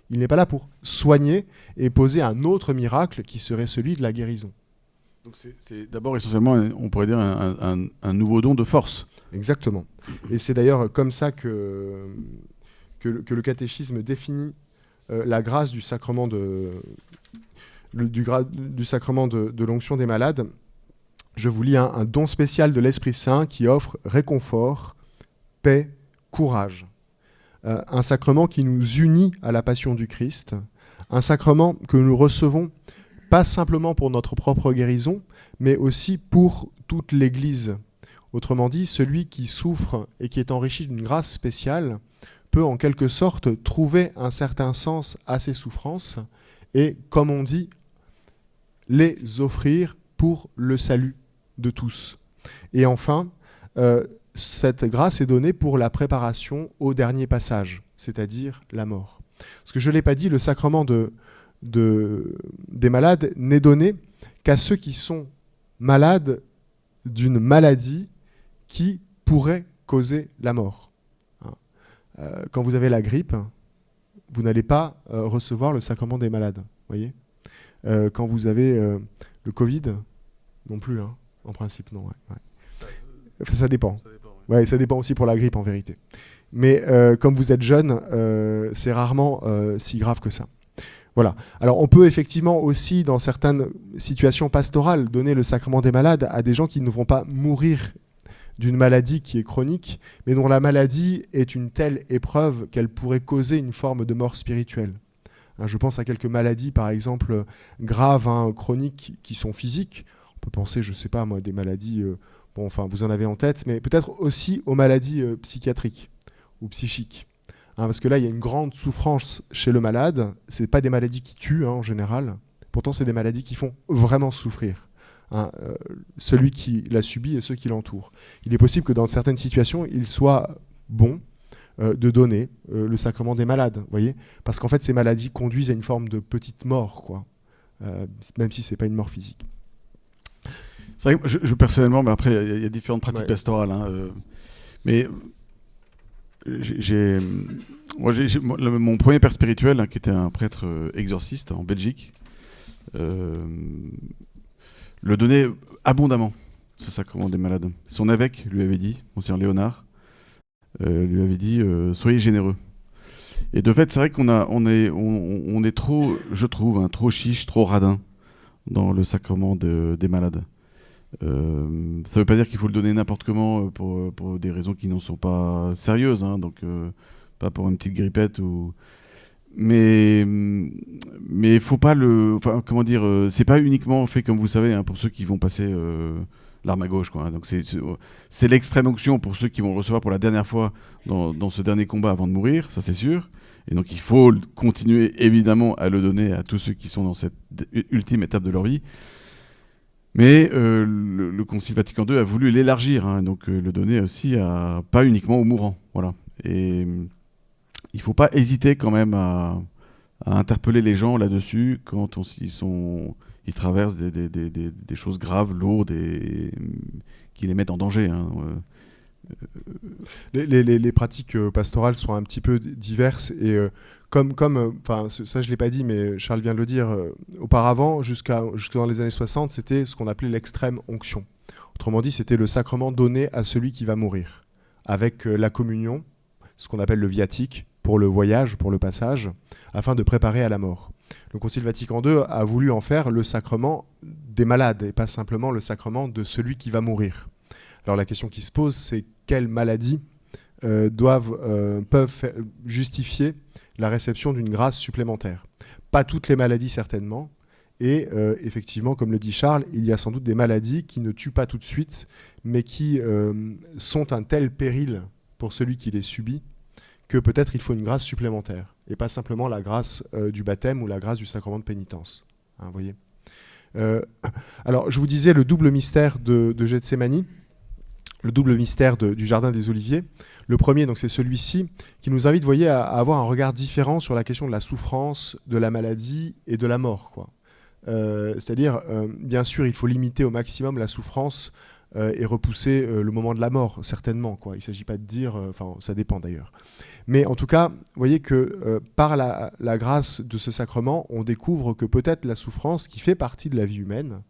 [SPEAKER 5] Il n'est pas là pour soigner et poser un autre miracle qui serait celui de la guérison.
[SPEAKER 4] Donc c'est d'abord essentiellement, on pourrait dire, un nouveau don de force.
[SPEAKER 5] Exactement. Et c'est d'ailleurs comme ça que le catéchisme définit la grâce du sacrement du sacrement de l'onction des malades. Je vous lis un don spécial de l'Esprit Saint qui offre réconfort, paix, courage. Un sacrement qui nous unit à la passion du Christ, un sacrement que nous recevons pas simplement pour notre propre guérison, mais aussi pour toute l'Église. Autrement dit, celui qui souffre et qui est enrichi d'une grâce spéciale peut en quelque sorte trouver un certain sens à ses souffrances et, comme on dit, les offrir pour le salut de tous. Et enfin, cette grâce est donnée pour la préparation au dernier passage, c'est-à-dire la mort. Parce que je ne l'ai pas dit, le sacrement des malades n'est donné qu'à ceux qui sont malades d'une maladie qui pourrait causer la mort. Quand vous avez la grippe, vous n'allez pas recevoir le sacrement des malades, voyez. Quand vous avez le Covid, non plus, hein, en principe, non. Ouais. Enfin, ça dépend. Ouais, ça dépend aussi pour la grippe, en vérité. Mais comme vous êtes jeune, c'est rarement si grave que ça. Voilà. Alors, on peut effectivement aussi, dans certaines situations pastorales, donner le sacrement des malades à des gens qui ne vont pas mourir d'une maladie qui est chronique, mais dont la maladie est une telle épreuve qu'elle pourrait causer une forme de mort spirituelle. Je pense à quelques maladies, par exemple, graves, chroniques, qui sont physiques. On peut penser, je ne sais pas moi, des maladies, vous en avez en tête, mais peut-être aussi aux maladies psychiatriques ou psychiques. Parce que là, il y a une grande souffrance chez le malade. Ce n'est pas des maladies qui tuent, en général. Pourtant, c'est des maladies qui font vraiment souffrir. Celui qui l'a subi et ceux qui l'entourent. Il est possible que dans certaines situations, il soit bon de donner le sacrement des malades, voyez, parce qu'en fait, ces maladies conduisent à une forme de petite mort, quoi, même si c'est pas une mort physique.
[SPEAKER 4] C'est vrai que je personnellement, mais après, il y a différentes pratiques pastorales, mais mon premier père spirituel, qui était un prêtre exorciste en Belgique, le donnait abondamment, ce sacrement des malades. Son évêque lui avait dit, Monseigneur Léonard, lui avait dit soyez généreux. Et de fait, c'est vrai on est trop, je trouve, trop chiche, trop radin dans le sacrement des malades. Ça ne veut pas dire qu'il faut le donner n'importe comment pour des raisons qui n'en sont pas sérieuses, donc pas pour une petite grippette ou. Mais faut pas c'est pas uniquement fait comme vous savez pour ceux qui vont passer l'arme à gauche, quoi. Donc c'est l'extrême onction pour ceux qui vont le recevoir pour la dernière fois dans ce dernier combat avant de mourir, ça c'est sûr. Et donc il faut continuer évidemment à le donner à tous ceux qui sont dans cette ultime étape de leur vie. Mais le Concile Vatican II a voulu l'élargir, hein, donc le donner aussi pas uniquement aux mourants. Voilà. Et il ne faut pas hésiter quand même à interpeller les gens là-dessus quand ils traversent des choses graves, lourdes et qui les mettent en danger. Hein.
[SPEAKER 5] Les pratiques pastorales sont un petit peu diverses et ça je l'ai pas dit, mais Charles vient de le dire, auparavant, jusque dans les années 60, c'était ce qu'on appelait l'extrême onction. Autrement dit, c'était le sacrement donné à celui qui va mourir, avec la communion, ce qu'on appelle le viatique, pour le voyage, pour le passage, afin de préparer à la mort. Le Concile Vatican II a voulu en faire le sacrement des malades, et pas simplement le sacrement de celui qui va mourir. Alors la question qui se pose, c'est quelles maladies peuvent justifier la réception d'une grâce supplémentaire. Pas toutes les maladies certainement, et effectivement, comme le dit Charles, il y a sans doute des maladies qui ne tuent pas tout de suite, mais qui sont un tel péril pour celui qui les subit, que peut-être il faut une grâce supplémentaire, et pas simplement la grâce du baptême ou la grâce du sacrement de pénitence. Hein, vous voyez. Alors, je vous disais le double mystère de Gethsémani, le double mystère du Jardin des Oliviers. Le premier, donc, c'est celui-ci, qui nous invite, vous voyez, à avoir un regard différent sur la question de la souffrance, de la maladie et de la mort, quoi. C'est-à-dire, bien sûr, il faut limiter au maximum la souffrance et repousser le moment de la mort, certainement, quoi. Il ne s'agit pas de dire... ça dépend d'ailleurs. Mais en tout cas, vous voyez que par la grâce de ce sacrement, on découvre que peut-être la souffrance qui fait partie de la vie humaine,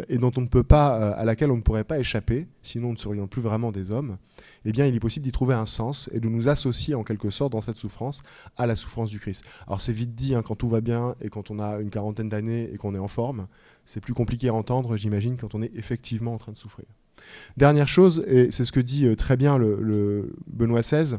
[SPEAKER 5] et dont on ne peut pas, à laquelle on ne pourrait pas échapper, sinon nous ne serions plus vraiment des hommes, eh bien il est possible d'y trouver un sens et de nous associer en quelque sorte dans cette souffrance à la souffrance du Christ. Alors c'est vite dit, hein, quand tout va bien et quand on a une quarantaine d'années et qu'on est en forme, c'est plus compliqué à entendre, j'imagine, quand on est effectivement en train de souffrir. Dernière chose, et c'est ce que dit très bien le Benoît XVI,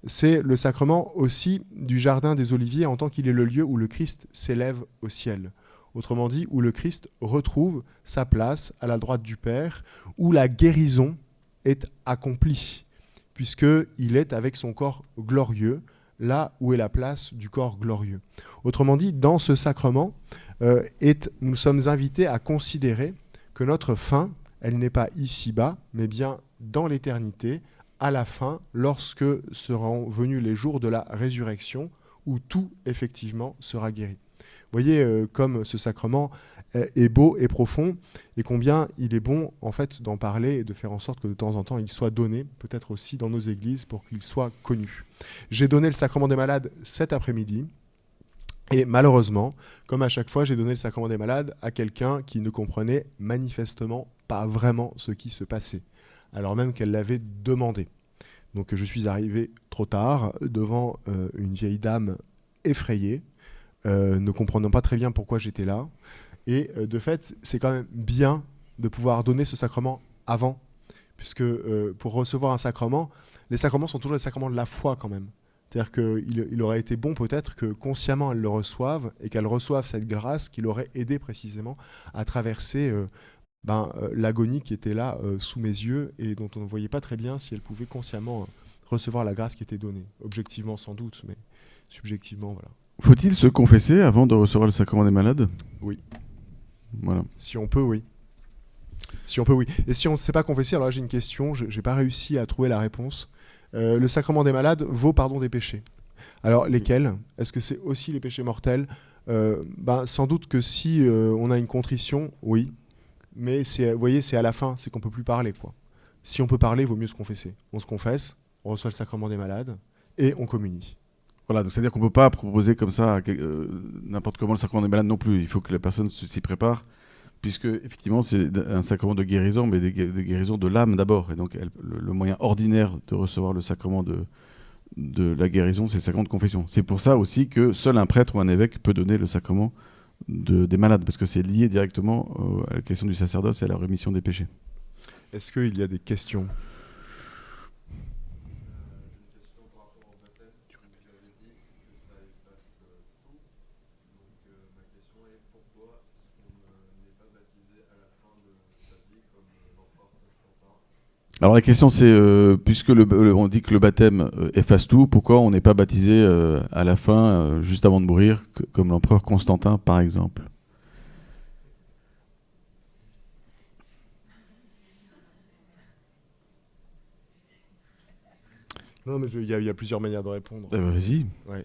[SPEAKER 5] c'est le sacrement aussi du Jardin des Oliviers en tant qu'il est le lieu où le Christ s'élève au ciel. Autrement dit, où le Christ retrouve sa place à la droite du Père, où la guérison est accomplie, puisqu'il est avec son corps glorieux, là où est la place du corps glorieux. Autrement dit, dans ce sacrement, nous sommes invités à considérer que notre fin, elle n'est pas ici-bas, mais bien dans l'éternité, à la fin, lorsque seront venus les jours de la résurrection, où tout, effectivement, sera guéri. Vous voyez comme ce sacrement est beau et profond, et combien il est bon, en fait, d'en parler et de faire en sorte que de temps en temps, il soit donné, peut-être aussi dans nos églises, pour qu'il soit connu. J'ai donné le sacrement des malades cet après-midi, et malheureusement, comme à chaque fois, j'ai donné le sacrement des malades à quelqu'un qui ne comprenait manifestement pas vraiment ce qui se passait, alors même qu'elle l'avait demandé. Donc je suis arrivé trop tard devant une vieille dame effrayée, ne comprenant pas très bien pourquoi j'étais là. Et de fait, c'est quand même bien de pouvoir donner ce sacrement avant, puisque pour recevoir un sacrement, les sacrements sont toujours les sacrements de la foi quand même. C'est-à-dire qu'il aurait été bon peut-être que consciemment elle le reçoive et qu'elle reçoive cette grâce qui l'aurait aidé précisément à traverser l'agonie qui était là sous mes yeux et dont on ne voyait pas très bien si elle pouvait consciemment recevoir la grâce qui était donnée. Objectivement sans doute, mais subjectivement, voilà.
[SPEAKER 4] Faut-il se confesser avant de recevoir le sacrement des malades ?
[SPEAKER 5] Oui.
[SPEAKER 4] Voilà.
[SPEAKER 5] Si on peut, oui. Si on peut, oui. Et si on ne sait pas confesser, alors là j'ai une question, je n'ai pas réussi à trouver la réponse. Le sacrement des malades vaut pardon des péchés. Alors lesquels ? Est-ce que c'est aussi les péchés mortels ? Sans doute que si on a une contrition, oui. Mais vous voyez, c'est à la fin, c'est qu'on ne peut plus parler, quoi. Si on peut parler, il vaut mieux se confesser. On se confesse, on reçoit le sacrement des malades et on communie.
[SPEAKER 4] Voilà, donc c'est-à-dire qu'on ne peut pas proposer comme ça n'importe comment le sacrement des malades non plus. Il faut que la personne s'y prépare, puisque effectivement c'est un sacrement de guérison, mais de guérison de l'âme d'abord. Et donc le moyen ordinaire de recevoir le sacrement de la guérison, c'est le sacrement de confession. C'est pour ça aussi que seul un prêtre ou un évêque peut donner le sacrement des malades, parce que c'est lié directement à la question du sacerdoce et à la rémission des péchés.
[SPEAKER 5] Est-ce qu'il y a des questions ?
[SPEAKER 4] Alors la question c'est, puisque on dit que le baptême efface tout, pourquoi on n'est pas baptisé à la fin, juste avant de mourir, comme l'empereur Constantin par exemple?
[SPEAKER 5] Non, mais il y a plusieurs manières de répondre.
[SPEAKER 4] Vas-y.
[SPEAKER 5] Ouais.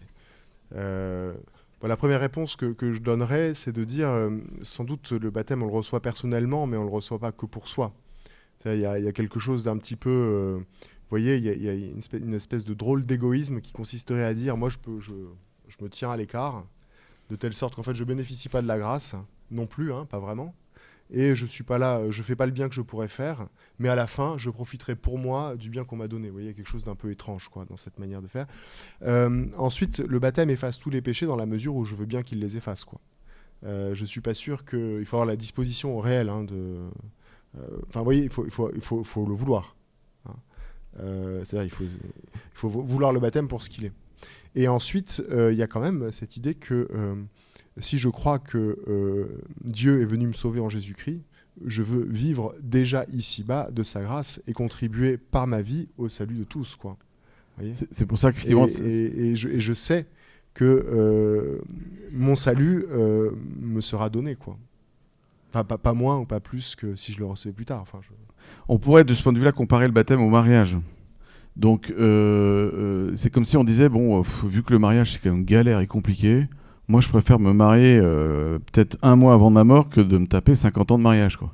[SPEAKER 5] La première réponse que je donnerais, c'est de dire, sans doute le baptême, on le reçoit personnellement, mais on ne le reçoit pas que pour soi. Il y a quelque chose d'un petit peu... vous voyez, il y a une espèce de drôle d'égoïsme qui consisterait à dire, moi, je me tiens à l'écart, de telle sorte qu'en fait, je ne bénéficie pas de la grâce, non plus, hein, pas vraiment. Et je suis pas là, je fais pas le bien que je pourrais faire, mais à la fin, je profiterai pour moi du bien qu'on m'a donné. Vous voyez, il y a quelque chose d'un peu étrange, quoi, dans cette manière de faire. Ensuite, le baptême efface tous les péchés dans la mesure où je veux bien qu'il les efface, quoi. Je suis pas sûr qu'il faut avoir la disposition réelle, hein, de... Enfin, vous voyez, il faut le vouloir, hein. C'est-à-dire, il faut vouloir le baptême pour ce qu'il est. Et ensuite, il y a quand même cette idée que si je crois que Dieu est venu me sauver en Jésus-Christ, je veux vivre déjà ici-bas de sa grâce et contribuer par ma vie au salut de tous, quoi. Voyez,
[SPEAKER 4] c'est pour ça qu'effectivement...
[SPEAKER 5] Et je sais que mon salut me sera donné, quoi. Enfin, pas moins ou pas plus que si je le recevais plus tard. Enfin,
[SPEAKER 4] On pourrait, de ce point de vue-là, comparer le baptême au mariage. Donc, c'est comme si on disait, bon, vu que le mariage, c'est quand même galère et compliqué, moi, je préfère me marier peut-être 1 mois avant ma mort que de me taper 50 ans de mariage, quoi.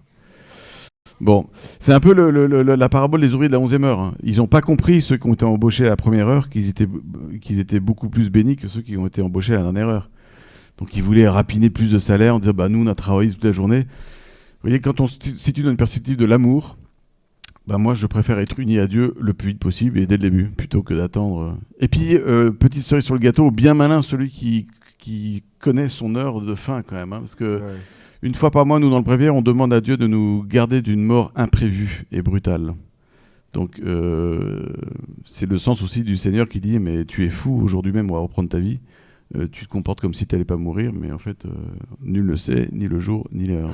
[SPEAKER 4] Bon, c'est un peu la parabole des ouvriers de la 11e heure, hein. Ils n'ont pas compris, ceux qui ont été embauchés à la première heure, qu'ils étaient beaucoup plus bénis que ceux qui ont été embauchés à la dernière heure. Donc ils voulaient rapiner plus de salaire, en disant bah nous on a travaillé toute la journée. Vous voyez, quand on se situe dans une perspective de l'amour, bah moi je préfère être uni à Dieu le plus vite possible et dès le début, plutôt que d'attendre. Et puis petite cerise sur le gâteau, bien malin celui qui connaît son heure de fin quand même, hein, parce que
[SPEAKER 5] ouais.
[SPEAKER 4] Une fois par mois, nous dans le bréviaire, on demande à Dieu de nous garder d'une mort imprévue et brutale. Donc c'est le sens aussi du Seigneur qui dit mais tu es fou, aujourd'hui même on va reprendre ta vie. Tu te comportes comme si tu n'allais pas mourir, mais en fait, nul ne sait, ni le jour, ni l'heure.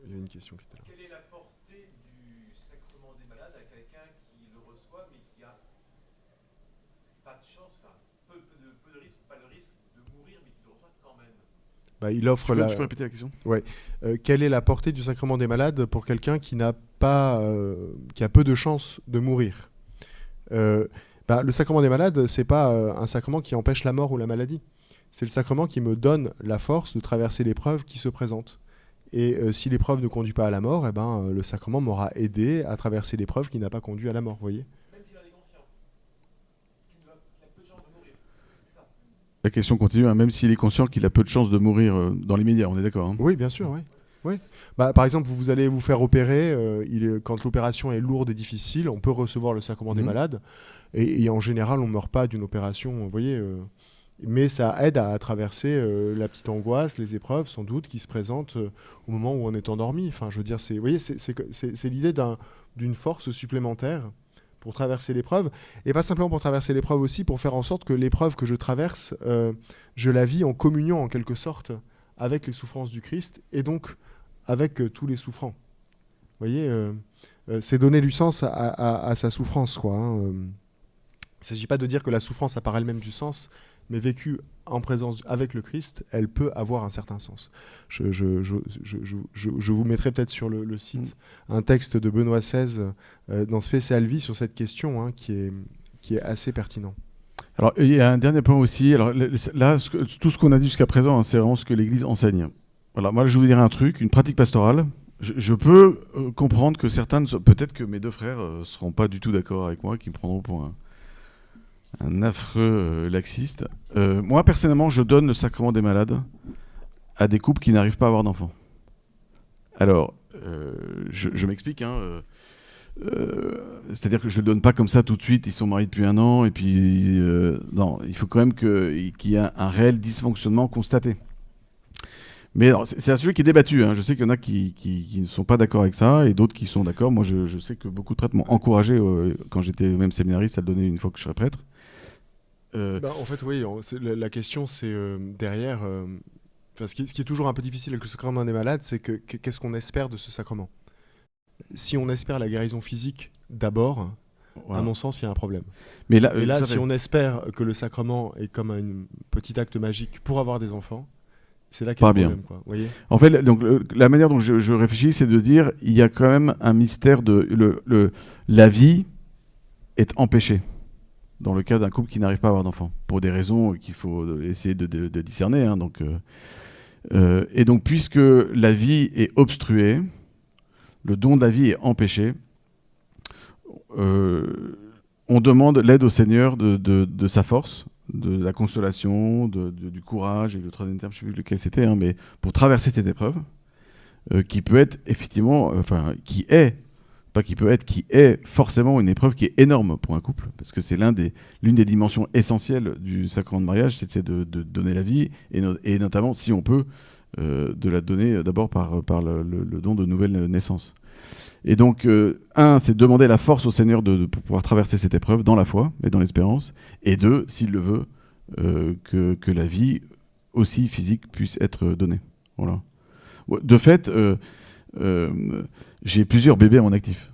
[SPEAKER 5] Il y a une question qui était là.
[SPEAKER 6] Quelle est la portée du sacrement des malades à quelqu'un qui le reçoit, mais qui a pas de chance, enfin, peu de risque, pas le risque de mourir, mais qui le reçoit quand même?
[SPEAKER 5] Bah, il offre
[SPEAKER 4] Tu peux répéter la question ?
[SPEAKER 5] quelle est la portée du sacrement des malades pour quelqu'un qui n'a pas, qui a peu de chances de mourir? Le sacrement des malades, c'est pas un sacrement qui empêche la mort ou la maladie. C'est le sacrement qui me donne la force de traverser l'épreuve qui se présente. Et si l'épreuve ne conduit pas à la mort, le sacrement m'aura aidé à traverser l'épreuve qui n'a pas conduit à la mort, vous voyez ?
[SPEAKER 6] Même s'il en est conscient, qu'il a peu de chance de mourir. C'est ça.
[SPEAKER 4] La question continue, hein, même s'il est conscient qu'il a peu de chances de mourir dans l'immédiat, on est d'accord, hein ?
[SPEAKER 5] Oui, bien sûr, oui. Oui. Par exemple, vous allez vous faire opérer, quand l'opération est lourde et difficile, on peut recevoir le sacrement des malades, et en général, on ne meurt pas d'une opération, vous voyez, mais ça aide à traverser la petite angoisse, les épreuves, sans doute, qui se présentent au moment où on est endormi. Enfin, je veux dire, vous voyez, c'est l'idée d'une force supplémentaire pour traverser l'épreuve, et pas simplement pour traverser l'épreuve aussi, pour faire en sorte que l'épreuve que je traverse, je la vis en communion, en quelque sorte, avec les souffrances du Christ, et donc avec tous les souffrants. Vous voyez, c'est donner du sens à sa souffrance, quoi, hein. Il ne s'agit pas de dire que la souffrance a par elle-même du sens, mais vécue en présence avec le Christ, elle peut avoir un certain sens. Je vous mettrai peut-être sur le site un texte de Benoît XVI dans Spécial Vie sur cette question, hein, qui est assez pertinent.
[SPEAKER 4] Alors, il y a un dernier point aussi. Alors, là, tout ce qu'on a dit jusqu'à présent, hein, c'est vraiment ce que l'Église enseigne. Voilà, moi, je vous dirais un truc, une pratique pastorale. Je peux comprendre que certains, peut-être que mes 2 frères ne seront pas du tout d'accord avec moi, qui me prendront pour un affreux laxiste. Moi, personnellement, je donne le sacrement des malades à des couples qui n'arrivent pas à avoir d'enfants. Alors, je m'explique, hein. C'est-à-dire que je ne le donne pas comme ça tout de suite, ils sont mariés depuis 1 an, et puis non, il faut quand même qu'il y ait un réel dysfonctionnement constaté. Mais alors, c'est un sujet qui est débattu, hein. Je sais qu'il y en a qui ne sont pas d'accord avec ça, et d'autres qui sont d'accord. Moi, je sais que beaucoup de prêtres m'ont encouragé, quand j'étais même séminariste, à le donner une fois que je serais prêtre.
[SPEAKER 5] En fait, oui, la question, c'est derrière... ce qui est toujours un peu difficile avec le sacrement des malades, c'est qu'est-ce qu'on espère de ce sacrement ? Si on espère la guérison physique d'abord,
[SPEAKER 4] Voilà.
[SPEAKER 5] à mon sens, il y a un problème.
[SPEAKER 4] Mais là,
[SPEAKER 5] Et là,
[SPEAKER 4] tout à
[SPEAKER 5] si
[SPEAKER 4] fait.
[SPEAKER 5] on espère que le sacrement est comme un petit acte magique pour avoir des enfants, c'est là qu'il y a
[SPEAKER 4] Pas
[SPEAKER 5] un
[SPEAKER 4] bien.
[SPEAKER 5] problème. Quoi. Vous voyez
[SPEAKER 4] En fait, donc, la manière dont je réfléchis, c'est de dire il y a quand même un mystère de la vie est empêchée dans le cas d'un couple qui n'arrive pas à avoir d'enfants pour des raisons qu'il faut essayer de discerner. Hein, et donc, puisque la vie est obstruée, le don de la vie est empêché, on demande l'aide au Seigneur de sa force, de la consolation, du courage, et le troisième terme, je ne sais plus lequel c'était, hein, mais pour traverser cette épreuve, qui peut être effectivement, qui est forcément une épreuve qui est énorme pour un couple, parce que c'est l'une des dimensions essentielles du sacrement de mariage, c'est de donner la vie, et notamment, si on peut, de la donner d'abord par le don de nouvelles naissances. Et donc, c'est demander la force au Seigneur pour pouvoir traverser cette épreuve dans la foi et dans l'espérance. Et deux, s'il le veut, que la vie, aussi physique, puisse être donnée. Voilà. De fait, j'ai plusieurs bébés à mon actif.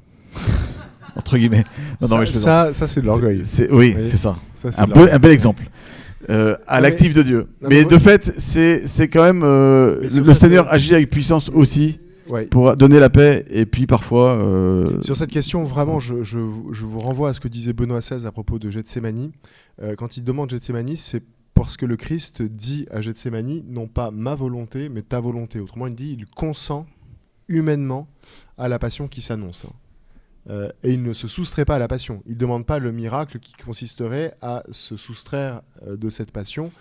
[SPEAKER 4] Entre guillemets. Non, mais je plaisante.
[SPEAKER 5] Ça, c'est de l'orgueil.
[SPEAKER 4] Oui,
[SPEAKER 5] Oui.
[SPEAKER 4] c'est ça.
[SPEAKER 5] Ça, c'est de l'orgueil.
[SPEAKER 4] Un bel exemple. À l'actif de Dieu.
[SPEAKER 5] Non,
[SPEAKER 4] mais
[SPEAKER 5] mais
[SPEAKER 4] de fait, c'est quand même...
[SPEAKER 5] sur
[SPEAKER 4] le
[SPEAKER 5] cette-
[SPEAKER 4] Seigneur agit avec puissance aussi
[SPEAKER 5] Ouais.
[SPEAKER 4] pour donner la paix, et puis parfois...
[SPEAKER 5] Sur cette question, vraiment, je vous renvoie à ce que disait Benoît XVI à propos de Gethsémani. Quand il demande Gethsémani, c'est parce que le Christ dit à Gethsémani, non pas ma volonté, mais ta volonté. Autrement, il dit, il consent humainement à la passion qui s'annonce. Et il ne se soustrait pas à la passion. Il ne demande pas le miracle qui consisterait à se soustraire de cette passion,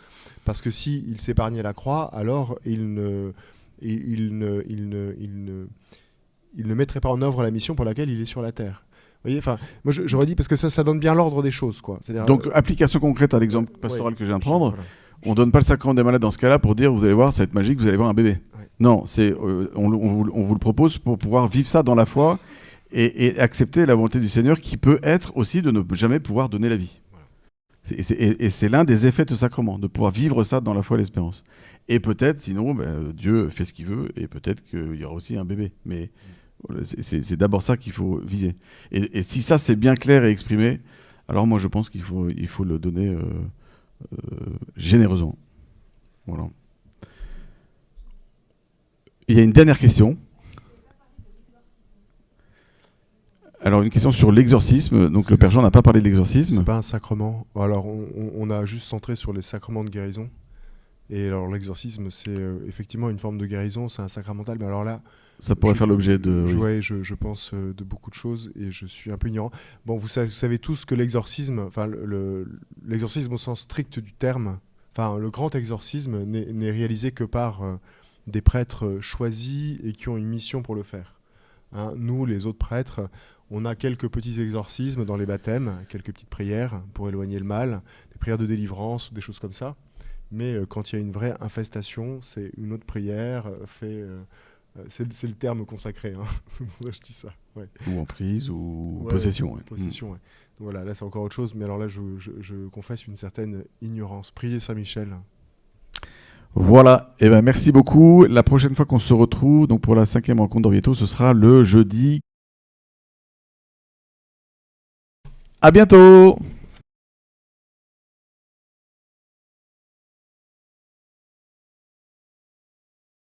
[SPEAKER 5] parce que s'il s'épargnait la croix, alors il ne mettrait pas en œuvre la mission pour laquelle il est sur la terre. Vous voyez, enfin, moi j'aurais dit, parce que ça donne bien l'ordre des choses, quoi. C'est-à-dire,
[SPEAKER 4] Donc, application concrète à l'exemple pastoral que je viens de prendre,
[SPEAKER 5] voilà.
[SPEAKER 4] on donne pas le sacrement des malades dans ce cas-là pour dire, vous allez voir, ça va être magique, vous allez voir un bébé.
[SPEAKER 5] Ouais.
[SPEAKER 4] Non, on vous le propose pour pouvoir vivre ça dans la foi et accepter la volonté du Seigneur, qui peut être aussi de ne jamais pouvoir donner la vie. Et c'est l'un des effets de ce sacrement, de pouvoir vivre ça dans la foi et l'espérance. Et peut-être, sinon, Dieu fait ce qu'il veut, et peut-être qu'il y aura aussi un bébé. Mais voilà, c'est d'abord ça qu'il faut viser. Et si ça, c'est bien clair et exprimé, alors moi, je pense qu'il faut le donner généreusement. Voilà. Il y a une dernière question. Alors, une question sur l'exorcisme. Donc, le Père Jean n'a pas parlé de l'exorcisme.
[SPEAKER 5] C'est pas un sacrement. Alors, on a juste centré sur les sacrements de guérison. Et alors, l'exorcisme, c'est effectivement une forme de guérison, c'est un sacramental. Mais alors là,
[SPEAKER 4] Ça pourrait faire l'objet de... oui.
[SPEAKER 5] je pense de beaucoup de choses, et je suis un peu ignorant. Bon, vous savez tous que l'exorcisme, enfin, l'exorcisme au sens strict du terme, enfin, le grand exorcisme n'est réalisé que par des prêtres choisis et qui ont une mission pour le faire. Hein, nous, les autres prêtres, on a quelques petits exorcismes dans les baptêmes, quelques petites prières pour éloigner le mal, des prières de délivrance, des choses comme ça. Mais quand il y a une vraie infestation, c'est une autre prière, c'est le terme consacré. Hein. C'est pour ça que je dis ça. Ouais.
[SPEAKER 4] Ou emprise, ou
[SPEAKER 5] Ouais,
[SPEAKER 4] possession. Ouais.
[SPEAKER 5] Possession, ouais. Donc voilà, là c'est encore autre chose, mais alors là je confesse une certaine ignorance. Priez Saint-Michel.
[SPEAKER 4] Voilà, et ben merci beaucoup. La prochaine fois qu'on se retrouve, donc pour la 5e rencontre d'Orvieto, ce sera le jeudi. À bientôt.